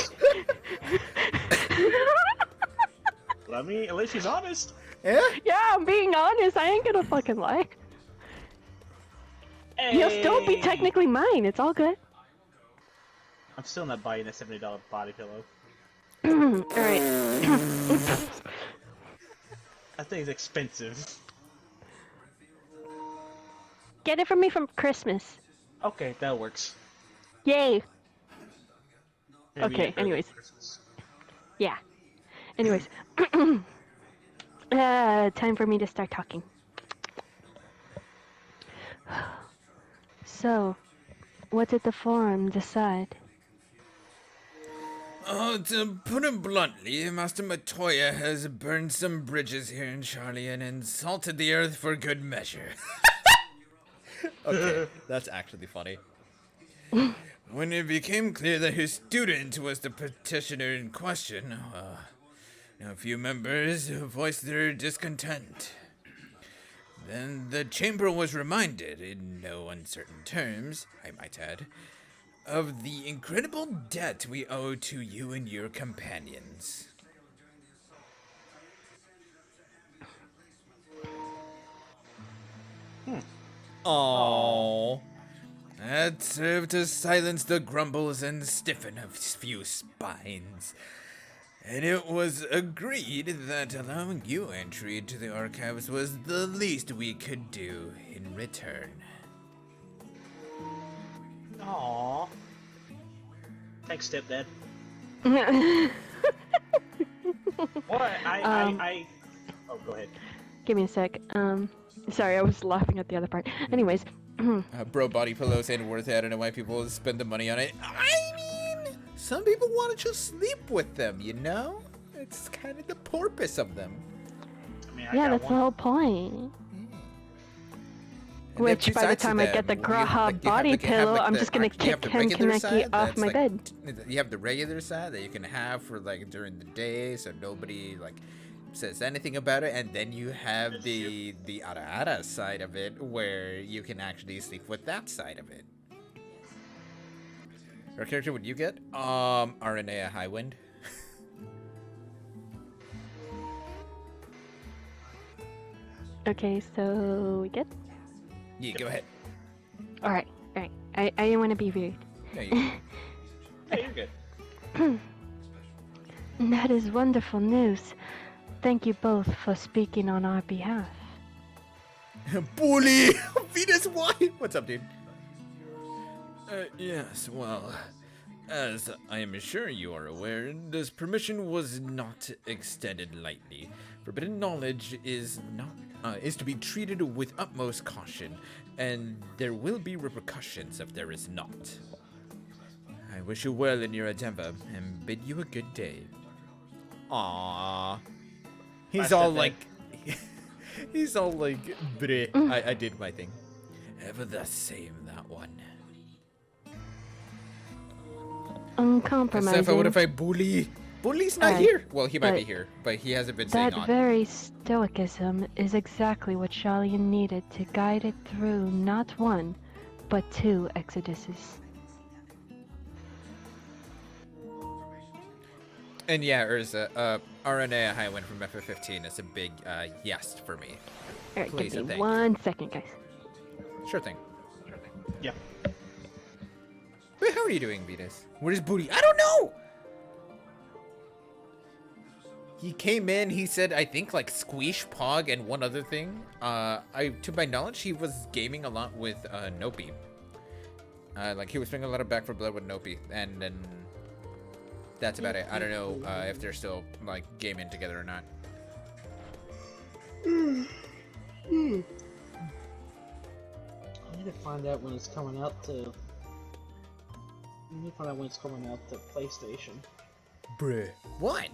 I mean, at least he's honest. Yeah? Yeah, I'm being honest. I ain't gonna fucking lie. Hey. He'll still be technically mine. It's all good. I'm still not buying a $70 body pillow. Alright. That thing's expensive. Get it for me from Christmas. Okay, that works. Yay. Maybe Okay, get rid of anyways. Christmas. Yeah. Anyways. Time for me to start talking. So, what did the forum decide? To put it bluntly, Master Matoya has burned some bridges here in Charlie and salted the earth for good measure. Okay, that's actually funny. When it became clear that his student was the petitioner in question, a few members voiced their discontent. Then the chamber was reminded, in no uncertain terms, I might add, of the incredible debt we owe to you and your companions. Aww. That served to silence the grumbles and stiffen a few spines. And it was agreed that allowing you entry into the archives was the least we could do in return. Aww. Thanks, stepdad. Give What? Oh, go ahead. me a sec. Sorry, I was laughing at the other part. Anyways, Bro, body pillows ain't worth it. I don't know why people spend the money on it. I mean, some people want to just sleep with them, you know? It's kind of the purpose of them. I mean, yeah, got that's the one. whole point. And they have Which, two by the sides to time I them. get the You- Graha like, you have- body like, you have, pillow, like, I'm the- just gonna you have kick the him regular Kaneki side off that's, my like, bed. You have the regular side that you can have for like during the day, so nobody like says anything about it, and then you have the ara side of it where you can actually sleep with that side of it. What character would you get? Aranea Highwind. Okay, so we good? Yeah, go ahead. Alright, alright. I didn't want to be rude. Yeah, you Hey, you're good. That is wonderful news. Thank you both for speaking on our behalf. Bully! Venus, why? What's up, dude? Yes, well, as I am sure you are aware, this permission was not extended lightly. Forbidden knowledge is to be treated with utmost caution, and there will be repercussions if there is not. I wish you well in your endeavor, and bid you a good day. Aww. He's all like... He's all like, bleh, I did my thing. Ever the same, that one. Uncompromising. What if I bully? Bully's not here. Well, he might be here, but he hasn't been saying That on. very stoicism is exactly what Shalian needed to guide it through not one, but two exoduses. And yeah, Urza, Aranea Highwind from FF15 is a big yes for me. Alright, Please give and me thank 1 second, guys. Sure thing. Yeah. But how are you doing, Venus? Where's Booty? I don't know! He came in, he said, I think, like, Squeesh, Pog, and one other thing. To my knowledge, he was gaming a lot with, Nopi. Like, he was bringing a lot of Back for Blood with Nopi, and then that's about it. I don't know, if they're still, like, gaming together or not. I need to find out when it's coming out to... I need to find out when it's coming out to PlayStation. Bruh. What?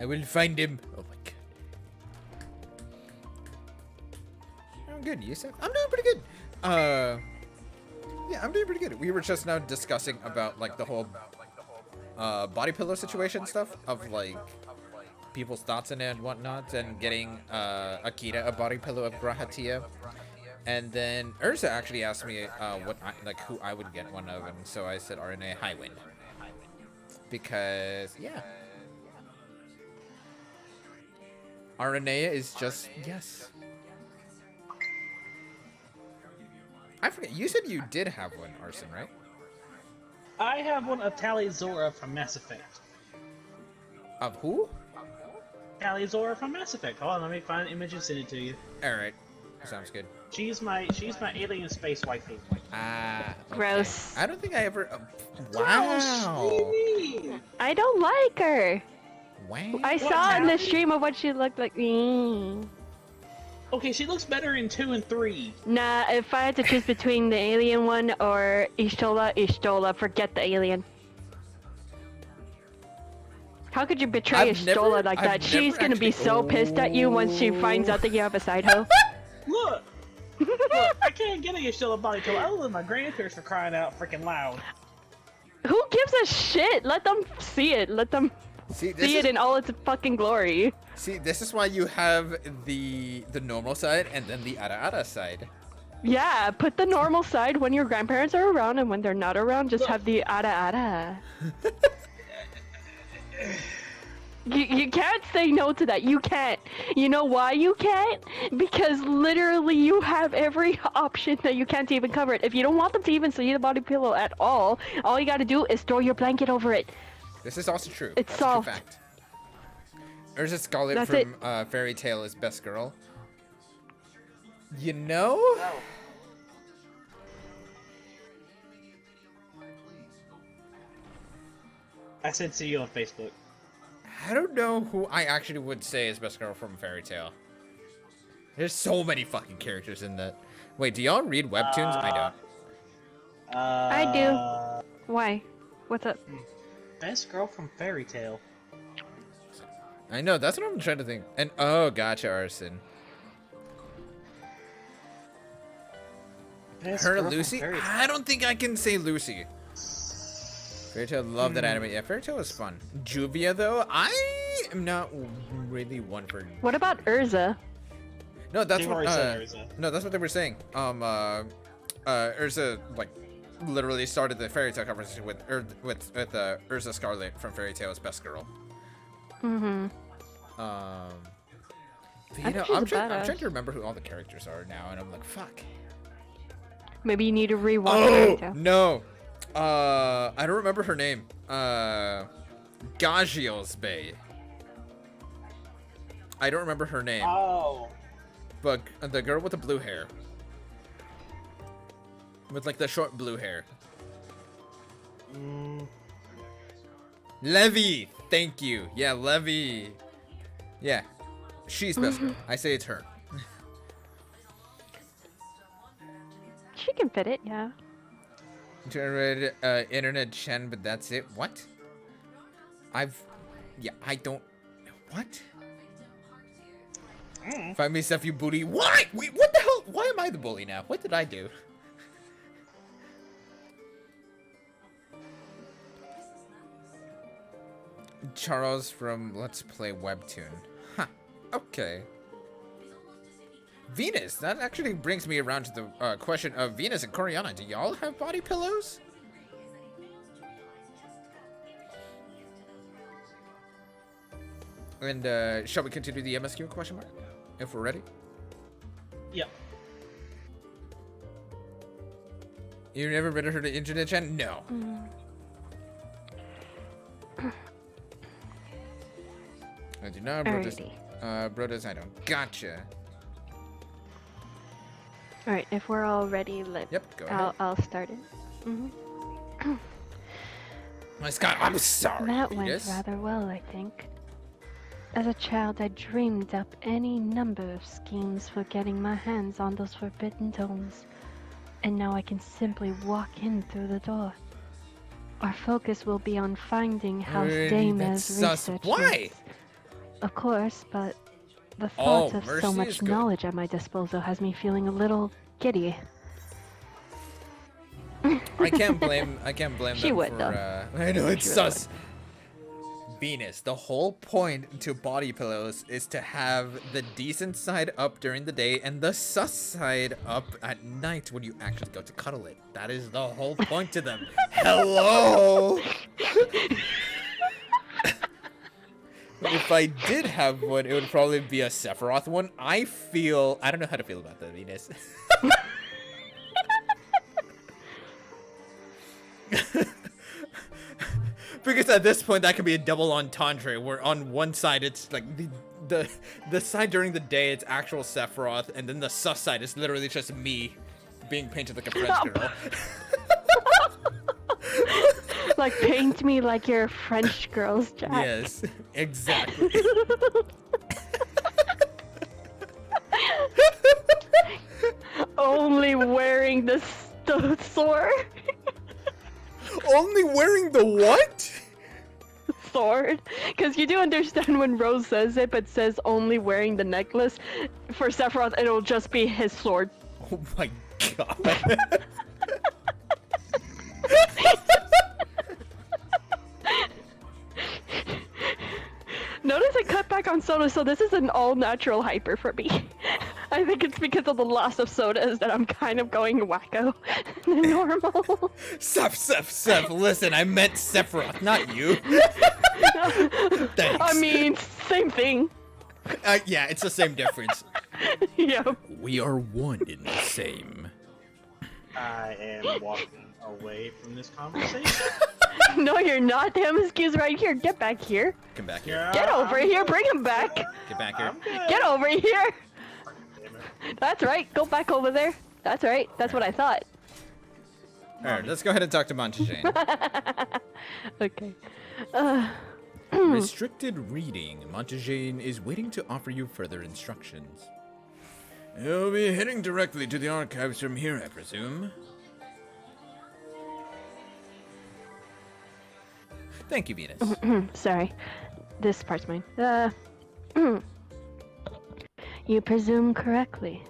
I will find him. Oh my god. I'm good, Yusuf. I'm doing pretty good. Yeah, I'm doing pretty good. We were just now discussing about like the whole body pillow situation stuff of like people's thoughts in it and whatnot, and getting Akita a body pillow of Grahatia. And then Urza actually asked me who I would get one of, and so I said RNA Highwind. Because yeah. Aranea is just yes. I forget. You said you did have one, Arson, right? I have one of Tali'Zorah from Mass Effect. Of who? Tali'Zorah from Mass Effect. Hold on, let me find an image and send it to you. All right, sounds good. She's my alien space waifu. Ah, okay. Gross. I don't think I ever. Wow. I don't like her. Wow. I What, saw in the Tally? stream of what she looked like. Okay, she looks better in 2 and 3. Nah, if I had to choose between the alien one or Ishtola, forget the alien. How could you betray Ishtola like that? She's gonna be so pissed at you once she finds out that you have a side hoe. Look! Look, I can't get a Yashilla body pillow other than my grandparents for crying out freaking loud. Who gives a shit? Let them see it. Let them see it in all its fucking glory. See, this is why you have the normal side and then the ara side. Yeah, put the normal side when your grandparents are around, and when they're not around, just have the ara. You can't say no to that. You can't. You know why you can't? Because literally you have every option that you can't even cover it. If you don't want them to even see the body pillow at all you gotta do is throw your blanket over it. This is also true. It's That's a true solved. fact. Ursa Scarlet That's from Fairy Tail is best girl. You know? Oh. I sent to you on Facebook. I don't know who I actually would say is best girl from Fairy Tail. There's so many fucking characters in that. Wait, do y'all read webtoons? I don't. I do. Why? What's up? Best girl from Fairy Tail. I know, that's what I'm trying to think. And oh, gotcha, Arson. Best Her, girl from Lucy? Fairy Tail. I don't think I can say Lucy. Fairy Tail, love that anime. Yeah, Fairy Tail was fun. Juvia, though, I am not really one for. What about Urza? No, that's You've what. already said Urza. No, that's what they were saying. Urza like literally started the Fairy Tail conversation with Ursa Scarlet from Fairy Tail's best girl. Mm-hmm. You know, she's I'm a trying badass. to remember who all the characters are now, and I'm like, fuck. Maybe you need to rewatch Fairy Oh Tail. no, I don't remember her name. Gagios Bay. I don't remember her name. Oh. But the girl with the blue hair. With like the short blue hair. Levy! Thank you. Yeah, Levy. Yeah. She's best girl. I say it's her. She can fit it, yeah. Generated internet Chen, but that's it. What? Yeah, I don't. What? Find me stuff, you booty. Why? Wait, what the hell? Why am I the bully now? What did I do? Charles from Let's Play Webtoon. Huh. Okay. Venus. That actually brings me around to the question of Venus and Coriana. Do y'all have body pillows? And shall we continue the MSQ question mark? If we're ready. Yep. You never been to her internet channel? No. I do not, bro. Brothers, I don't. Gotcha. Alright, if we're all ready, Yep, go ahead. I'll start it. Mm-hmm. My Scott, I'm sorry. That went Venus. rather well, I think. As a child, I dreamed up any number of schemes for getting my hands on those forbidden tomes. And now I can simply walk in through the door. Our focus will be on finding House Damer's that's research. why? notes. Of course, but the thought of so Mercy is much good. knowledge at my disposal has me feeling a little giddy. I can't blame She them would, for though. I know it's She really sus. Venus, the whole point to body pillows is to have the decent side up during the day and the sus side up at night when you actually go to cuddle it. That is the whole point to them. Hello. If I did have one, it would probably be a Sephiroth one. I don't know how to feel about that, Venus. Because at this point, that could be a double entendre, where on one side it's like the side during the day it's actual Sephiroth, and then the sus side is literally just me being painted like a French girl. Like, paint me like you're a French girl's Jack. Yes, exactly. Only wearing the sword. Only wearing the what? Sword. Because you do understand when Rose says it, but says only wearing the necklace. For Sephiroth, it'll just be his sword. Oh my god. Notice I cut back on soda, so this is an all-natural hyper for me. I think it's because of the loss of sodas that I'm kind of going wacko than normal. Seth, listen, I meant Sephiroth, not you. Thanks. I mean, same thing. Yeah, it's the same difference. Yep. We are one in the same. I am walking away from this conversation. No, No, you're not. The MSQ's right here. Get back here. Come back here. Yeah, Get over here. Bring him back. Get back here. I'm good. Get over here. Damn it. That's right. Go back over there. That's right. That's what I thought. Alright, let's go ahead and talk to Montagine. Okay. Restricted reading. Montagine is waiting to offer you further instructions. You'll be heading directly to the archives from here, I presume. Thank you, Venus. Sorry. This part's mine. You presume correctly.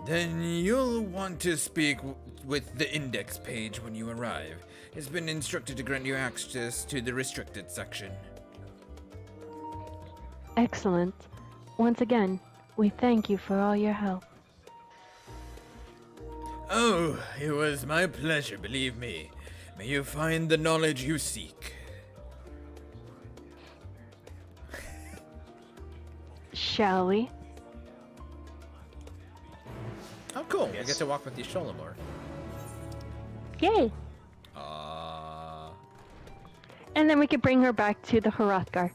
Then you'll want to speak with the index page when you arrive. It's been instructed to grant you access to the restricted section. Excellent. Once again, we thank you for all your help. Oh, it was my pleasure, believe me. May you find the knowledge you seek. Shall we? Oh, cool. We Yes. get to walk with the Sholomore. Yay! And then we could bring her back to the Hrothgar.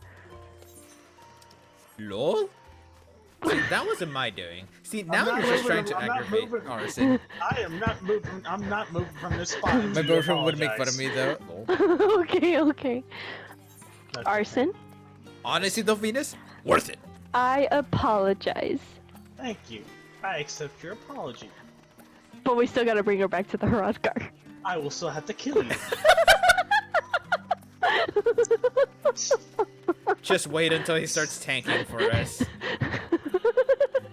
Lol? See, that wasn't my doing. See, now not you're just trying moving, to I'm not aggravate moving. Arson. I am not moving. I'm not moving from this spot. My until you boyfriend would make fun of apologize. me, though. Lol. Okay. That's Arson, Honestly, though, Venus, worth it. I apologize. Thank you. I accept your apology. But we still gotta bring her back to the Hrothgar. I will still have to kill you. Just wait until he starts tanking for us.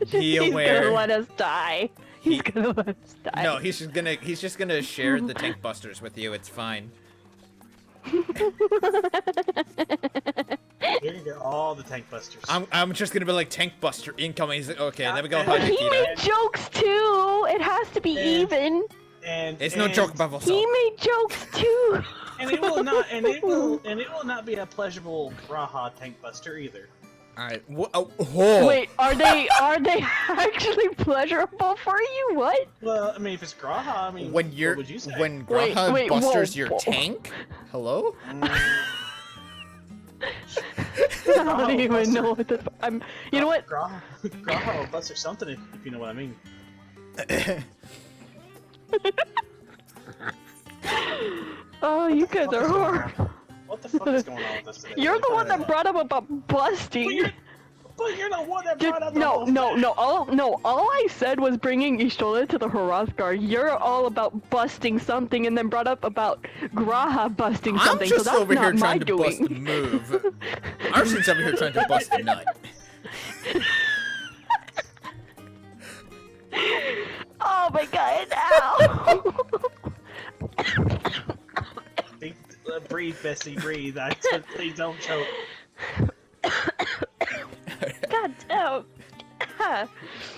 He's aware. gonna let us die. He's gonna let us die. No, he's just gonna share the tank busters with you. It's fine. You're gonna get all the tank busters. I'm just gonna be like tank buster incoming. He's like, okay, let me go And- hug He Nikita. made jokes too. It has to be And- even. and It's no joke about He myself. made jokes too. And it will not be a pleasurable Raha tank buster either. Alright. Oh. Wait, are they actually pleasurable for you? What? Well, I mean, if it's Graha, I mean, When you're what would you say? when Wait, Graha wait, busters whoa, your whoa. tank? Hello? I don't even know what this. I'm. You know what? Graha will buster something if you know what I mean. Oh, you guys are horrible. What the fuck is going on with us today? You're the one that brought up about busting. But you're the one that Dude, brought up the no, whole no, thing. no. All I said was bringing Ishtola to the Hrothgar. You're all about busting something, and then brought up about Graha busting I'm something. just so that's over not here my trying to doing. bust a move. Arson's over here trying to bust a nut. Oh my god! Ow! Breathe, Bessie, breathe. I said, please don't choke. God damn!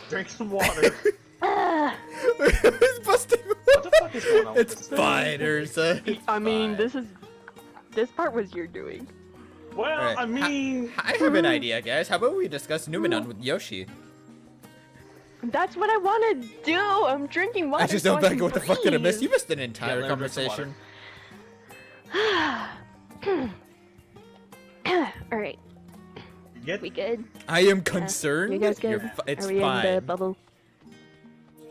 Drink some water. He's busting. What the fuck is going on with It's this thing? fine, Ursa. It's I mean, fine. this part was your doing. Well, Alright, I mean, I have an idea, guys. How about we discuss Numenon with Yoshi? That's what I want to do. I'm drinking water. I just so don't think can what the fuck did I miss? breathe. You missed an entire Yeah, let her drink some conversation. All right, get we good? I am concerned. You guys good? It's Are we in the fine. bubble?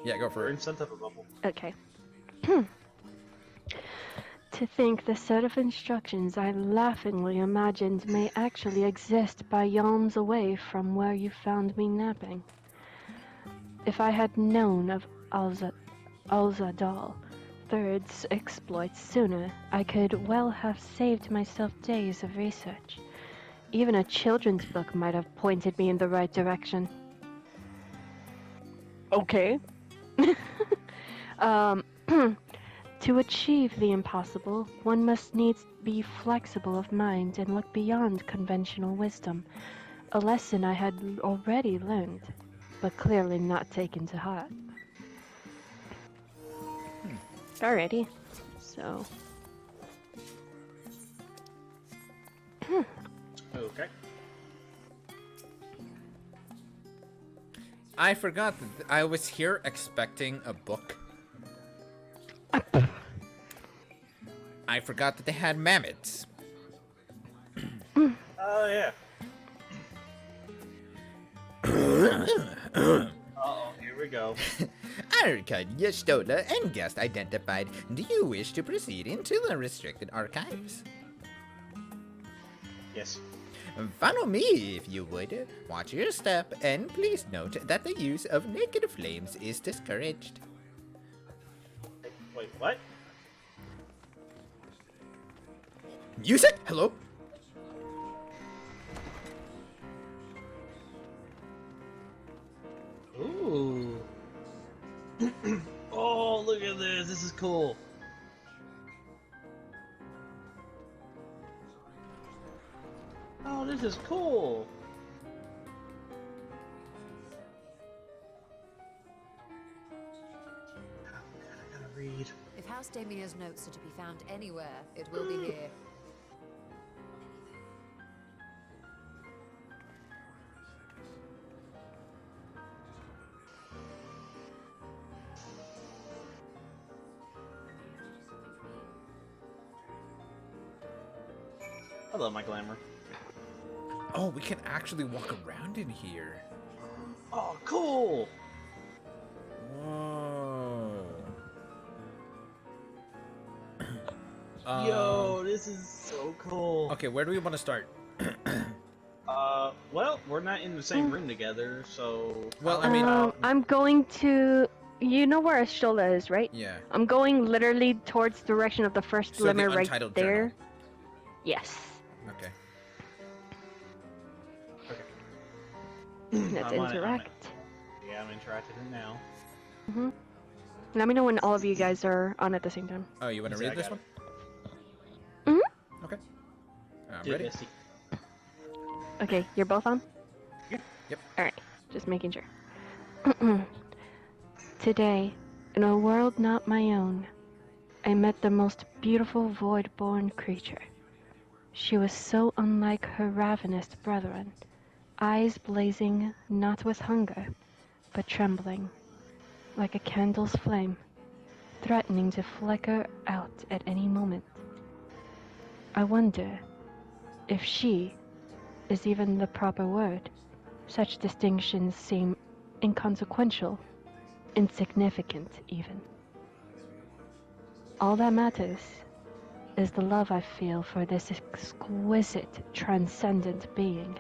Yeah, go for we're it. in some type of bubble. Okay. To think the set of instructions I laughingly imagined may actually exist biomes away from where you found me napping. If I had known of Alzadal III's exploits sooner, I could well have saved myself days of research. Even a children's book might have pointed me in the right direction. Okay. To achieve the impossible, one must needs be flexible of mind and look beyond conventional wisdom, a lesson I had already learned, but clearly not taken to heart. Alrighty, so... Okay. I forgot that I was I forgot that they had mammoths. Oh, yeah. Uh-oh, here we go. Archive, Yestola, and guest identified. Do you wish to proceed into the restricted archives? Yes. Follow me if you would. Watch your step, and please note that the use of naked flames is discouraged. Wait, what? Music? Hello? Ooh. Oh, look at this. This is cool. Oh, this is cool. I gotta read. If House Damia's notes are to be found anywhere, it will be here. I love my glamour. Oh, we can actually walk around in here. Oh, cool. Whoa. Yo, this is so cool. Okay, where do we want to start? Well, we're not in the same room together, so... Well, I mean... I'm going to... You know where Ashola is, right? Yeah. I'm going literally towards the direction of the first So the glimmer right Untitled there. Journal. Yes. Okay. Let's I'm on it, interact. Yeah, I'm interacting in now. Let me know when all of you guys are on at the same time. Oh, you want to Yeah, read I this got one? Mhm. Okay. I'm Dude, ready. let's see. Okay, you're both on? Yep. Alright, just making sure. Today, in a world not my own, I met the most beautiful void-born creature. She was so unlike her ravenous brethren, eyes blazing not with hunger, but trembling, like a candle's flame, threatening to flicker out at any moment. I wonder if she is even the proper word. Such distinctions seem inconsequential, insignificant even. All that matters is the love I feel for this exquisite, transcendent being.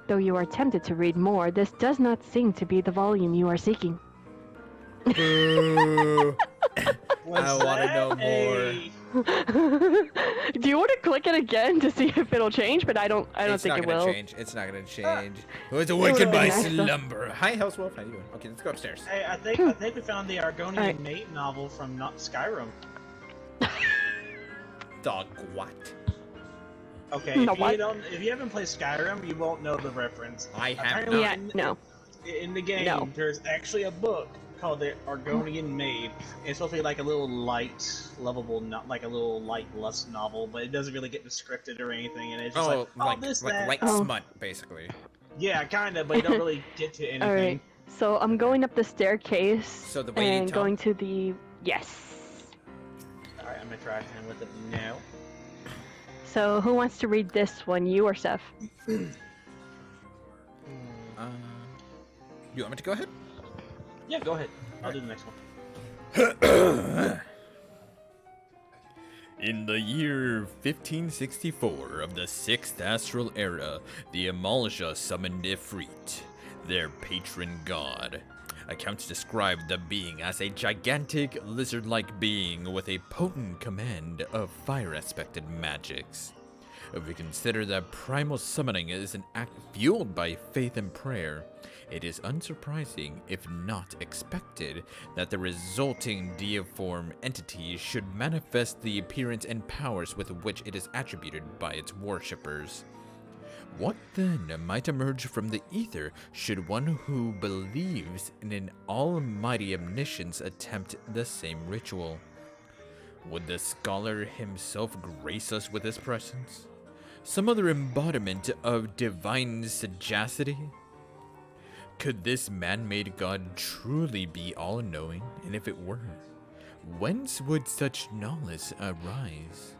Though you are tempted to read more, this does not seem to be the volume you are seeking. Boo. I want to know a- more. Do you want to click it again to see if it'll change? But I don't It's think not it gonna will. change. It's not gonna change. Who is awakened would've by been nice, though. slumber? Hi, Housewolf. How you doing? Okay, let's go upstairs. Hey, I think we found the Argonian Alright. Mate novel from not Skyrim. Dog, what? Okay, No, what? if you haven't played Skyrim, you won't know the reference. I have Apparently not. Yeah, no. In the game, No. there's actually a book called the Argonian Maid. It's supposed to be like a little light, lovable, not like a little light lust novel, but it doesn't really get descripted or anything. And it's just Oh, like, this, that. like Oh. smut, basically. Yeah, kind of, but you don't really get to anything. Alright, so I'm going up the staircase So the waiting and tone? going to the... Yes. Alright, I'm interacting with it now. So who wants to read this one, you or Seth? You want me to go ahead? Yeah, go ahead. I'll do the next one. In the year 1564 of the 6th Astral Era, the Amalja summoned Ifrit, their patron god. Accounts describe the being as a gigantic, lizard-like being with a potent command of fire-aspected magics. If we consider that primal summoning is an act fueled by faith and prayer, it is unsurprising, if not expected, that the resulting deiform entity should manifest the appearance and powers with which it is attributed by its worshippers. What then might emerge from the ether should one who believes in an almighty omniscience attempt the same ritual? Would the scholar himself grace us with his presence? Some other embodiment of divine sagacity? Could this man-made god truly be all-knowing? And if it were, Whence would such knowledge arise?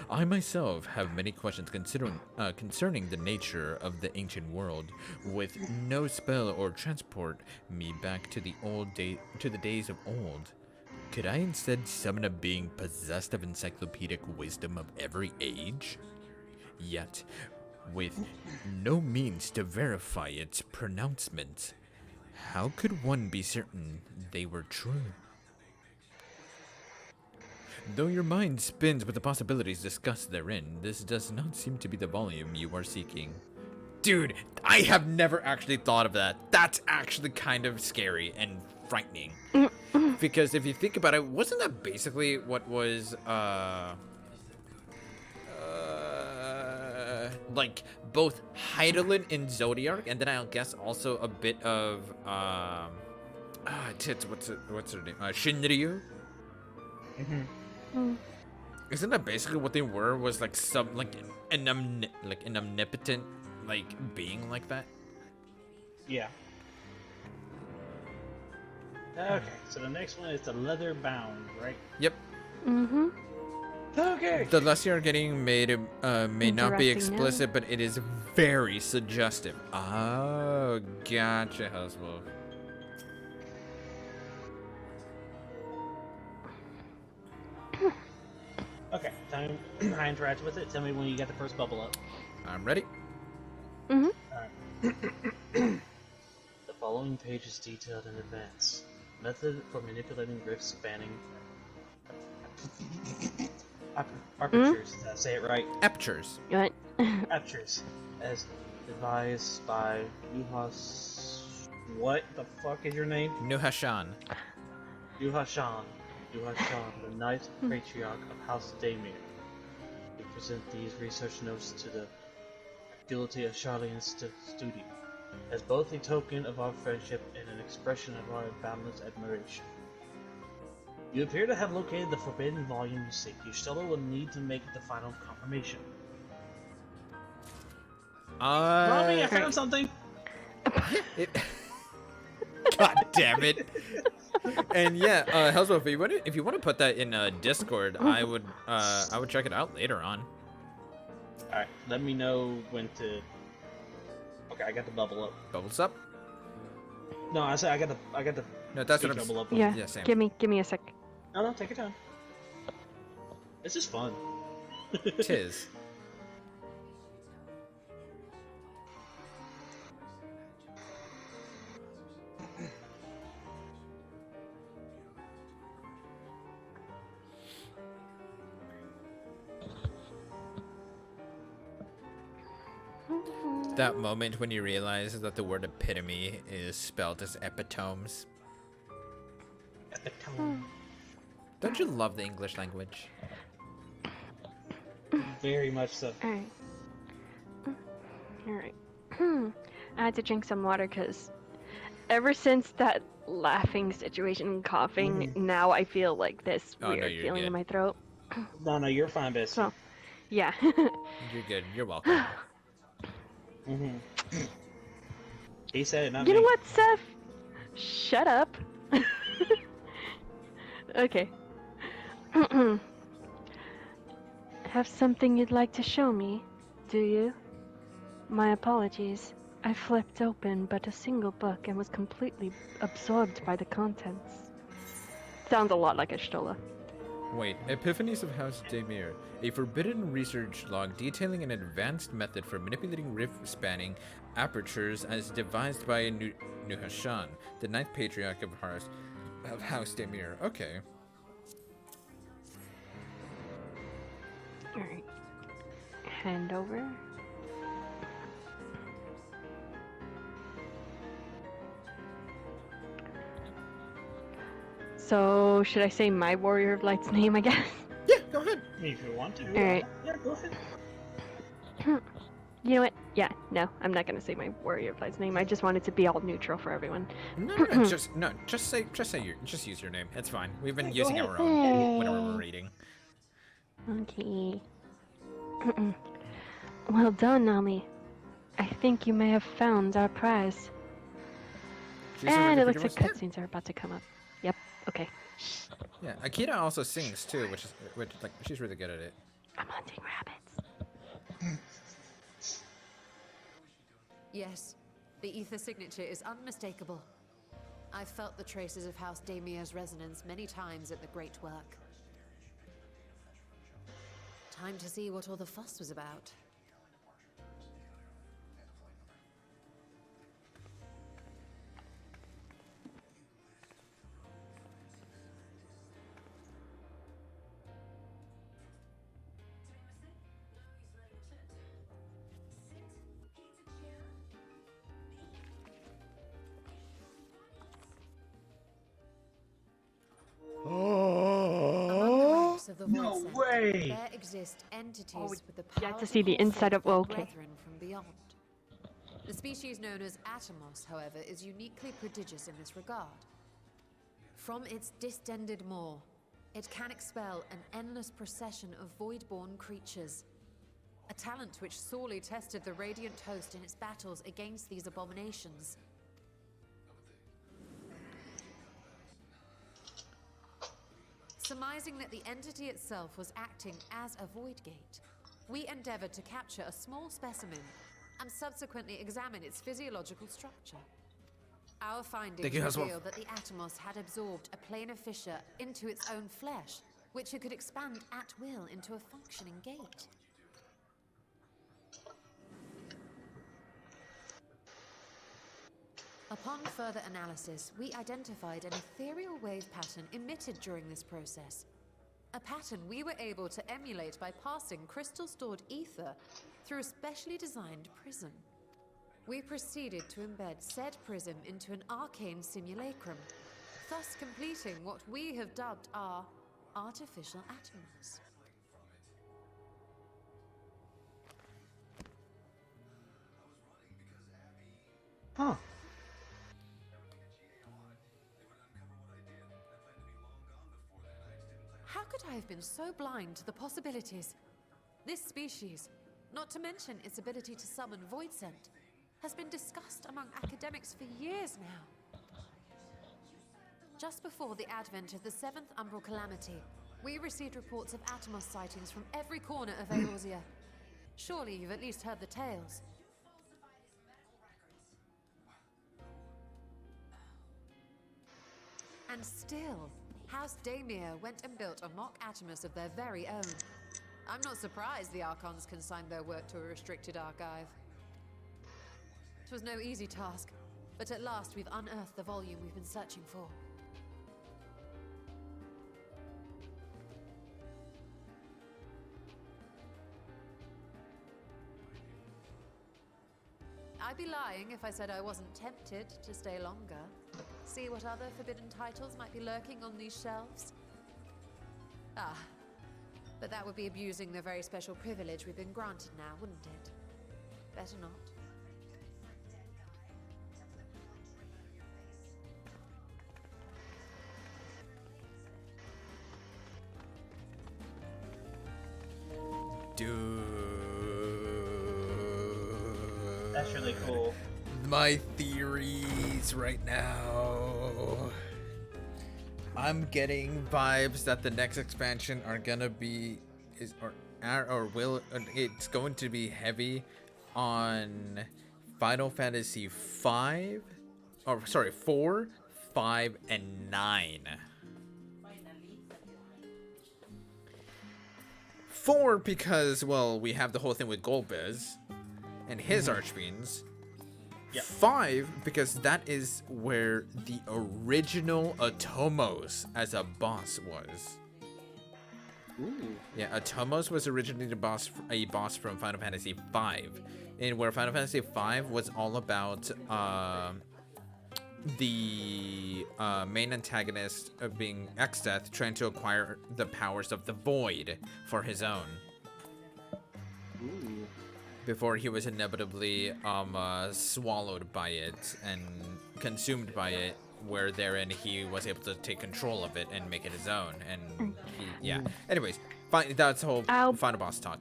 I myself have many questions concerning the nature of the ancient world, with no spell or transport me back to the days of old. Could I instead summon a being possessed of encyclopedic wisdom of every age? Yet, with no means to verify its pronouncements, how could one be certain they were true? Though your mind spins with the possibilities discussed therein, this does not seem to be the volume you are seeking. Dude, I have never actually thought of that. That's actually kind of scary and frightening. Because if you think about it, wasn't that basically what was, like, both Heidelin in Zodiac, and then I'll guess also a bit of, what's her name? Shinryu? Isn't that basically what they were? Was like some an omnipotent being like that? Yeah. Okay, so the next one is the leather bound, right? Yep. Mm-hmm. Okay. The less you're getting may not be Interesting explicit, but it is very suggestive. Oh, gotcha, Housewolf. Okay, time I interact with it. Tell me when you get the first bubble up. I'm ready. Mm-hmm. Alright. The following page is detailed in advance. Method for manipulating rifts spanning apertures. Did I say it right? Apertures. Right. Apertures. As advised by Yuhas. What the fuck is your name? Nuhashan. Yuhashan, the Knight Patriarch of House Daemir. We present these research notes to the Guilty of Charlene Studio, as both a token of our friendship and an expression of our boundless admiration. You appear to have located the forbidden volume you seek. You still will need to make the final confirmation. Robbie, I found something! God damn it! And yeah, Hellswolf, if you want to put that in Discord, I would check it out later on. Alright, let me know when to. Okay, I got the bubble up. Bubbles up? No, I said I got the. No, that's what speech I'm. bubble up. Yeah. Yeah, same. Give me a sec. No, take your time. This is fun. Tis. That moment when you realize that the word epitome is spelled as epitomes. Don't you love the English language? Very much so. Alright. Alright. I had to drink some water because ever since that laughing situation and coughing, now I feel like this weird feeling in my throat. No, you're fine, Bessie. So, yeah. You're good. You're welcome. He said it, not You me. know what, Seth? Shut up. Okay. Have something you'd like to show me, do you? My apologies. I flipped open but a single book and was completely absorbed by the contents. Sounds a lot like a Stola. Wait, Epiphanies of House Daemir, a forbidden research log detailing an advanced method for manipulating rift-spanning apertures as devised by Nuhashan, the ninth patriarch of House Daemir. Okay. Alright. Hand over. So, should I say my Warrior of Light's name, I guess? Yeah, go ahead. If you want to. Alright. Yeah, go ahead. You know what? Yeah, no, I'm not gonna say my Warrior of Light's name. I just want it to be all neutral for everyone. No, just use your name. It's fine. We've been using our own whenever we're reading. Okay. Well done, Nami. I think you may have found our prize. And it looks like cutscenes are about to come up. Yep, okay. Yeah, Akita also sings too, which like she's really good at it. I'm hunting rabbits. Yes, the ether signature is unmistakable. I've felt the traces of House Damia's resonance many times at the Great Work. Time to see what all the fuss was about. Among the ranks of the No Void Sent, way! there exist entities with the you power have to see the call inside forth of- their okay. brethren from beyond. The species known as Atomos, however, is uniquely prodigious in this regard. From its distended maw, it can expel an endless procession of void-born creatures. A talent which sorely tested the Radiant Host in its battles against these abominations. Surmising that the entity itself was acting as a void gate, we endeavored to capture a small specimen and subsequently examine its physiological structure. Our findings revealed that the Atomos had absorbed a planar fissure into its own flesh, which it could expand at will into a functioning gate. Upon further analysis, we identified an ethereal wave pattern emitted during this process. A pattern we were able to emulate by passing crystal-stored ether through a specially designed prism. We proceeded to embed said prism into an arcane simulacrum, thus completing what we have dubbed our artificial atoms. Huh. How could I have been so blind to the possibilities? This species, not to mention its ability to summon void scent, has been discussed among academics for years now. Just before the advent of the 7th Umbral Calamity, we received reports of Atomos sightings from every corner of Eorzea. Surely you've at least heard the tales. And still, House Damir went and built a mock Atomos of their very own. I'm not surprised the Archons consigned their work to a restricted archive. It was no easy task, but at last we've unearthed the volume we've been searching for. I'd be lying if I said I wasn't tempted to stay longer. See what other forbidden titles might be lurking on these shelves? Ah, but that would be abusing the very special privilege we've been granted now, wouldn't it? Better not. Dude. That's really cool. My theories right now. I'm getting vibes that the next expansion are gonna be it's going to be heavy on Final Fantasy 5 or sorry 4, 5 and 9. 4 because well we have the whole thing with Golbez and his Archfiends. Yep. 5 because that is where the original Atomos as a boss was. Ooh. Yeah, Atomos was originally a boss from Final Fantasy V, and where Final Fantasy V was all about the main antagonist of being XIV trying to acquire the powers of the Void for his own. Ooh. Before he was inevitably swallowed by it and consumed by it, where therein he was able to take control of it and make it his own. And yeah. Anyways, that's whole final boss talk.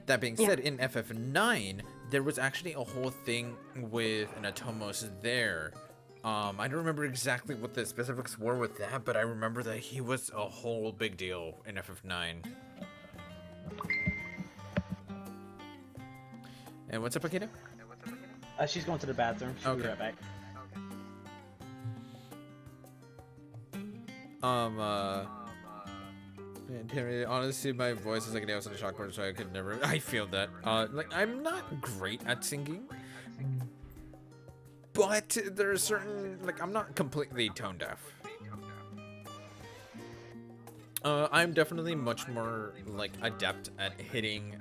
That being said, in FF9, there was actually a whole thing with an Atomos there I don't remember exactly what the specifics were with that, but I remember that he was a whole big deal in FF9. And what's up, Akita? She's going to the bathroom. She'll be Okay. right back. Man, Henry, honestly, my voice is like a nail on the chalkboard, so I could never. I feel that. Like I'm not great at singing, but there are certain like I'm not completely tone deaf. I'm definitely much more like adept at hitting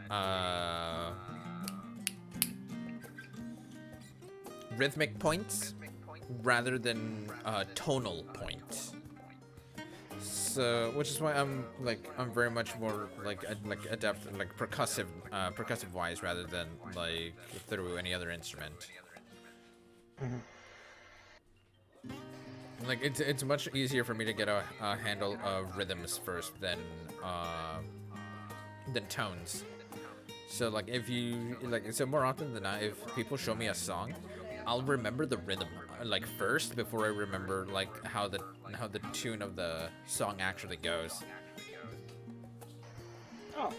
rhythmic points rather than tonal points. So, which is why I'm very much more like adept like percussive wise rather than like through any other instrument. Like it's much easier for me to get a handle of rhythms first than tones. So like if you like, so more often than not, if people show me a song, I'll remember the rhythm like first before I remember like how the tune of the song actually goes. Oh.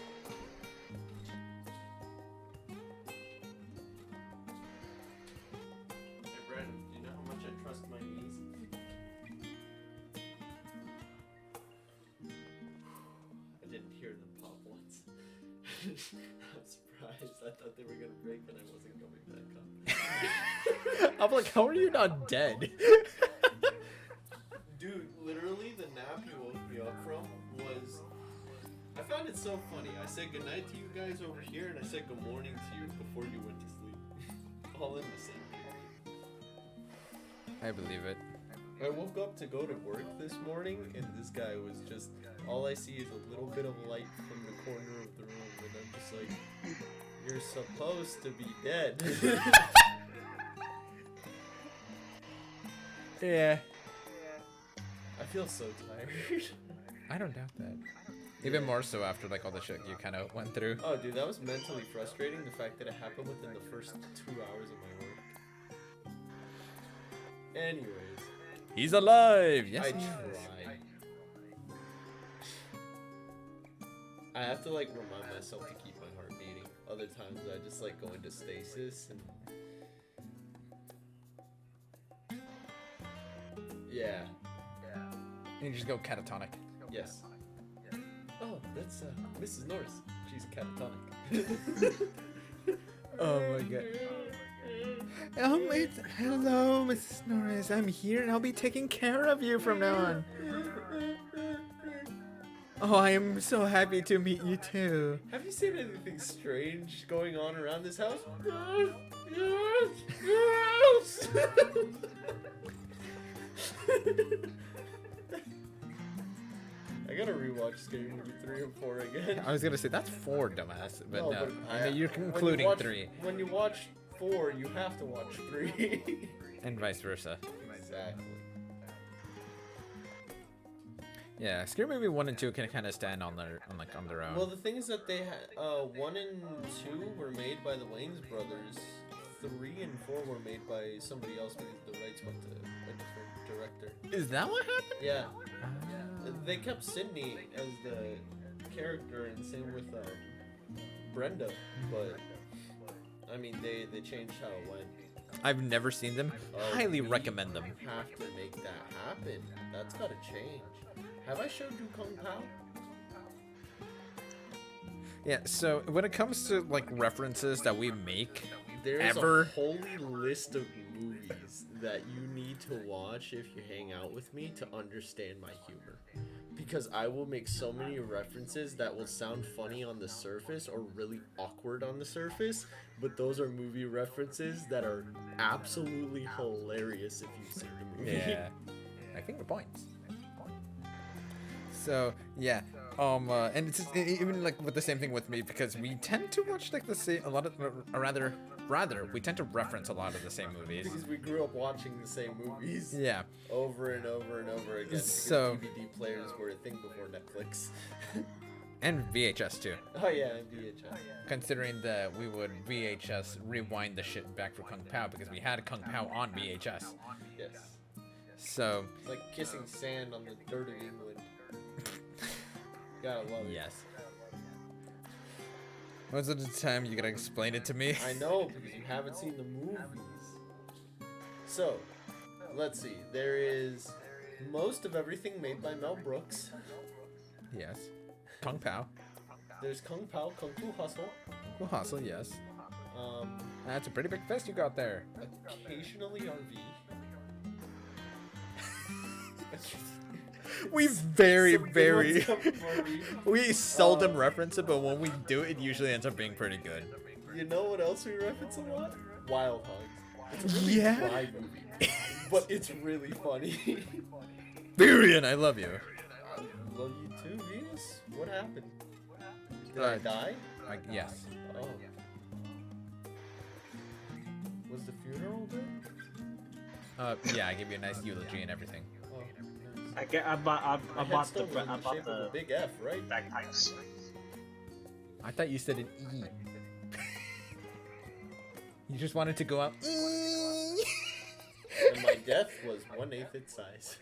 Hey Brandon, do you know how much I trust my knees? I didn't hear them pop once. I'm surprised. I thought they were gonna break and I wasn't coming back up. I'm like, how are you not dead? Dude, literally the nap you woke me up from was... I found it so funny. I said goodnight to you guys over here and I said good morning to you before you went to sleep. All in the same period. I believe it. I woke up to go to work this morning and this guy was just... All I see is a little bit of light from the corner of the room and I'm just like... You're supposed to be dead. Yeah. I feel so tired. I don't doubt that. Even more so after like all the shit you kind of went through. Oh, dude, that was mentally frustrating. The fact that it happened within the first 2 hours of my work. Anyways. He's alive. Yes. I he is. try. I have to like remind myself to keep my heart beating. Other times I just like go into stasis and. Yeah. And you just go catatonic. Yes. Oh, that's Mrs. Norris. She's catatonic. Oh my god. Hello, Mrs. Norris. I'm here and I'll be taking care of you from now on. Oh, I am so happy to meet you too. Have you seen anything strange going on around this house? Yes, yes, yes. I gotta rewatch Scary Movie 3 and 4 again. I was gonna say that's 4, dumbass, but No, no. but I mean, you're concluding 3, When you watch 4, you have to watch 3. and vice versa. Exactly. Yeah, Scary Movie 1 and 2 can kind of stand on their own. Well, the thing is that they had 1 and 2 were made by the Wayans brothers. 3 and 4 were made by somebody else because the rights went to a different director. Is that what happened? Yeah. They kept Sydney as the character, and same with Brenda, but I mean they changed how it went. I've never seen them. Highly recommend them. Have to make that happen. That's gotta change. Have I showed you Kung Pao? Yeah, so when it comes to like references that we make There's ever, a holy list of movies that you need to watch if you hang out with me to understand my humor. Because I will make so many references that will sound funny on the surface or really awkward on the surface, but those are movie references that are absolutely hilarious if you've seen the movie. yeah, I think the points. So yeah, and it's just, even like with the same thing with me because we tend to watch like the same rather we tend to reference a lot of the same movies Because we grew up watching the same movies. Yeah. Over and over and over again. Because So DVD players were a thing before Netflix. and VHS too. Oh yeah, and VHS. Considering that we would VHS rewind the shit back for Kung Pao because we had Kung Pao on VHS. Yes. So It's like kissing sand on the dirt of England. Gotta love it. yes. Most of the time, you gotta explain it to me. I know, because you haven't seen the movies. So, let's see. There is most of everything made by Mel Brooks. Yes. Kung Pao. There's Kung Pao, Kung Fu Hustle. Well, hustle, yes. That's a pretty big fest you got there. Occasionally RV. We very, Some good very. ones come from RV. We seldom reference it, but when we do, it usually ends up being pretty good. You know what else we reference a lot? Wild Hogs. It's a really Yeah. dry movie, but it's really funny. Varian, I love you. I love you too, Venus. What happened? Did I die? Yes. Oh. Was the funeral good? Yeah, I gave you a nice eulogy and everything. Oh, nice. I bought Headstone was in the shape of a big F, right? bagpipes. I thought you said an E. You just wanted to go out. And my death was 1/8 its size.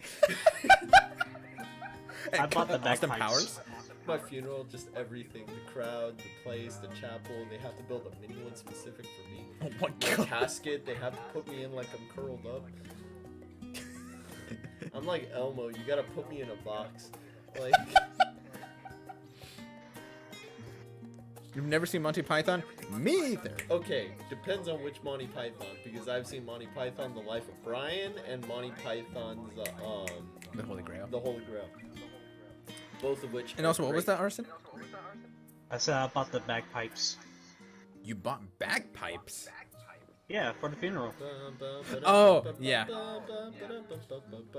I bought the Austin bagpipes. Powers. My funeral, just everything. The crowd, the place, the chapel. They have to build a mini one specific for me. Oh my My god. casket, they have to put me in like I'm curled up. I'm like Elmo, you gotta put me in a box. Like, You've never seen Monty Python? Me either. okay, depends on which Monty Python, because I've seen Monty Python, The Life of Brian, and Monty Python's, The Holy Grail. The Holy Grail. Both of which. And also, what was that, Arson? I said I bought the bagpipes. You bought bagpipes? Yeah, for the funeral. Oh, yeah.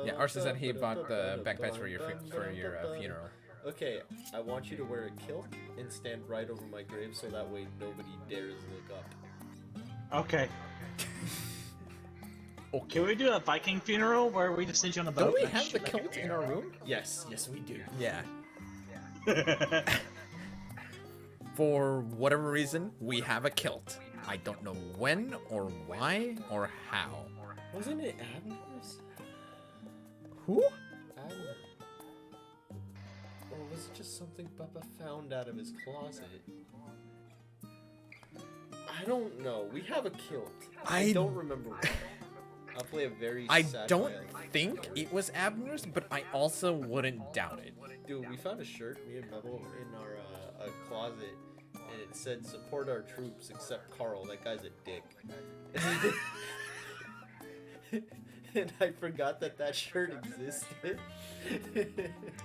Yeah, Arson said he bought the bagpipes for your funeral. Okay, I want you to wear a kilt and stand right over my grave so that way nobody dares look up. Okay. Can we do a Viking funeral where we just send you on a boat? Don't we have the kilt in our room? Yes, yes we do. Yeah. For whatever reason, we have a kilt. I don't know when or why or how. Wasn't it Admir's? Who? Admir. Or was it just something Papa found out of his closet? I don't know. We have a kilt. I don't remember why. I'll play a very I sad don't violin. think it was Abner's, but I also wouldn't doubt it. Dude, we found a shirt, me and Mebel, in our closet, and it said, "Support our troops, except Carl. That guy's a dick." And I forgot that shirt existed.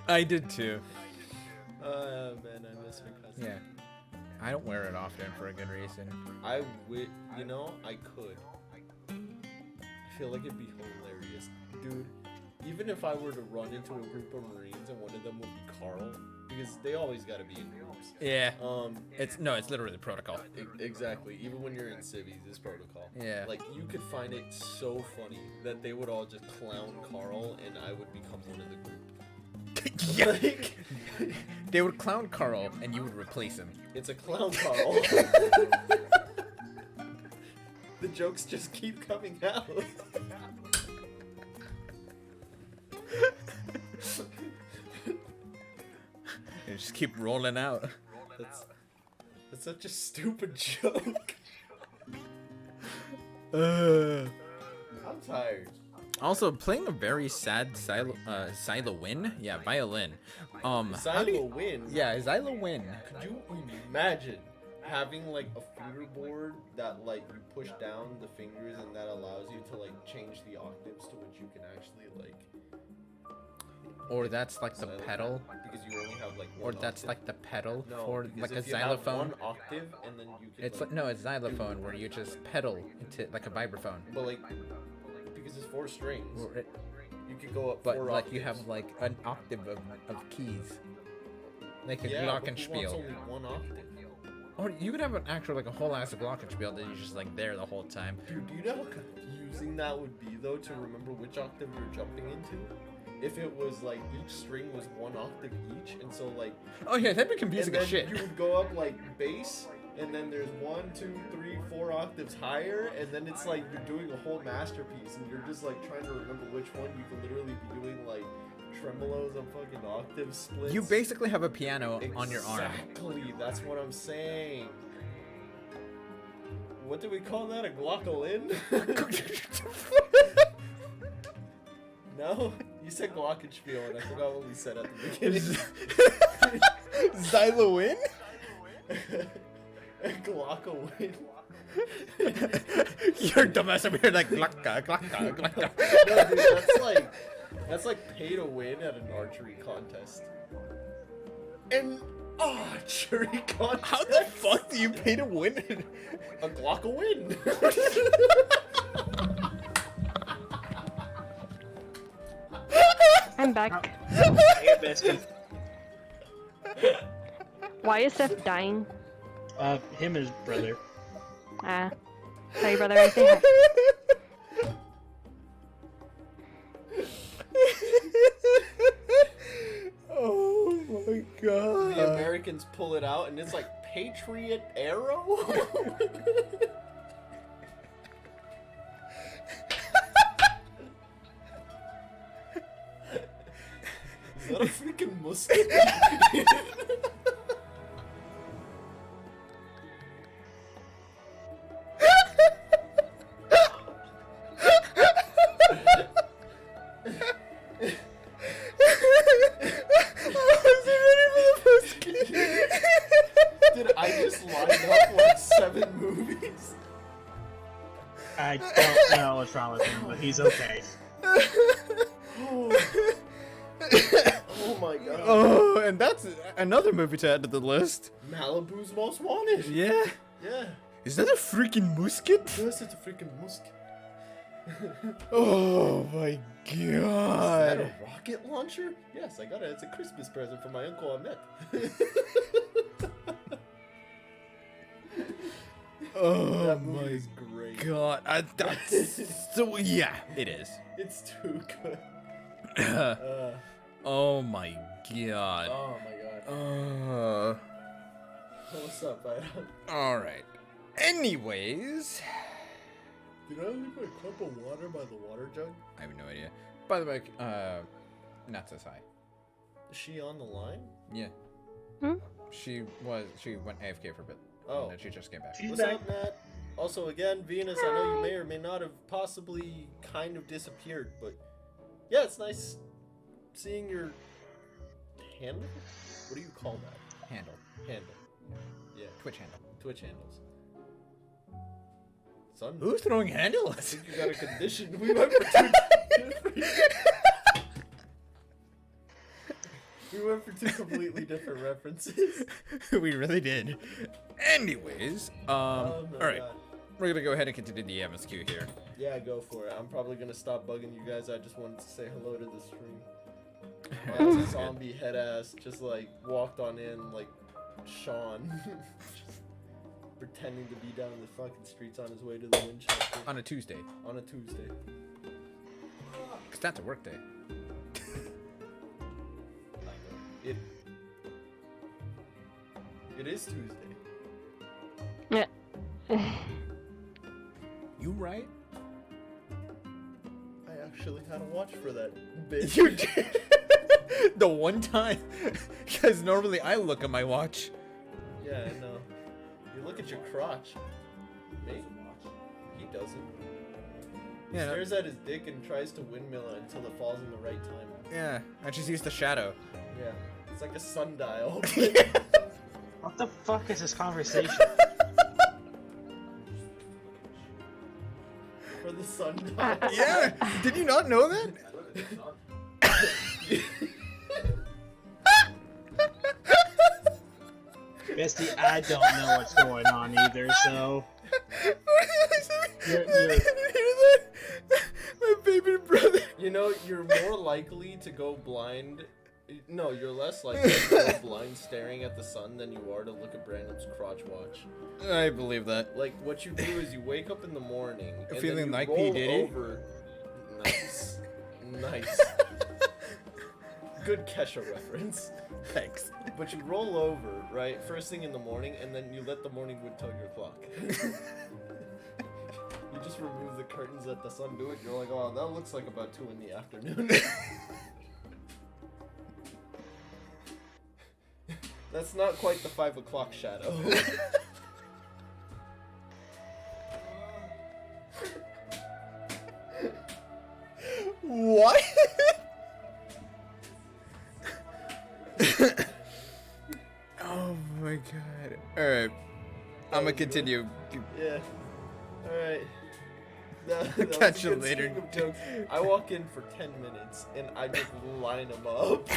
I did too. Oh man, I miss her cousin. Yeah. I don't wear it often for a good reason. You know, I could. I feel like it'd be hilarious. Dude, even if I were to run into a group of Marines and one of them would be Carl, because they always gotta be in groups. Yeah. It's literally protocol. Exactly. Even when you're in civvies, it's protocol. Yeah. Like, you could find it so funny that they would all just clown Carl and I would become one of the group. Yeah. Like, They would clown Carl and you would replace him. it's a clown Carl. The jokes just keep coming out. They just keep rolling out. That's such a stupid joke. I'm tired. Also, playing a very sad Xylowin. Yeah, violin. How do you- Xylowin? Yeah, Xylowin. Could you imagine having like a fingerboard that like you push down the fingers and that allows you to like change the octaves to which you can actually like. Or that's like the pedal. Because you only have like Or one that's octave. like the pedal No, for because like a if you have xylophone. one octave and then you can. It's like no, it's xylophone where you just pedal into like a vibraphone. But like, because it's 4 strings, Or it- you could go up But 4 like octaves. you have like an octave of keys. Like a yeah, but who wants glockenspiel. only 1 octave? Or you could have an actual like a whole ass glockenspiel that you're just like there the whole time. Dude, do you know how confusing that would be though to remember which octave you're jumping into? If it was like each string was 1 octave each, and so like. Oh yeah, that'd be confusing and as then shit. you would go up like bass, and then there's 1, 2, 3, 4 octaves higher, and then it's like you're doing a whole masterpiece, and you're just like trying to remember which one. You can literally be doing like tremolos on fucking octave splits. You basically have a piano on your arm. Exactly, that's what I'm saying. What do we call that? A glockolin? No? You said glockenspiel, and I forgot what we said at the beginning. Xylowin? Glockowin. You're dumbass over here like glocka, glocka, glocka. No, dude, that's like pay to win at an archery contest. And archery contest. How the fuck do you pay to win? A Glockowin. I'm back. Hey, Biscuit. Why is Seth dying? Him and his brother. Sorry, brother. I say hi. Oh my god. The Americans pull it out, and it's like Patriot Arrow. Is that a freaking musket? Did I just line up like 7 movies? I don't know what's wrong with him, but he's okay. Oh my god. Oh, and that's another movie to add to the list. Malibu's Most Wanted. Yeah. Yeah. Is that a freaking musket? Yes, it's a freaking musket. Oh my god. Is that a rocket launcher? Yes, I got it. It's a Christmas present from my uncle Ahmet. Oh That my movie's great. god. That's so yeah, it is. It's too good. Oh my god. Oh my god. What's up, Byron? Alright. Anyways. Did I leave my cup of water by the water jug? I have no idea. By the way, not so high. Is she on the line? Yeah. Hmm? She went AFK for a bit. Oh. And then she just came back. What's up, Matt? Also, again, Venus, I know you may or may not have possibly kind of disappeared, but yeah, it's nice seeing your handle? What do you call that? Handle. Handle. Yeah. Twitch handle. Twitch handles. Son, Who's throwing I handles? think you got a condition. We went for two completely different references. We really did. Anyways, all right. God. We're gonna go ahead and continue the MSQ here. Yeah, go for it. I'm probably gonna stop bugging you guys. I just wanted to say hello to the stream. My zombie head ass just like walked on in like Sean, just pretending to be down the fucking streets on his way to the Winchester On a Tuesday. on a Tuesday. Cause that's a work day. It is Tuesday. Yeah. You right? I actually had a watch for that bitch. You did. The one time. Because normally I look at my watch. Yeah, I know. You look at your crotch. Me? He doesn't. He Yeah. stares at his dick and tries to windmill it until it falls in the right time. Yeah. I just used the shadow. Yeah. It's like a sundial. What the fuck is this conversation? For the sundial. Yeah. Did you not know that? Bestie, I don't know what's going on either, so... You're- My baby brother. You know, you're more likely to go blind. No, you're less likely to go blind staring at the sun than you are to look at Brandon's crotch watch. I believe that. Like, what you do is you wake up in the morning and Feeling then you like P. roll Diddy? over. Nice. Nice. Good Kesha reference. Thanks. But you roll over, right, first thing in the morning, and then you let the morning wood tell your clock. You just remove the curtains, let the sun do it, you're like, oh, that looks like about 2 in the afternoon. That's not quite the 5 o'clock shadow. What? Oh my god. Alright. I'm gonna continue. Yeah. Alright. That Catch you was a good later. string of jokes. I walk in for 10 minutes and I just line them up.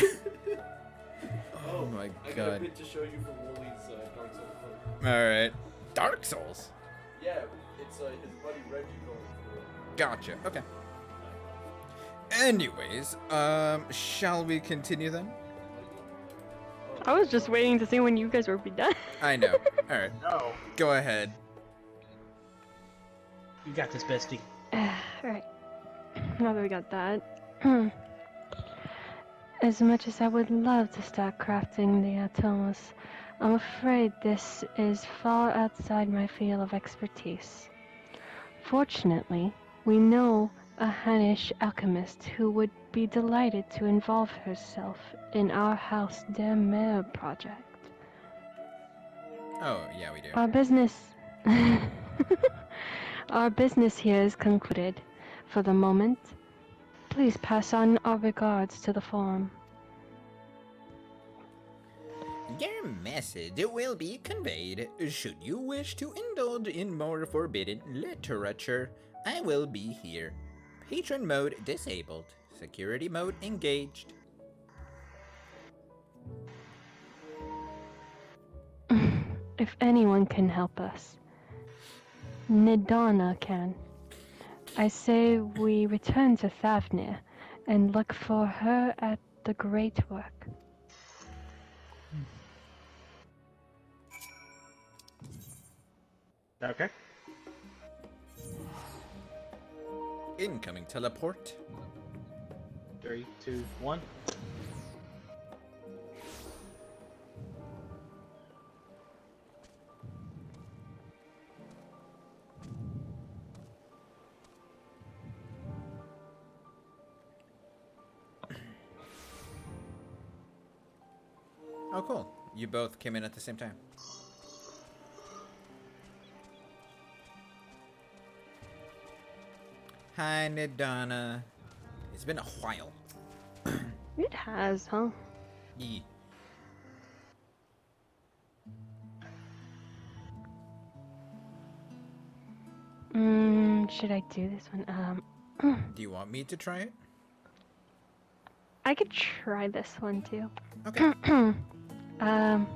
Oh my I got a god. bit to show you from Woolie's Dark Souls book. Alright. Dark Souls? Yeah, it's his buddy Reggie going through it. Gotcha. Okay. Anyways, shall we continue then? I was just waiting to see when you guys were be done. I know. Alright. No. Go ahead. You got this, bestie. Alright. Now that we got that. As much as I would love to start crafting the Atomos, I'm afraid this is far outside my field of expertise. Fortunately, we know a Hannish alchemist who would be delighted to involve herself in our House de Mer project. Oh, yeah, we do. Our business... Our business here is concluded for the moment. Please pass on our regards to the forum. Your message will be conveyed. Should you wish to indulge in more forbidden literature, I will be here. Patron mode disabled. Security mode engaged. If anyone can help us, Nidana can. I say we return to Thavnir and look for her at the great work. Okay. Incoming teleport. 3, 2, 1. Oh, cool. You both came in at the same time. Hi, Nidana. It's been a while. It has, huh? Yeah. Should I do this one? Do you want me to try it? I could try this one too. Okay. I'll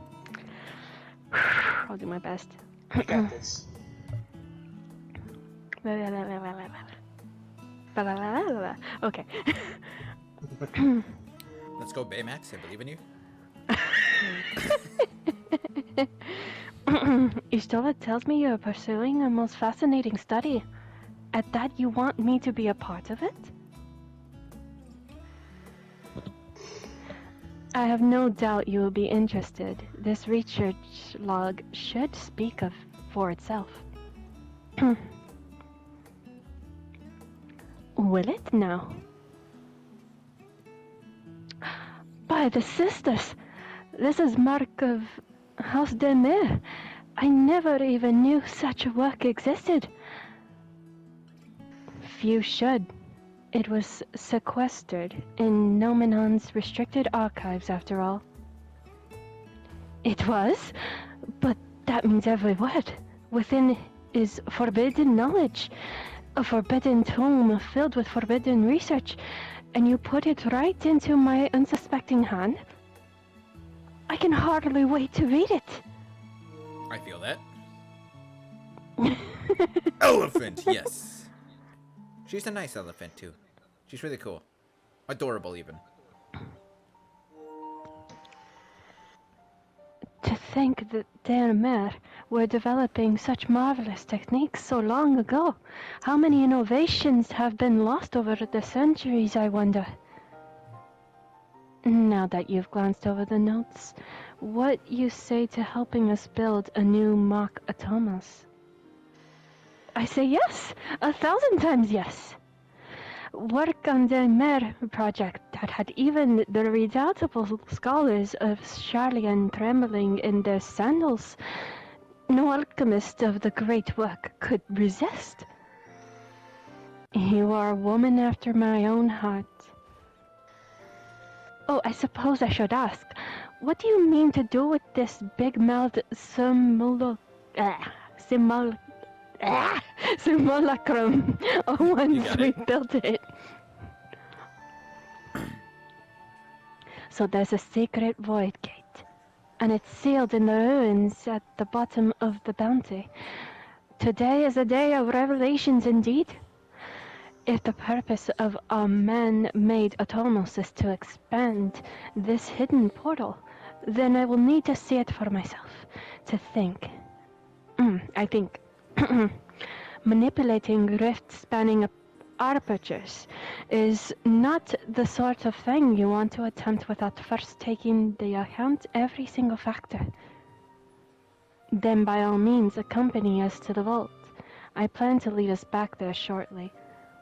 do my best. You got this. Okay. Let's go, Baymax. I believe in you. Istola tells me you're pursuing a most fascinating study. At that, you want me to be a part of it? I have no doubt you will be interested. This research log should speak of for itself. Will it now? By the sisters! This is mark of House de Mer. I never even knew such a work existed. Few should. It was sequestered in Nomenon's restricted archives, after all. It was? But that means every word. Within is forbidden knowledge. A forbidden tome filled with forbidden research. And you put it right into my unsuspecting hand? I can hardly wait to read it. I feel that. Elephant, yes. She's a nice elephant, too. She's really cool. Adorable, even. To think that their Mer were developing such marvelous techniques so long ago. How many innovations have been lost over the centuries, I wonder? Now that you've glanced over the notes, what you say to helping us build a new mock Atomas? I say yes, 1,000 times yes. Work on the Mer project that had even the redoubtable scholars of Charlian trembling in their sandals. No alchemist of the great work could resist. You are a woman after my own heart. Oh, I suppose I should ask, what do you mean to do with this big-mouthed simul- simulacrum once we built it? So there's a secret void gate, and it's sealed in the ruins at the bottom of the bounty. Today is a day of revelations indeed. If the purpose of a man-made Atomos is to expand this hidden portal, then I will need to see it for myself. To think. I think. Manipulating rift-spanning apertures is not the sort of thing you want to attempt without first taking into account every single factor. Then by all means accompany us to the vault. I plan to lead us back there shortly,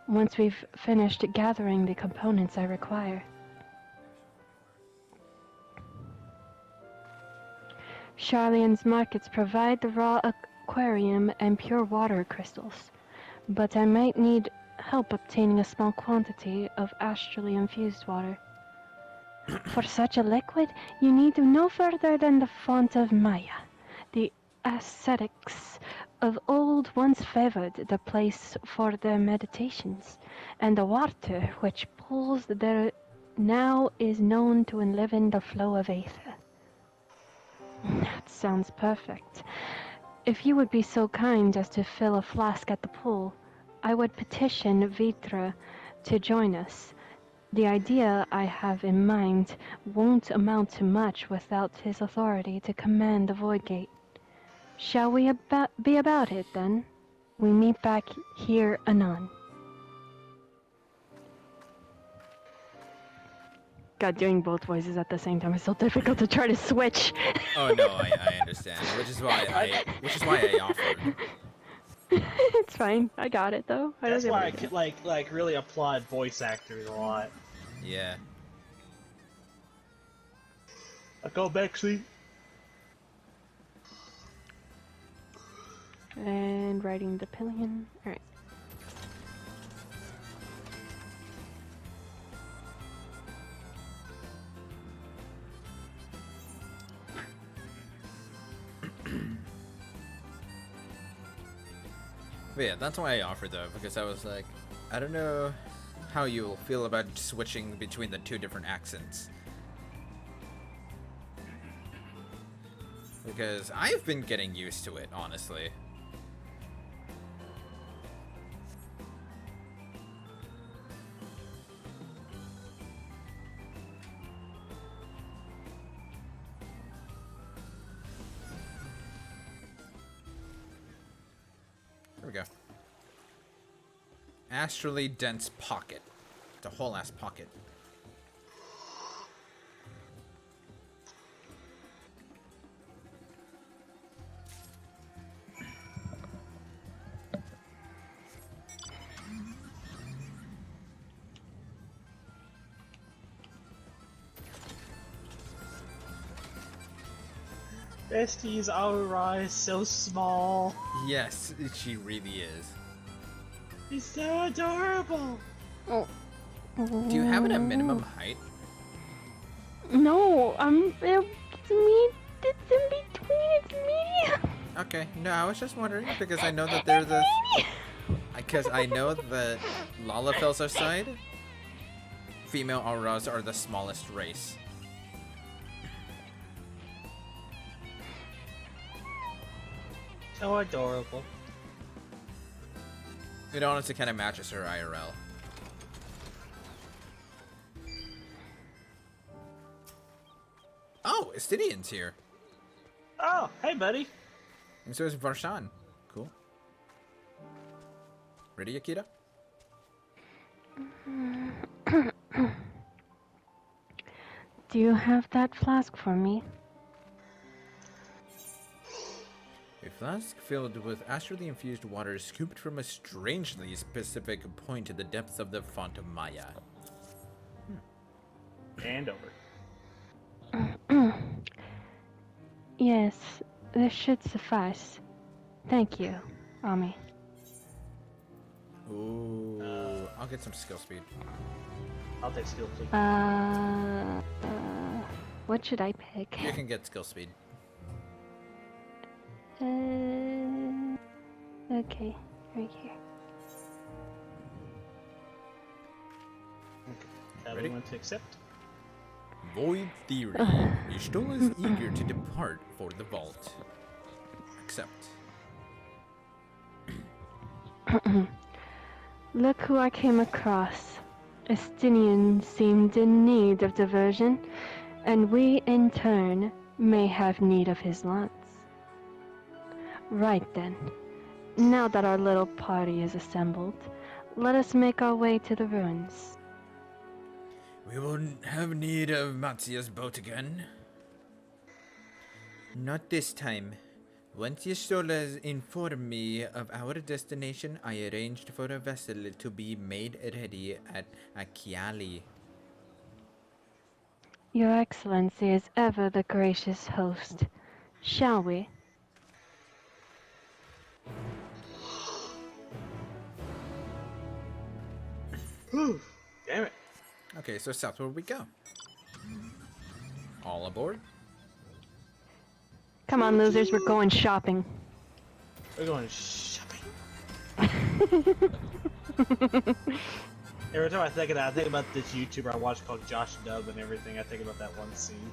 once we've finished gathering the components I require. Charlian's markets provide the raw aquarium and pure water crystals, but I might need help obtaining a small quantity of astrally infused water. For such a liquid, you need no further than the font of Maya. The ascetics of old once favored the place for their meditations, and the water which pools there now is known to enliven the flow of aether. That sounds perfect. If you would be so kind as to fill a flask at the pool, I would petition Vitra to join us. The idea I have in mind won't amount to much without his authority to command the Void Gate. Shall we be about it, then? We meet back here anon. God, doing both voices at the same time is so difficult to try to switch. Oh no, I understand. Which is why I offered. It's fine. I got it though. That's why I could like really applaud voice actors a lot. Yeah. I go back seat. And riding the pillion. Alright. But yeah, that's why I offered though, because I was like, I don't know how you'll feel about switching between the two different accents. Because I've been getting used to it, honestly. There we go. Astrally dense pocket. It's a whole ass pocket. Bestie's aura is so small. Yes, she really is. He's so adorable. Oh. Do you have it at minimum height? No, it's me. It's in between. It's medium. Okay, no, I was just wondering because I know that they're the. Because I know that Lalafels side, female auras are the smallest race. So adorable. It honestly kind of matches her IRL. Oh, Estidian's here. Oh, hey, buddy. And so is Varshan. Cool. Ready, Akira? Do you have that flask for me? A flask filled with astrally infused water scooped from a strangely specific point in the depths of the font of Maya. And over. Yes, this should suffice. Thank you, Ami. Ooh, I'll get some skill speed. I'll take skill, please. What should I pick? You can get skill speed. Okay, right here. Ready? Want to accept? Void Theory. Y'shtola is eager to depart for the vault. Accept. Look who I came across. Estinian seemed in need of diversion, and we, in turn, may have need of his lance. Right then. Now that our little party is assembled, let us make our way to the ruins. We won't have need of Matsuya's boat again. Not this time. Once Y'shtola informed me of our destination, I arranged for a vessel to be made ready at Akiali. Your Excellency is ever the gracious host. Shall we? Damn it. Okay, so southward we go. All aboard? Come on, losers, we're going shopping. We're going shopping. Every time I think of that, I think about this YouTuber I watch called Josh Dub and everything. I think about that one scene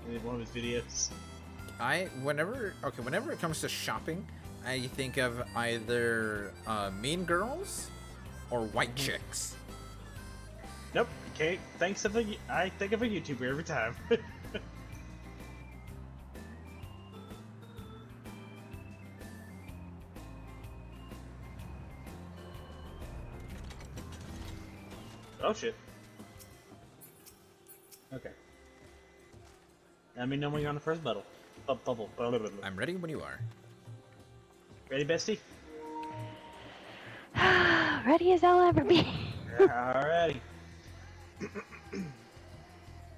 in one of his videos. Whenever it comes to shopping, I think of either Mean Girls or White Chicks. Nope, okay. I think of a YouTuber every time. Oh shit. Okay. Let me know when you're on the first bubble. Bubble. I'm ready when you are. Ready, bestie? Ready as I'll ever be. Alrighty.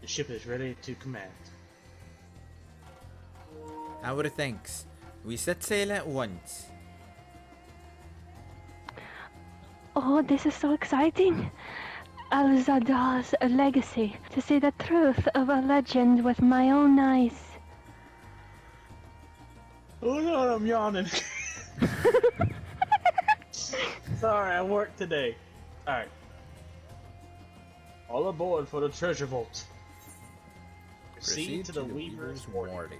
The ship is ready to command. Our thanks. We set sail at once. Oh, this is so exciting. Al-Zadah's legacy, to see the truth of a legend with my own eyes. Oh no, I'm yawning. Sorry, I worked today. Alright. All aboard for the treasure vault. Proceed to the Weaver's Warding.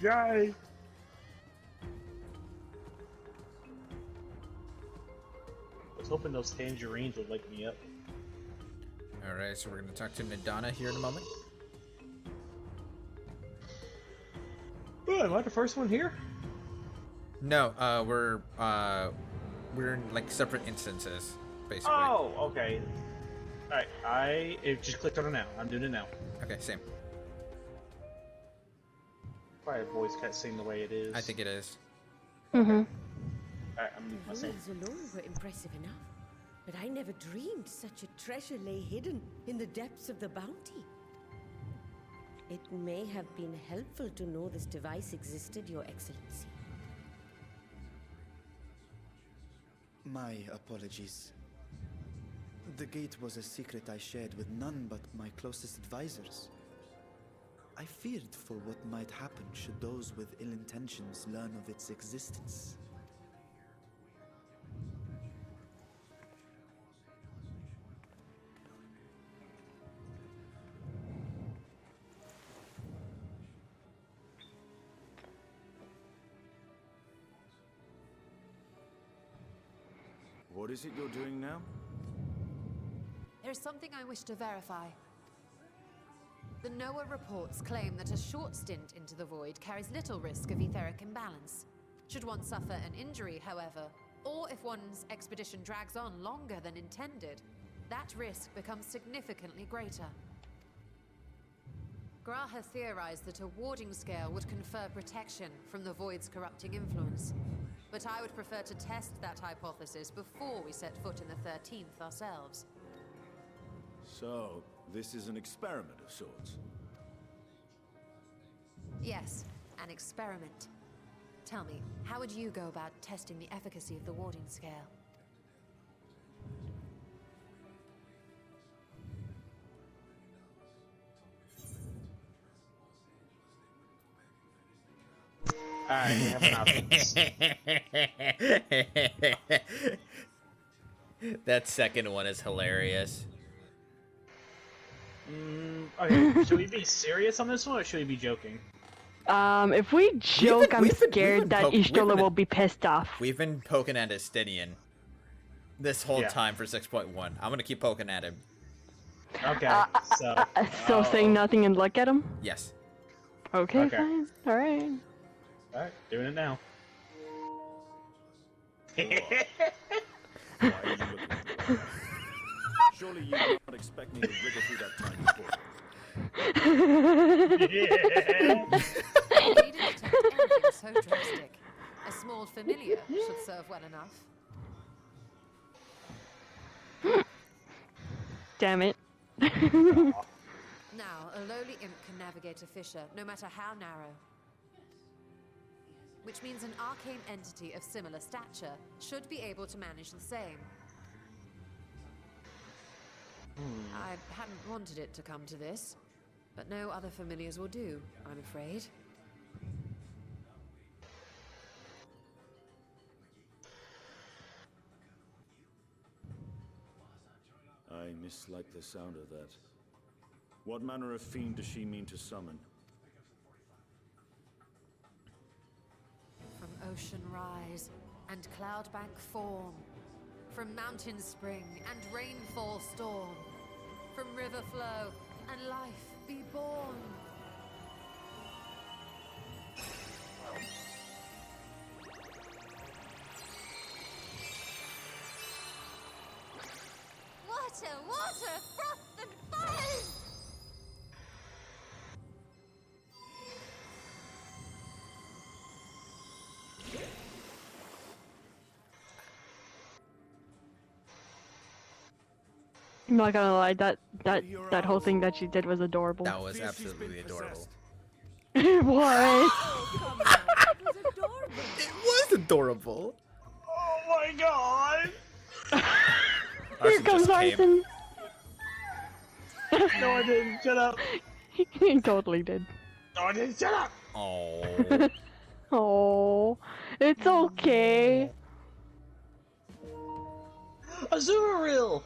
Yay! I was hoping those tangerines would wake me up. Alright, so we're going to talk to Nadana here in a moment. Oh, am I the first one here? No, we're in like separate instances, basically. Oh, okay. Alright, it just clicked on it now. I'm doing it now. Okay, same. Probably a voice cutscene the way it is. I think it is. Mm-hmm. Alright, I'm The saying. ruins alone were impressive enough, but I never dreamed such a treasure lay hidden in the depths of the bounty. It may have been helpful to know this device existed, Your Excellency. My apologies. The gate was a secret I shared with none but my closest advisors. I feared for what might happen should those with ill intentions learn of its existence. What is it you're doing now? There is something I wish to verify. The NOAA reports claim that a short stint into the void carries little risk of etheric imbalance. Should one suffer an injury, however, or if one's expedition drags on longer than intended, that risk becomes significantly greater. Graha theorized that a warding scale would confer protection from the void's corrupting influence. But I would prefer to test that hypothesis before we set foot in the 13th ourselves. So, this is an experiment of sorts. Yes, an experiment. Tell me, how would you go about testing the efficacy of the warding scale? Alright, we have an options. That second one is hilarious. Okay, should we be serious on this one or should we be joking? If we joke, I'm scared that Ishtola will be pissed off. We've been poking at Estinian this whole Yeah. time for 6.1. I'm gonna keep poking at him. Okay, so... So saying nothing and look at him? Yes. Okay, Okay. fine. Alright. Alright, doing it now. Why are you looking at me? Surely you did not expect me to wriggle through that tiny portal. You didn't detect anything so drastic. A small familiar should serve well enough. Damn it. Now, a lowly imp can navigate a fissure, no matter how narrow. Which means an arcane entity of similar stature should be able to manage the same. I hadn't wanted it to come to this, but no other familiars will do, I'm afraid. I mislike the sound of that. What manner of fiend does she mean to summon? From ocean rise and cloudbank form, from mountain spring and rainfall storm, from river flow and life be born. Water, water, froth and fire! I'm not gonna lie, that whole thing that she did was adorable. That was absolutely adorable. What? It was adorable. Oh my god! Here comes Arson. No, I didn't. Shut up. He totally did. No, I didn't. Shut up. Oh. Oh, it's okay. Azurill!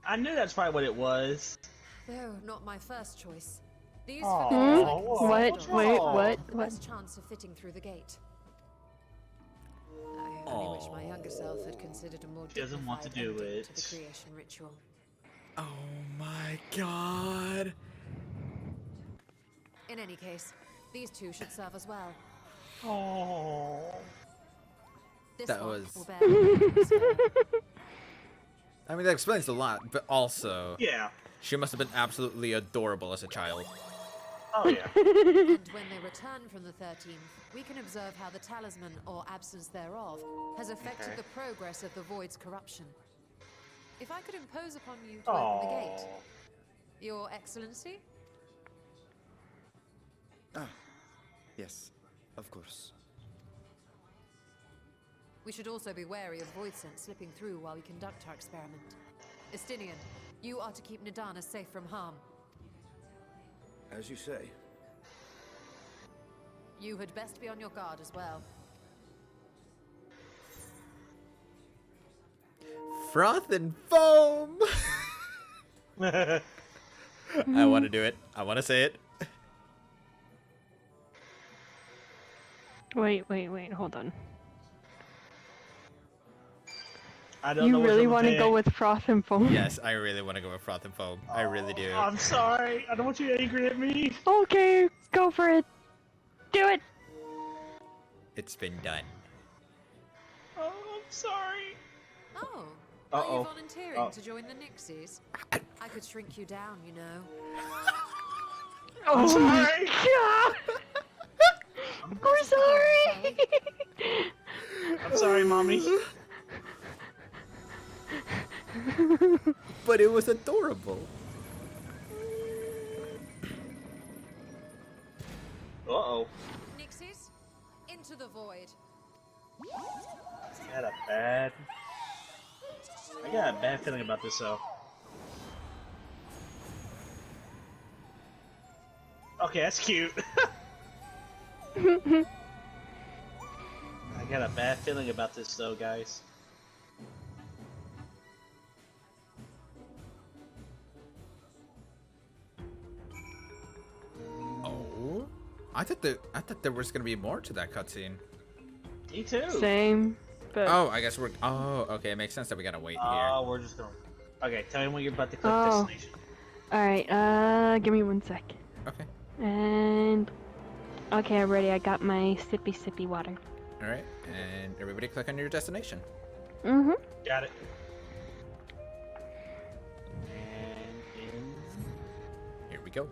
I knew that's probably what it was. Though not my first choice. These Aw, familiars whoa, like What? doors Wait, wrong? what? have the What? best chance of fitting through the gate. I only wish my younger self had considered a more She doesn't want to dignified do ending it. to the creation ritual. Oh my god. In any case, these two should serve as well. Oh. This That one was- will bear witness. I mean, that explains a lot, but also, Yeah. she must have been absolutely adorable as a child. Oh yeah. And when they return from the 13th, we can observe how the talisman, or absence thereof, has affected the progress of the void's corruption. If I could impose upon you to open the gate, Your Excellency? Ah, yes, of course. We should also be wary of void scent slipping through while we conduct our experiment. Estinian, you are to keep Nidana safe from harm. As you say. You had best be on your guard as well. Froth and foam! I want to do it. I want to say it. Wait, hold on. I don't You know really want to go with froth and foam? Yes, I really want to go with Froth and foam. I really do. I'm sorry. I don't want you angry at me. Okay, go for it. Do it. It's been done. Oh, I'm sorry. Oh, are Uh-oh. you volunteering to join the Nixies? I could shrink you down, you know. Oh, sorry. God. We're sorry. I'm sorry, mommy. But it was adorable. Uh-oh. Nixies, into the void. I got a bad feeling about this, though. Okay, that's cute. I got a bad feeling about this, though, guys. Oh, I thought there was gonna be more to that cutscene. Me too. Same. But Oh, I guess we're. Oh, okay. It makes sense that we gotta wait here. Oh, we're just going. Okay, tell me when you're about to click Oh. destination. Alright, give me 1 sec. Okay. And okay, I'm ready. I got my sippy water. All right, and everybody click on your destination. Mm-hmm. Got it. And in. Here we go.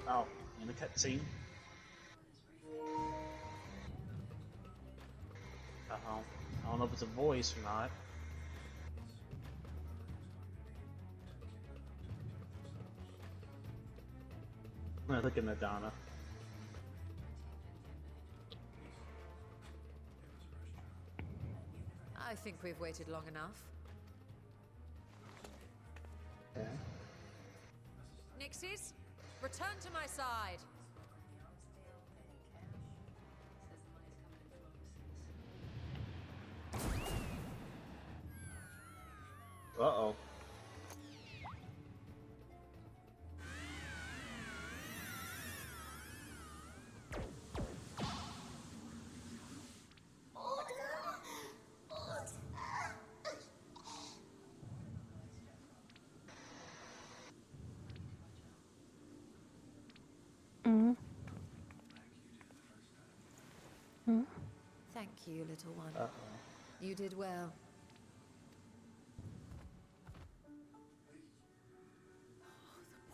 Oh, in the cutscene. Uh-oh. I don't know if it's a voice or not. I'm gonna look at Madonna. I think we've waited long enough. Okay. Nixies, return to my side. Uh-oh. Mm-hmm. Mm-hmm. Thank you, little one. Uh-oh. You did well.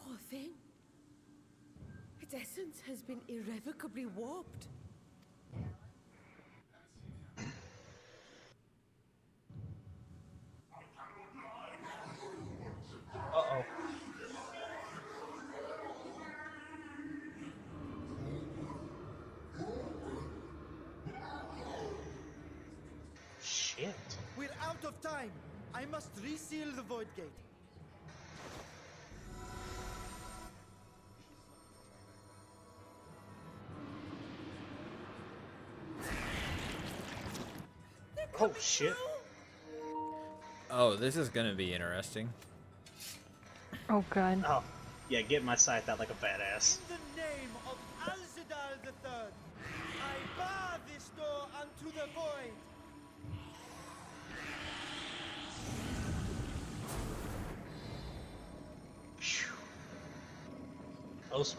Poor thing. Its essence has been irrevocably warped. Uh-oh. Shit. We're out of time. I must reseal the void gate. Oh, shit. Oh, this is gonna be interesting. Oh god. Oh, yeah, get my scythe out like a badass. In the name of Alzadal III, I bar this door unto the void. Close.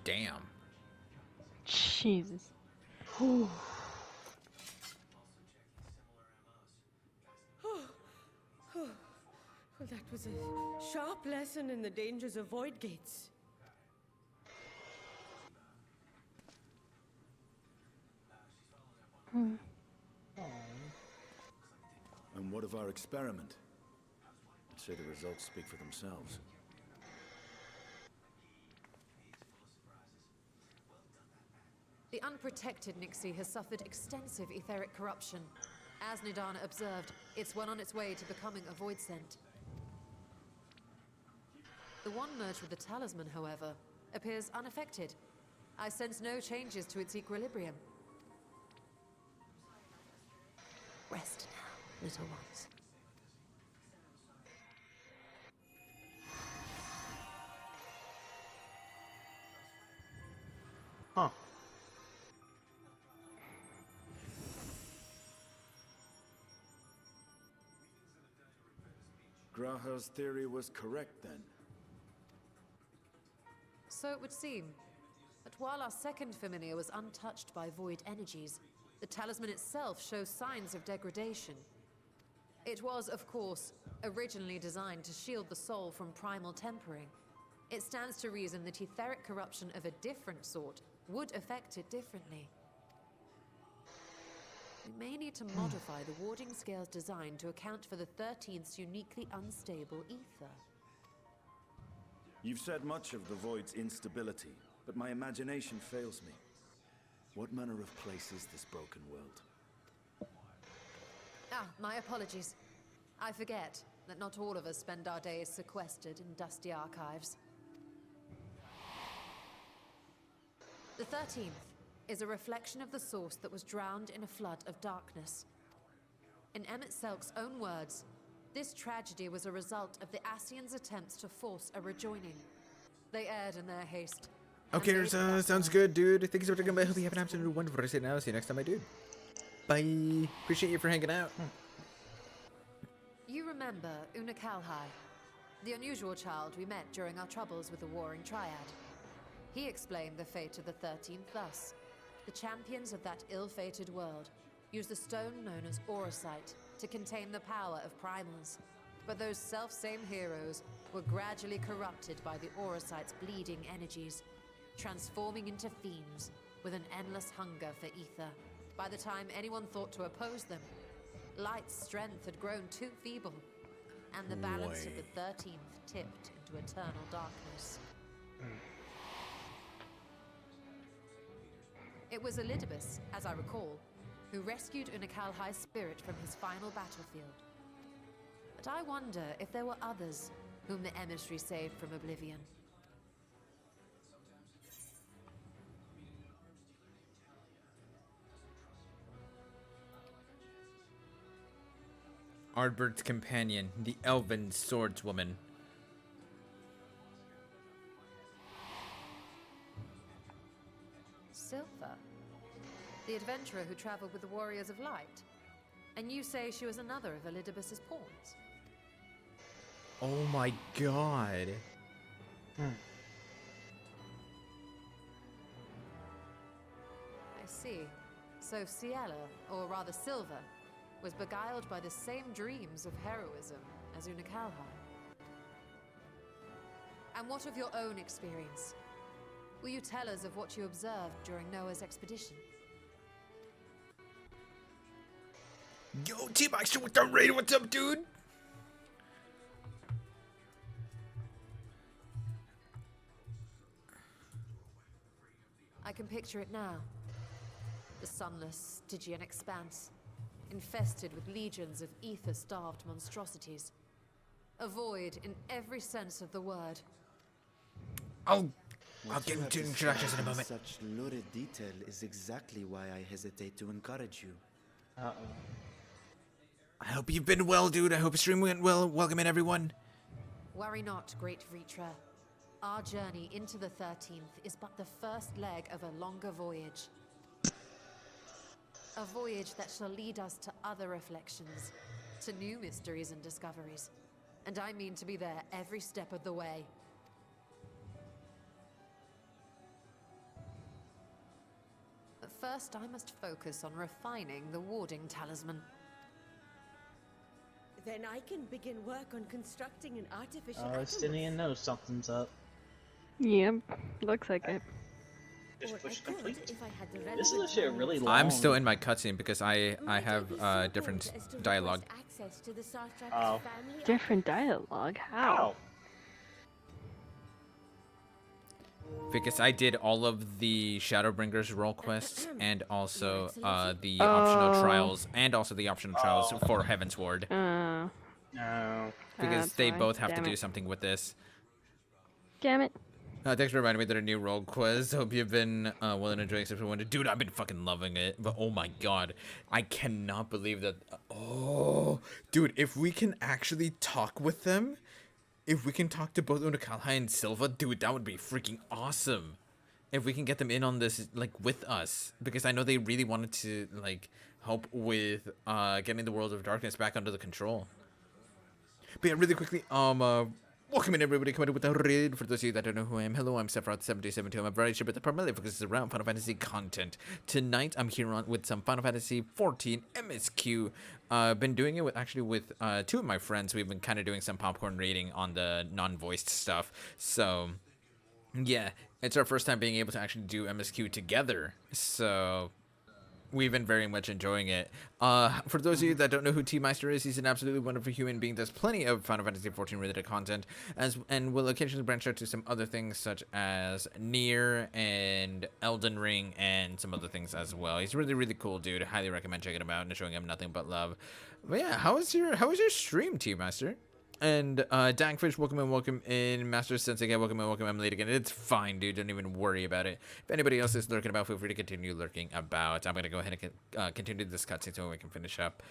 Damn. Jesus. Well, that was a sharp lesson in the dangers of void gates. Hmm. And what of our experiment? I'd say the results speak for themselves. The unprotected Nixie has suffered extensive etheric corruption. As Nidana observed, it's well on its way to becoming a void scent. The one merged with the talisman, however, appears unaffected. I sense no changes to its equilibrium. Rest now, little ones. Huh. Graha's theory was correct then. So it would seem. But while our second familiar was untouched by void energies, the talisman itself shows signs of degradation. It was, of course, originally designed to shield the soul from primal tempering. It stands to reason that etheric corruption of a different sort would affect it differently. We may need to modify the warding scale's design to account for the 13th's uniquely unstable ether. You've said much of the Void's instability, but my imagination fails me. What manner of place is this broken world? Ah, my apologies. I forget that not all of us spend our days sequestered in dusty archives. The 13th is a reflection of the source that was drowned in a flood of darkness. In Emmett Selk's own words, this tragedy was a result of the Ascians' attempts to force a rejoining. They erred in their haste. Okay, sounds good, dude. Thank you so much for coming by. I hope you have an absolutely wonderful rest of the day. I'll see you next time, my dude. Bye. Appreciate you for hanging out. You remember Una Kalhai, the unusual child we met during our troubles with the Warring Triad. He explained the fate of the 13th thus. The champions of that ill-fated world used the stone known as Auracite to contain the power of primals. But those self-same heroes were gradually corrupted by the Auracite's bleeding energies, transforming into fiends with an endless hunger for ether. By the time anyone thought to oppose them, Light's strength had grown too feeble, and the balance of the 13th tipped into eternal darkness. It was Elidibus, as I recall, who rescued Unakalhai's spirit from his final battlefield. But I wonder if there were others whom the emissary saved from oblivion. Ardbert's companion, the elven swordswoman. Silva, the adventurer who traveled with the Warriors of Light. And you say she was another of Elidibus's pawns? Oh my god. I see. So Ciela, or rather Silva, was beguiled by the same dreams of heroism as Unakalhai. And what of your own experience? Will you tell us of what you observed during Noah's expedition? Yo, T-Baxter with the raid, what's up, dude? I can picture it now. The sunless, Stygian expanse, infested with legions of ether-starved monstrosities. A void in every sense of the word. I'll get into introductions in a moment. Such lurid detail is exactly why I hesitate to encourage you. I hope you've been well, dude. I hope the stream went well. Welcome in, everyone. Worry not, great Vritra. Our journey into the 13th is but the first leg of a longer voyage. A voyage that shall lead us to other reflections, to new mysteries and discoveries. And I mean to be there every step of the way. But first, I must focus on refining the warding talisman. Then I can begin work on constructing an artificial Stinian knows something's up. Yep, looks like it. Just push complete. if I had the This is actually a really long... I'm still in my cutscene because I have different dialogue. Access to the Sartrax Oh. family Different dialogue? How? Because I did all of the Shadowbringers role quests and also the optional trials and also the optional trials for Heaven's Ward. No. Because That's they fine. both have Damn to do it. something with this. Damn it. Thanks for reminding me that a new role quest. Hope you've been well and enjoying Section 1. Dude, I've been fucking loving it. But oh my god, I cannot believe that. Oh, dude, if we can actually talk with them, if we can talk to both Unakalhai and Silva, dude, that would be freaking awesome. If we can get them in on this, like, with us. Because I know they really wanted to, like, help with getting the World of Darkness back under the control. But yeah, really quickly, Welcome in everybody, coming in with a raid. For those of you that don't know who I am, hello, I'm Sephiroth772. I'm a variety ship, but the primarily focuses around Final Fantasy content. Tonight, I'm here on with some Final Fantasy 14 MSQ. Been doing it with two of my friends. We've been kind of doing some popcorn raiding on the non-voiced stuff. So, yeah, it's our first time being able to actually do MSQ together. So, we've been very much enjoying it. For those of you that don't know who T-Meister is, he's an absolutely wonderful human being. Does plenty of Final Fantasy XIV related content, and will occasionally branch out to some other things such as Nier and Elden Ring and some other things as well. He's really, really cool dude. Highly recommend checking him out and showing him nothing but love. But yeah, how was your stream, T-Meister? And Dankfish, welcome in. Master Sensei again, welcome in, I'm late again. It's fine, dude. Don't even worry about it. If anybody else is lurking about, feel free to continue lurking about. I'm gonna go ahead and continue this cutscene so we can finish up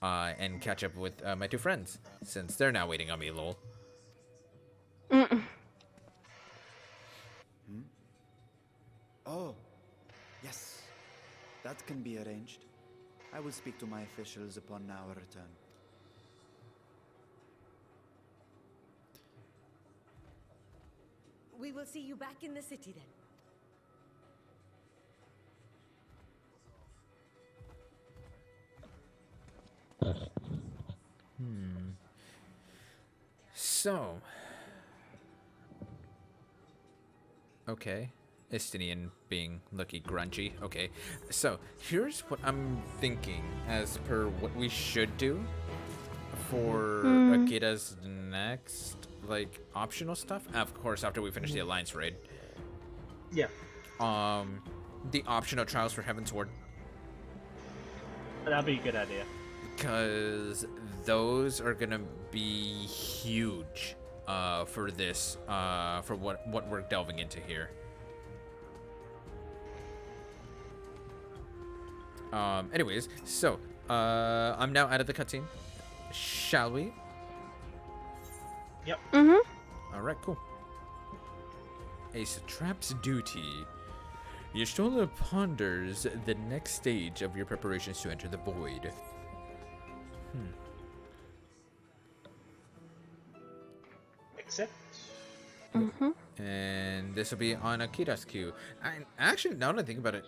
and catch up with my two friends, since they're now waiting on me, lol. Oh, yes. That can be arranged. I will speak to my officials upon our return. We will see you back in the city then. So, okay, Istinian being lucky grungy. Okay, so here's what I'm thinking as per what we should do for Akira's next, like, optional stuff. Of course, after we finish the Alliance raid. Yeah. The optional Trials for Heaven's Ward. That'd be a good idea. Because those are gonna be huge for this, for what we're delving into here. Anyways, so I'm now out of the cutscene. Shall we? Yep. All right, cool. A satrap's duty. Y'shtola ponders the next stage of your preparations to enter the void. Accept. And this will be on Akira's queue. And actually, now that I think about it,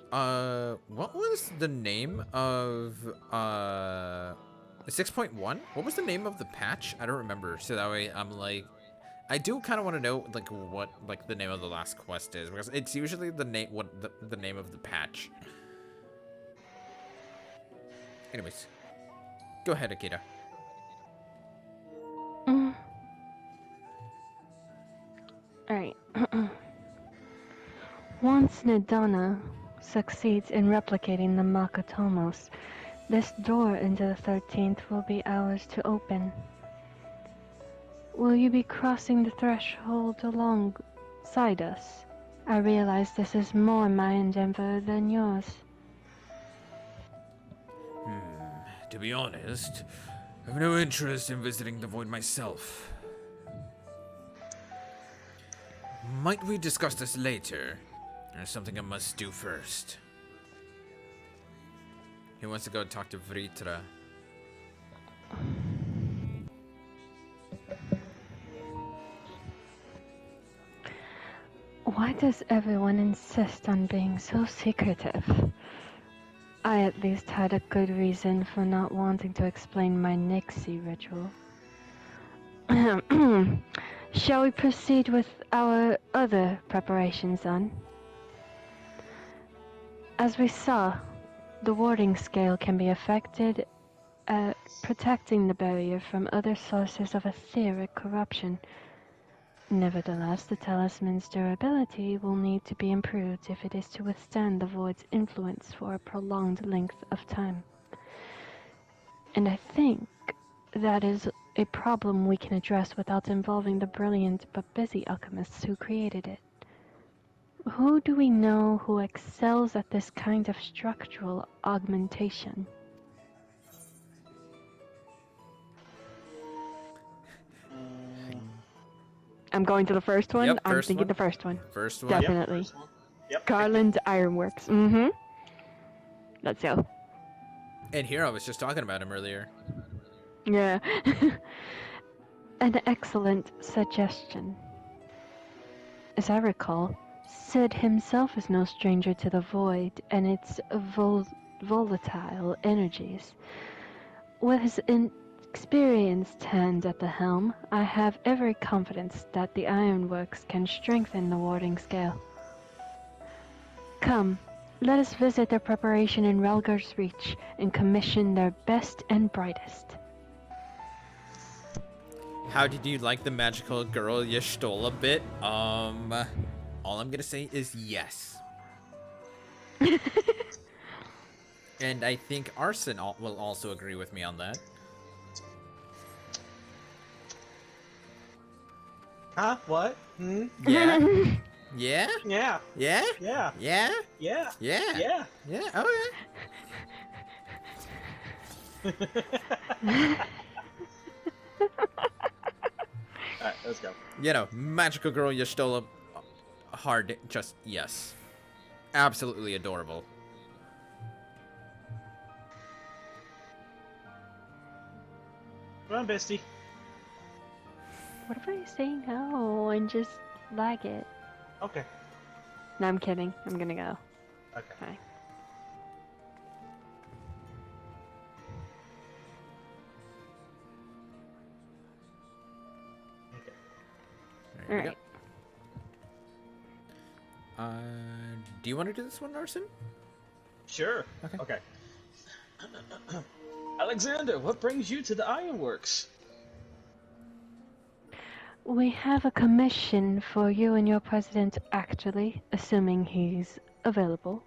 what was the name of 6.1? What was the name of the patch? I don't remember. So that way, I'm like, I do kind of want to know like what like the name of the last quest is, because it's usually the name the name of the patch. Anyways, go ahead, Akira. Alright. Once Nidana succeeds in replicating the Makatomos, this door into the 13th will be ours to open. Will you be crossing the threshold alongside us? I realize this is more my endeavor than yours. To be honest, I have no interest in visiting the void myself. Might we discuss this later? There's something I must do first. He wants to go talk to Vritra. Why does everyone insist on being so secretive? I at least had a good reason for not wanting to explain my Nixie ritual. Shall we proceed with our other preparations then? As we saw, the warding scale can be affected at protecting the barrier from other sources of etheric corruption. Nevertheless, the talisman's durability will need to be improved if it is to withstand the void's influence for a prolonged length of time. And I think that is a problem we can address without involving the brilliant but busy alchemists who created it. Who do we know who excels at this kind of structural augmentation? I'm going to the first one. Yep, I'm thinking the first one. First one. Definitely. Yep, first one. Yep. Garland Ironworks. Let's go. And here I was just talking about him earlier. Yeah. An excellent suggestion. As I recall, Sid himself is no stranger to the void and its volatile energies. With his experienced hand at the helm, I have every confidence that the ironworks can strengthen the warding scale. Come, let us visit their preparation in Relgar's Reach and commission their best and brightest. How did you like the magical girl you stole a bit? All I'm gonna say is yes. And I think Arson will also agree with me on that. Huh? What? Hmm? Yeah? Yeah? Yeah. Yeah? Yeah. Yeah? Yeah. Yeah? Yeah. Yeah? Oh yeah. Alright, let's go. You know, magical girl you stole a hard, just yes. Absolutely adorable. Come on, bestie. What if I say no and just lag it? Okay. No, I'm kidding. I'm gonna go. Okay. Bye. There you Alright. go. Do you want to do this one, Arson? Sure. Okay. Alexander, what brings you to the Ironworks? We have a commission for you and your president, actually, assuming he's available.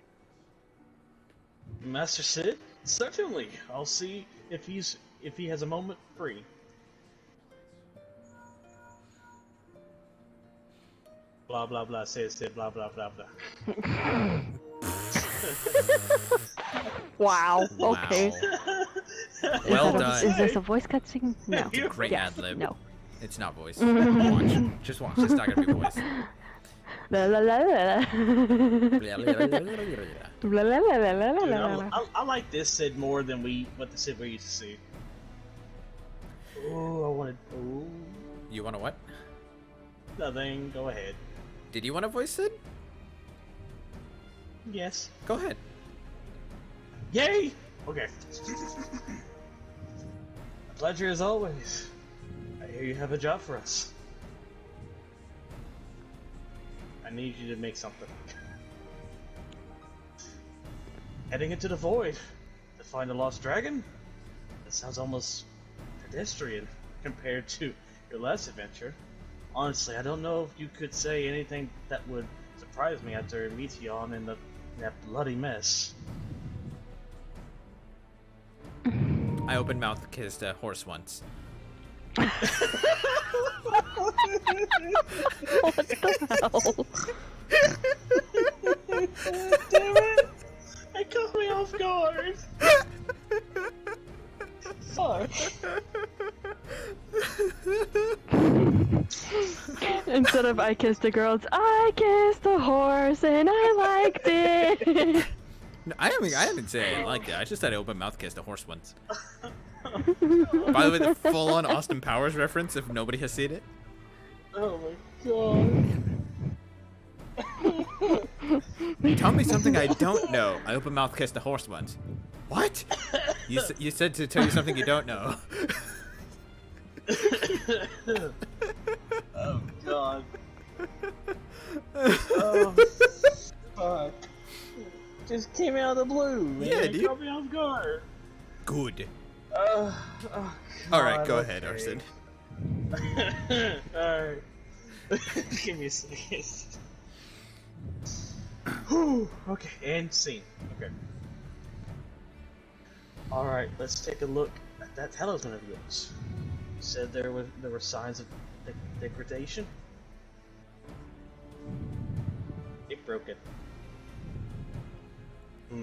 Master Sid? Certainly. I'll see if he has a moment free. Blah blah blah. Sid. Blah blah blah blah. Wow. Okay. Well done. Is this a voice cutscene? No. It's a great Yes. ad-lib. No. It's not voice. Watch. Just watch. It's not gonna be voice. La la la la la. La la la la la Dude, la la. I like this Sid more than what the Sid we used to see. Oh, I wanted. Oh, You want to what? nothing. Go ahead. Did you want to voice Sid? Yes. Go ahead. Yay! Okay. A pleasure as always. I hear you have a job for us. I need you to make something. Heading into the void to find a lost dragon? That sounds almost pedestrian compared to your last adventure. Honestly, I don't know if you could say anything that would surprise me after meeting you on in that bloody mess. I open mouth kissed a horse once. What the hell? Damn it! It caught me off guard! Fuck. Instead of I kissed a girl, it's I kissed a horse and I liked it. No, I didn't say I liked it. I just said I open mouth kissed a horse once. By the way, the full-on Austin Powers reference, if nobody has seen it. Oh my god. Tell me something I don't know. I open mouth kissed a horse once. What? You said to tell you something you don't know. Oh god. Oh, fuck. Just came out of the blue, man. Yeah, dude. Caught me off guard. Good. Oh, Alright, go God, ahead, okay. Arson. Alright. Give me a second. Whew. Okay, and scene. Okay. Alright, let's take a look at that talisman of yours. You said there were signs of degradation? It broke it. It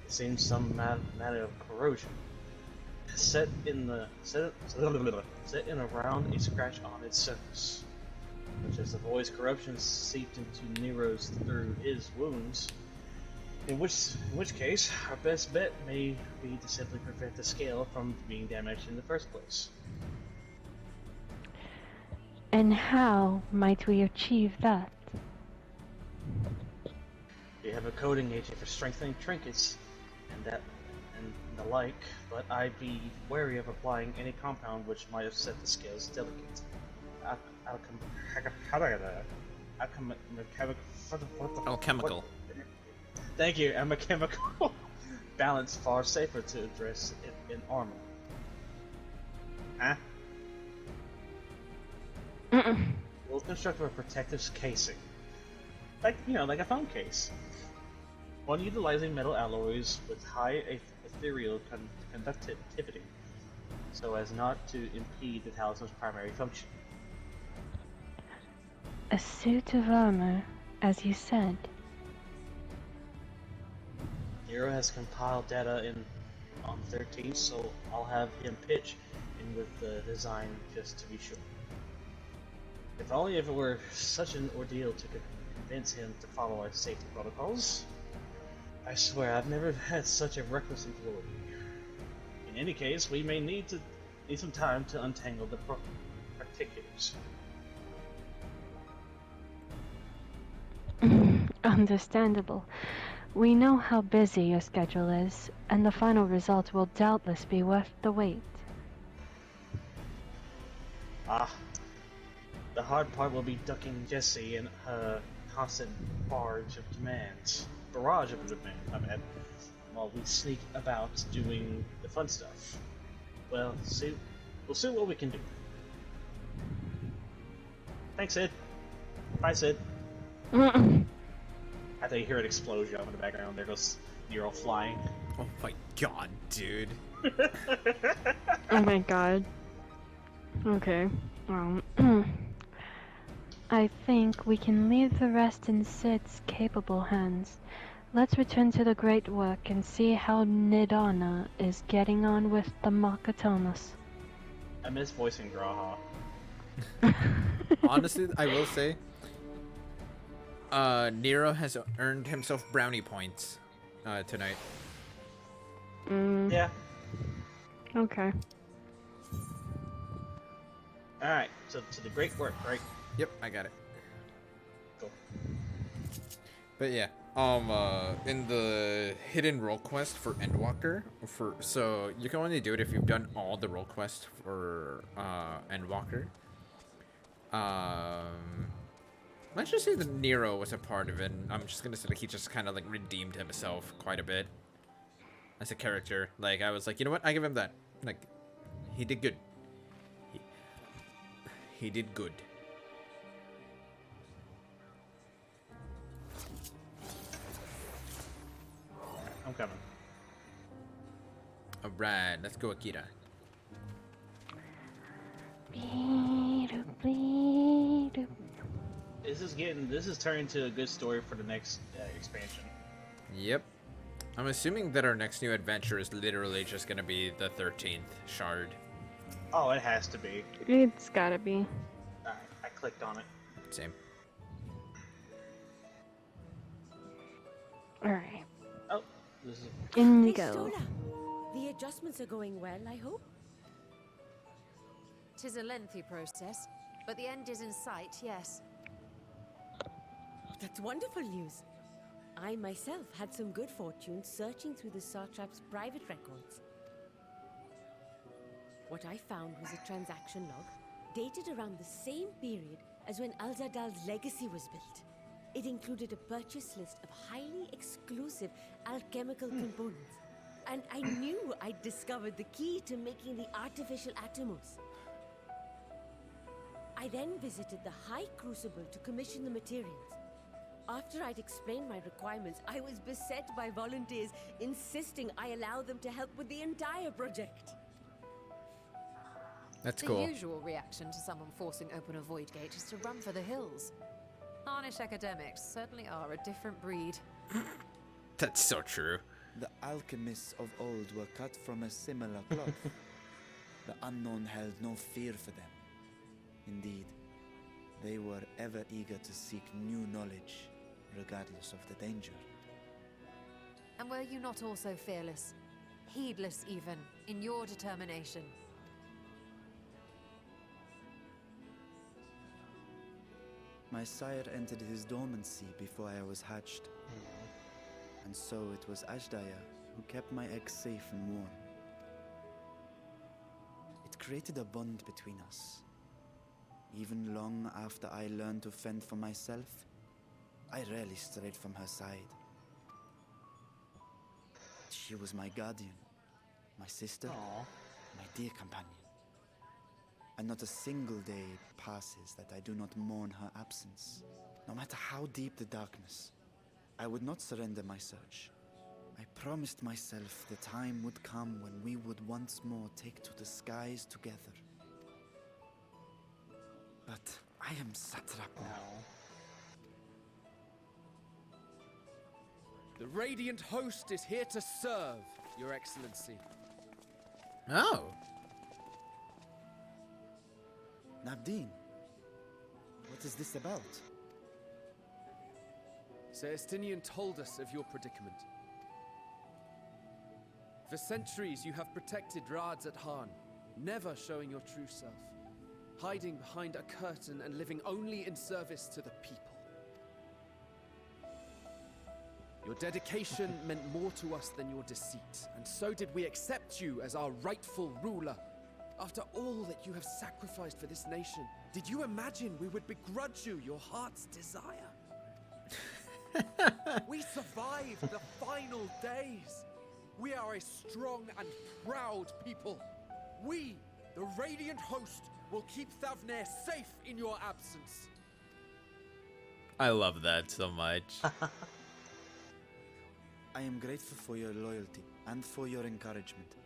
seems some matter of corrosion. Set in around a scratch on its surface. Which as the void's corruption seeped into Nero's through his wounds. In which case, our best bet may be to simply prevent the scale from being damaged in the first place. And how might we achieve that? We have a coding agent for strengthening trinkets and the like, but I'd be wary of applying any compound which might upset the scales delicate. Alchemical. Thank you, and a chemical balance far safer to address it in armor. Huh? We'll construct a protective casing. Like, like a phone case. One utilizing metal alloys with high ethereal conductivity, so as not to impede the talisman's primary function. A suit of armor, as you said. Nero has compiled data on 13, so I'll have him pitch in with the design just to be sure. If only if it were such an ordeal to convince him to follow our safety protocols. I swear I've never had such a reckless employee. In any case, we may need some time to untangle the particulars. Understandable. We know how busy your schedule is, and the final result will doubtless be worth the wait. The hard part will be ducking Jessie and her constant barrage of demands. Barrage of demands, while we sneak about doing the fun stuff. Well, we'll see what we can do. Thanks, Sid. Bye, Sid. I think you hear an explosion in the background. There goes Nero flying. Oh my god, dude. Oh my god. Okay. I think we can leave the rest in Sid's capable hands. Let's return to the great work and see how Nidana is getting on with the Makatonas. I miss voicing Graha. Honestly, I will say, Nero has earned himself brownie points tonight. Yeah. Okay. Alright, so to the great work, right? Yep, I got it. Cool. But yeah, in the hidden role quest for Endwalker, so you can only do it if you've done all the role quests for Endwalker. Let's just say that Nero was a part of it. I'm just gonna say that he just kind of like redeemed himself quite a bit as a character. Like I was like, you know what? I give him that. Like, he did good. He did good. I'm coming. Alright, let's go, Akira. This is turning to a good story for the next expansion. Yep. I'm assuming that our next new adventure is literally just gonna be the 13th shard. Oh, it has to be. It's gotta be. Alright, I clicked on it. Same. Alright. Oh, this is... Indigo. The adjustments are going well, I hope? 'Tis a lengthy process, but the end is in sight, yes. That's wonderful news. I myself had some good fortune searching through the Satrap's private records. What I found was a transaction log dated around the same period as when Al-Zadal's legacy was built. It included a purchase list of highly exclusive alchemical components. And I knew I'd discovered the key to making the artificial atomos. I then visited the High Crucible to commission the materials. After I'd explained my requirements, I was beset by volunteers insisting I allow them to help with the entire project. That's cool. The usual reaction to someone forcing open a void gate is to run for the hills. Harnish academics certainly are a different breed. That's so true. The alchemists of old were cut from a similar cloth. The unknown held no fear for them. Indeed, they were ever eager to seek new knowledge, regardless of the danger. And were you not also fearless, heedless even, in your determination? My sire entered his dormancy before I was hatched. And so it was Ashdaya who kept my eggs safe and warm. It created a bond between us. Even long after I learned to fend for myself, I rarely strayed from her side. She was my guardian, my sister, my dear companion. And not a single day passes that I do not mourn her absence. No matter how deep the darkness, I would not surrender my search. I promised myself the time would come when we would once more take to the skies together. But I am satrap now. The Radiant Host is here to serve, Your Excellency. Oh. Nabdeen, what is this about? Celestinian told us of your predicament. For centuries you have protected Rads at Han, never showing your true self, hiding behind a curtain and living only in service to the people. Your dedication meant more to us than your deceit, and so did we accept you as our rightful ruler. After all that you have sacrificed for this nation, did you imagine we would begrudge you your heart's desire? We survived the final days. We are a strong and proud people. We, the Radiant Host, will keep Thavnair safe in your absence. I love that so much. I am grateful for your loyalty and for your encouragement.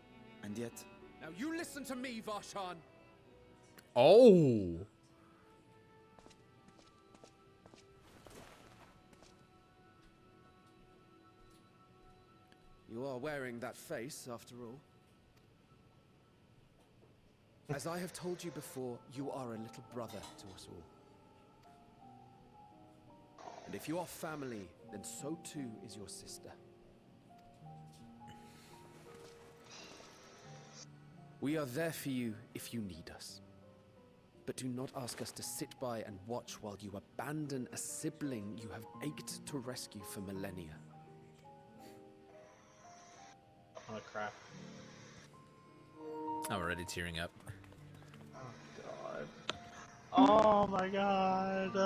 And yet... Now you listen to me, Varshan. Oh! You are wearing that face, after all. As I have told you before, you are a little brother to us all. And if you are family, then so too is your sister. We are there for you if you need us. But do not ask us to sit by and watch while you abandon a sibling you have ached to rescue for millennia. Oh crap. I'm already tearing up. Oh my god.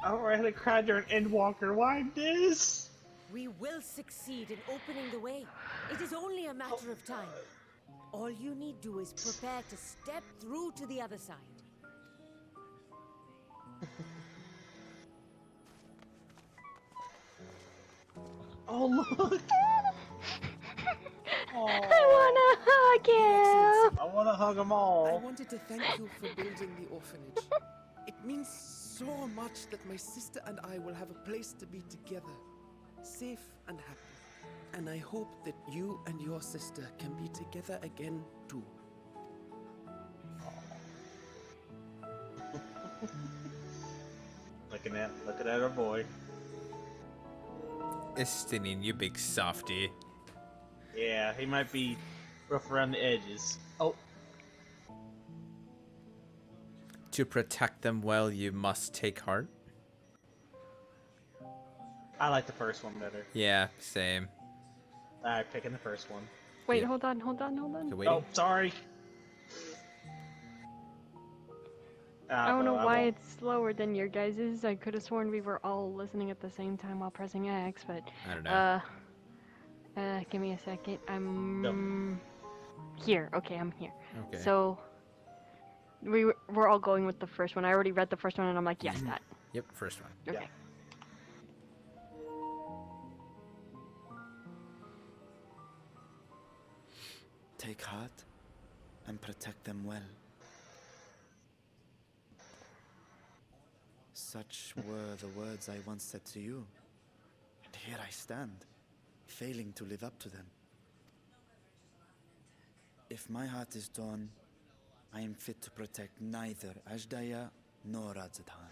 I already cried during Endwalker. Why this? We will succeed in opening the way. It is only a matter of time. All you need do is prepare to step through to the other side. Oh look! I wanna hug you! I wanna hug them all. I wanted to thank you for building the orphanage. It means so much that my sister and I will have a place to be together, safe and happy. And I hope that you and your sister can be together again too. Looking at our boy. Estinian, you big softy. Yeah, he might be rough around the edges. Oh. To protect them well, you must take heart. I like the first one better. Yeah, same. Alright, picking the first one. Wait, hold on. Oh, sorry. I don't know why it's slower than your guys's. I could have sworn we were all listening at the same time while pressing X, but I don't know. Give me a second. I'm here. Okay, I'm here. Okay. So we're all going with the first one. I already read the first one, and I'm like, yes, that. Yep, first one. Okay. Yeah. Take heart and protect them well. Such were the words I once said to you. And here I stand, failing to live up to them. If my heart is torn, I am fit to protect neither Ashdaya nor Radzatan.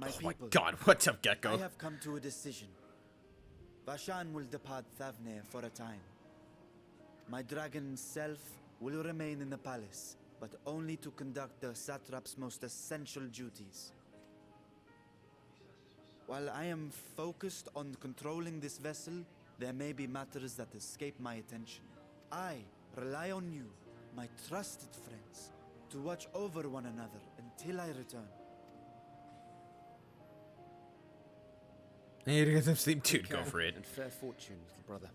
My Oh my people, god, what's up, I Gecko? have come to a decision. Vashan will depart Thavne for a time. My dragon self will remain in the palace, but only to conduct the satrap's most essential duties. While I am focused on controlling this vessel, there may be matters that escape my attention. I rely on you, my trusted friends, to watch over one another until I return. I need to get some sleep, dude. Go Care for it. And fair fortune, little brother.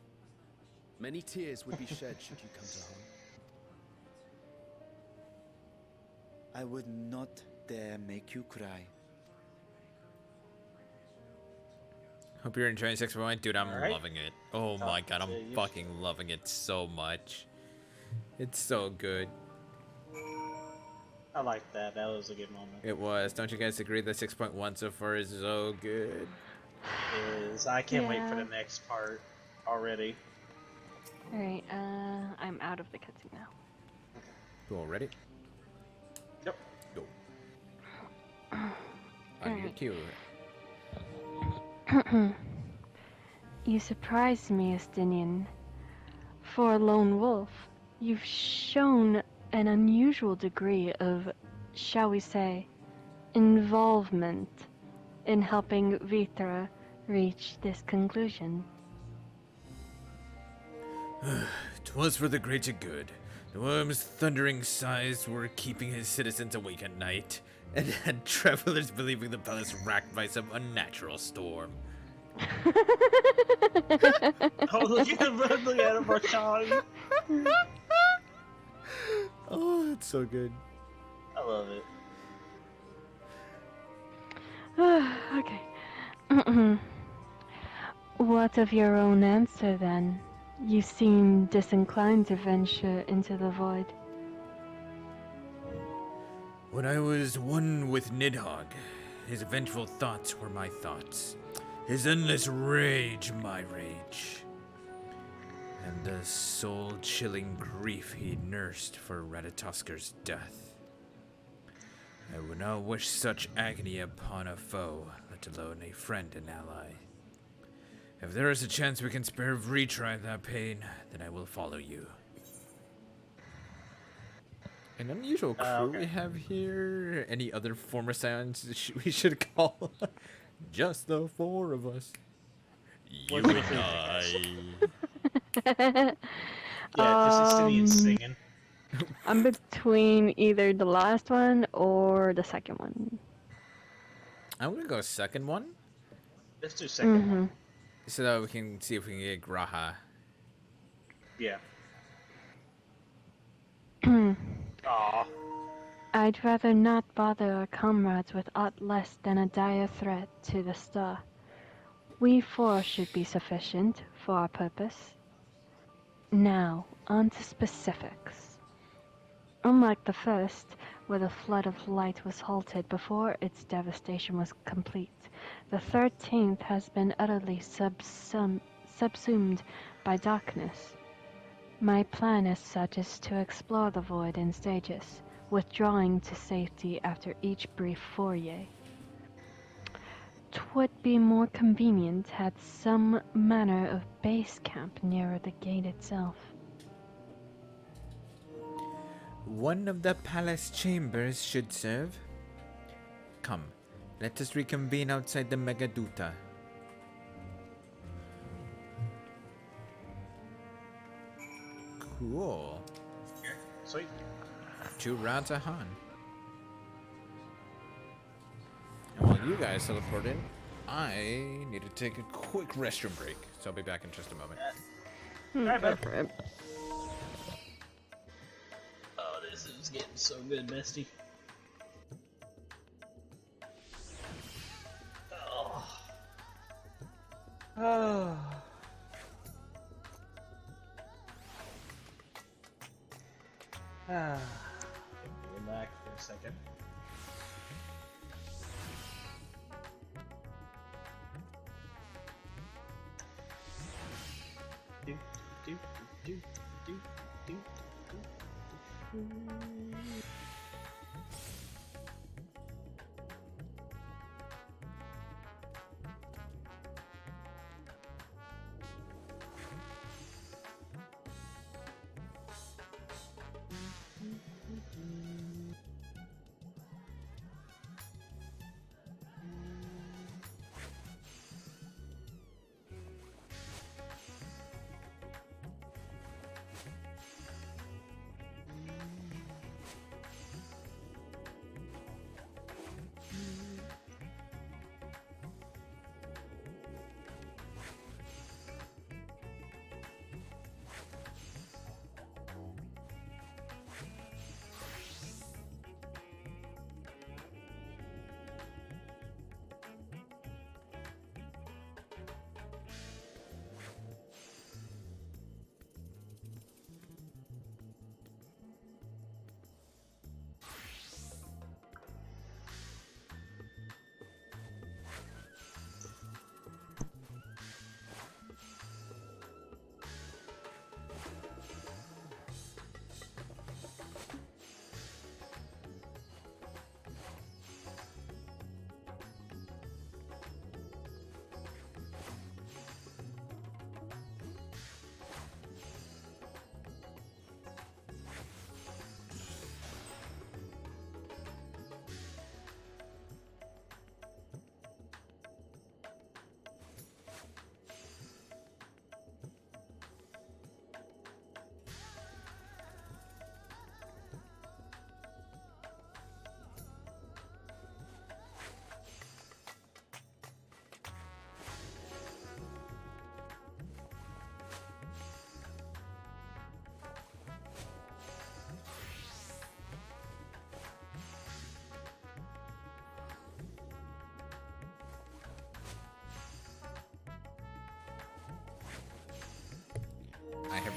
Many tears would be shed should you come to harm. I would not dare make you cry. Hope you're enjoying 6.1. Dude, I'm Alright. loving it. Oh my god, I'm fucking loving it so much. It's so good. I like that. That was a good moment. It was. Don't you guys agree that 6.1 so far is so good? I can't wait for Yeah. the next part already. Alright, I'm out of the cutscene now. Cool, ready? Yep. Go. On your cue. You surprised me, Estinian. For a lone wolf, you've shown an unusual degree of, shall we say, involvement in helping Vitra reach this conclusion. 'Twas for the greater good. The worm's thundering sighs were keeping his citizens awake at night, and had travelers believing the palace racked by some unnatural storm. Oh, look at him, Rashawn. Oh, it's so good. I love it. Okay. What of your own answer, then? You seem disinclined to venture into the void. When I was one with Nidhogg, his vengeful thoughts were my thoughts. His endless rage, my rage. And the soul-chilling grief he nursed for Radatusker's death. I would not wish such agony upon a foe, let alone a friend and ally. If there is a chance we can spare Vritri that pain, then I will follow you. An unusual crew we have here. Any other former Scions we should call? Just the four of us. You and I. Yeah, just Estinian singing. I'm between either the last one or the second one. I'm gonna go second one. Let's do second one. So that we can see if we can get Graha. Yeah. Aw. I'd rather not bother our comrades with aught less than a dire threat to the star. We four should be sufficient for our purpose. Now, on to specifics. Unlike the first, where the flood of light was halted before its devastation was complete, the 13th has been utterly subsumed by darkness. My plan as such is to explore the void in stages, withdrawing to safety after each brief foray. 'Twould be more convenient had some manner of base camp nearer the gate itself. One of the palace chambers should serve. Come, let us reconvene outside the Megaduta. Cool. Sweet. 2 rounds of Han. And while you guys teleport in, I need to take a quick restroom break. So I'll be back in just a moment. Oh, this is getting so good, bestie. Oh. Oh. Get back for a second. Do, do, do, do, do, do.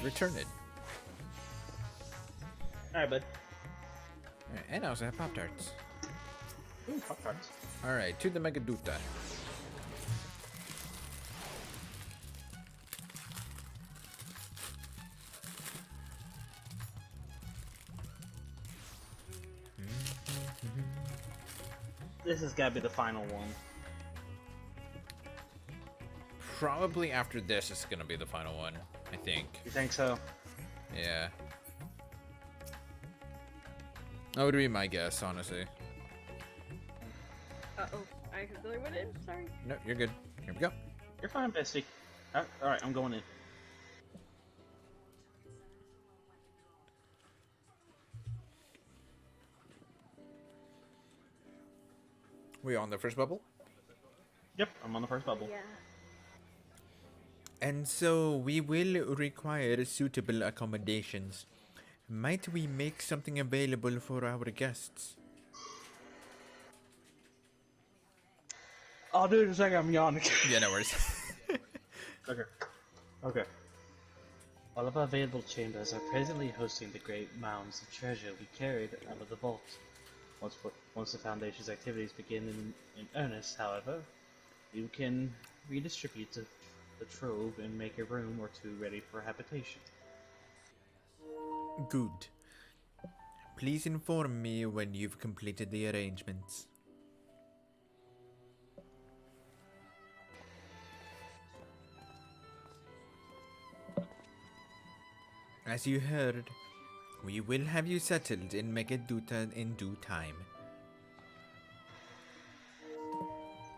return it. Alright, bud. Alright, and I also have Pop-Tarts. Ooh, Pop-Tarts. Alright, to the Megaduta. This has got to be the final one. Probably after this is gonna be the final one, I think. You think so? Yeah. That would be my guess, honestly. Uh-oh, I accidentally went in, sorry. No, you're good. Here we go. You're fine, bestie. Alright, I'm going in. We on the first bubble? Yep, I'm on the first bubble. Yeah. And so we will require suitable accommodations. Might we make something available for our guests? I'll do it in a second, I'm yawning. Yeah, no worries. Okay. All of our available chambers are presently hosting the great mounds of treasure we carried out of the vault. Once the Foundation's activities begin in earnest, however, you can redistribute the trove and make a room or two ready for habitation. Good. Please inform me when you've completed the arrangements. As you heard, we will have you settled in Megaduta in due time.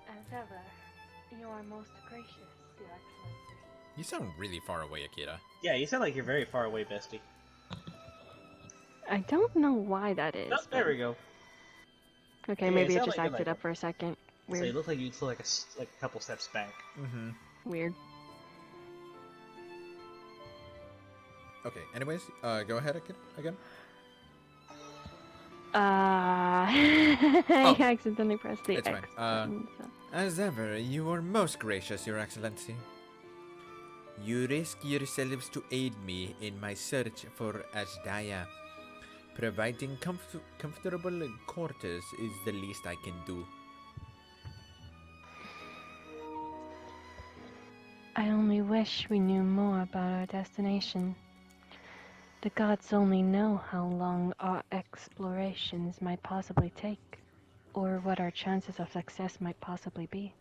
As ever, you are most gracious, Your Excellency. You sound really far away, Akira. Yeah, you sound like you're very far away, bestie. I don't know why that is. Oh, there we go. Okay, Yeah, maybe it it sounded just like you're acted like- up for a second. So Weird. you look like you took like a couple steps back. Mm-hmm. Weird. Okay, anyways, go ahead again. I accidentally pressed the It's X fine. button, so. As ever, you are most gracious, Your Excellency. You risk yourselves to aid me in my search for Ajdaya. Providing comfortable quarters is the least I can do. I only wish we knew more about our destination. The gods only know how long our explorations might possibly take, or what our chances of success might possibly be.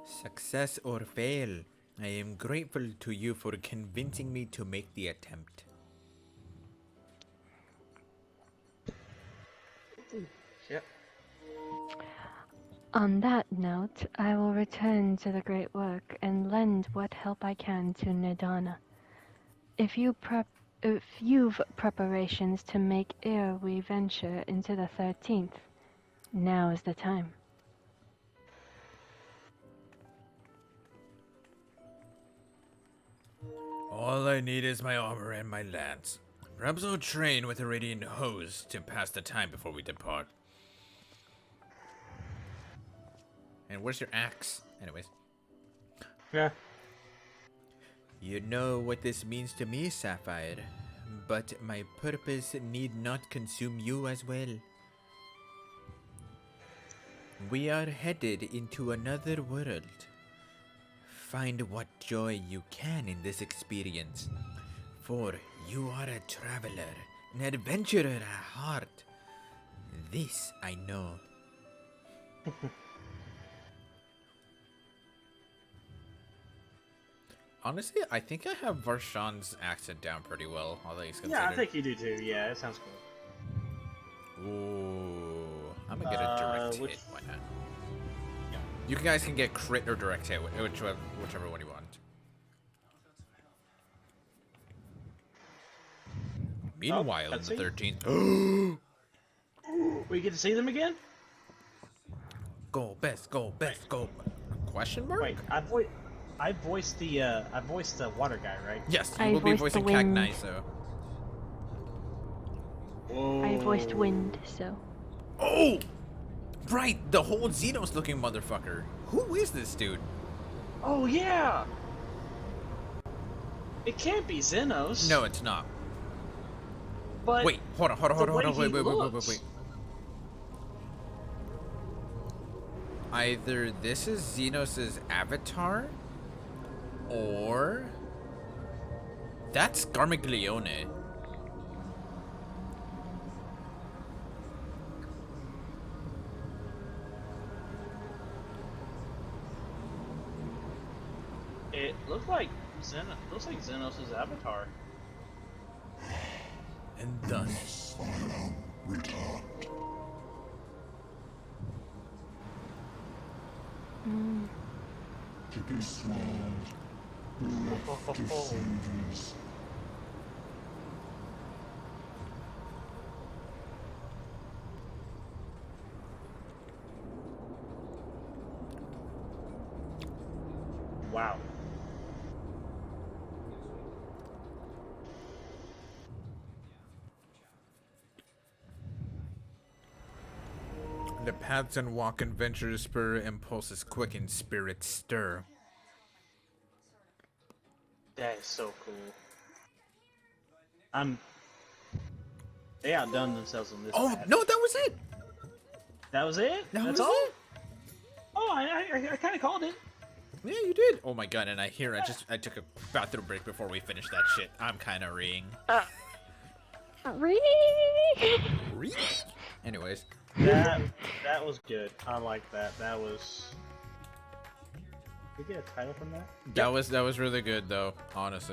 Success or fail, I am grateful to you for convincing me to make the attempt. Yep. On that note, I will return to the great work and lend what help I can to Nidana. If you've preparations to make ere we venture into the 13th, now is the time. All I need is my armor and my lance. Perhaps I'll train with a radiant hose to pass the time before we depart. And where's your axe? Anyways. Yeah. You know what this means to me, Sapphire, but my purpose need not consume you as well. We are headed into another world. Find what joy you can in this experience, for you are a traveler, an adventurer at heart. This I know. Honestly, I think I have Varshan's accent down pretty well, all things considered. Yeah, I think you do too. Yeah, that sounds cool. Ooh, I'm gonna get a direct which- hit. Why not? You guys can get crit or direct hit, whichever one you want. Meanwhile, in the cutscene? 13th. We get to see them again? Go best, go best, go. Question mark? Wait, I voiced the water guy, right? Yes, I you will be voiced the voicing wind. Cagnai, so. I voiced wind, so. Oh! Right, the whole Xenos looking motherfucker. Who is this dude? Oh yeah. It can't be Xenos. No, it's not. But wait, hold on, wait. Either this is Xenos' avatar, or that's Garmiglione. It looks like Xenos' avatar. And thus To be swallowed, bereft of saviors. Wow. the paths and walk and ventures spur, impulses quicken, spirits stir. That is so cool. They outdone themselves on this. Oh patch. no, that was it. That was it. That's all. it. Oh, I kind of called it. Yeah, you did. Oh my god, and I took a bathroom break before we finished that shit. I'm kind of reeing. Really? Anyways. That was good. I like that. That was. Did we get a title from that? That was really good though, honestly.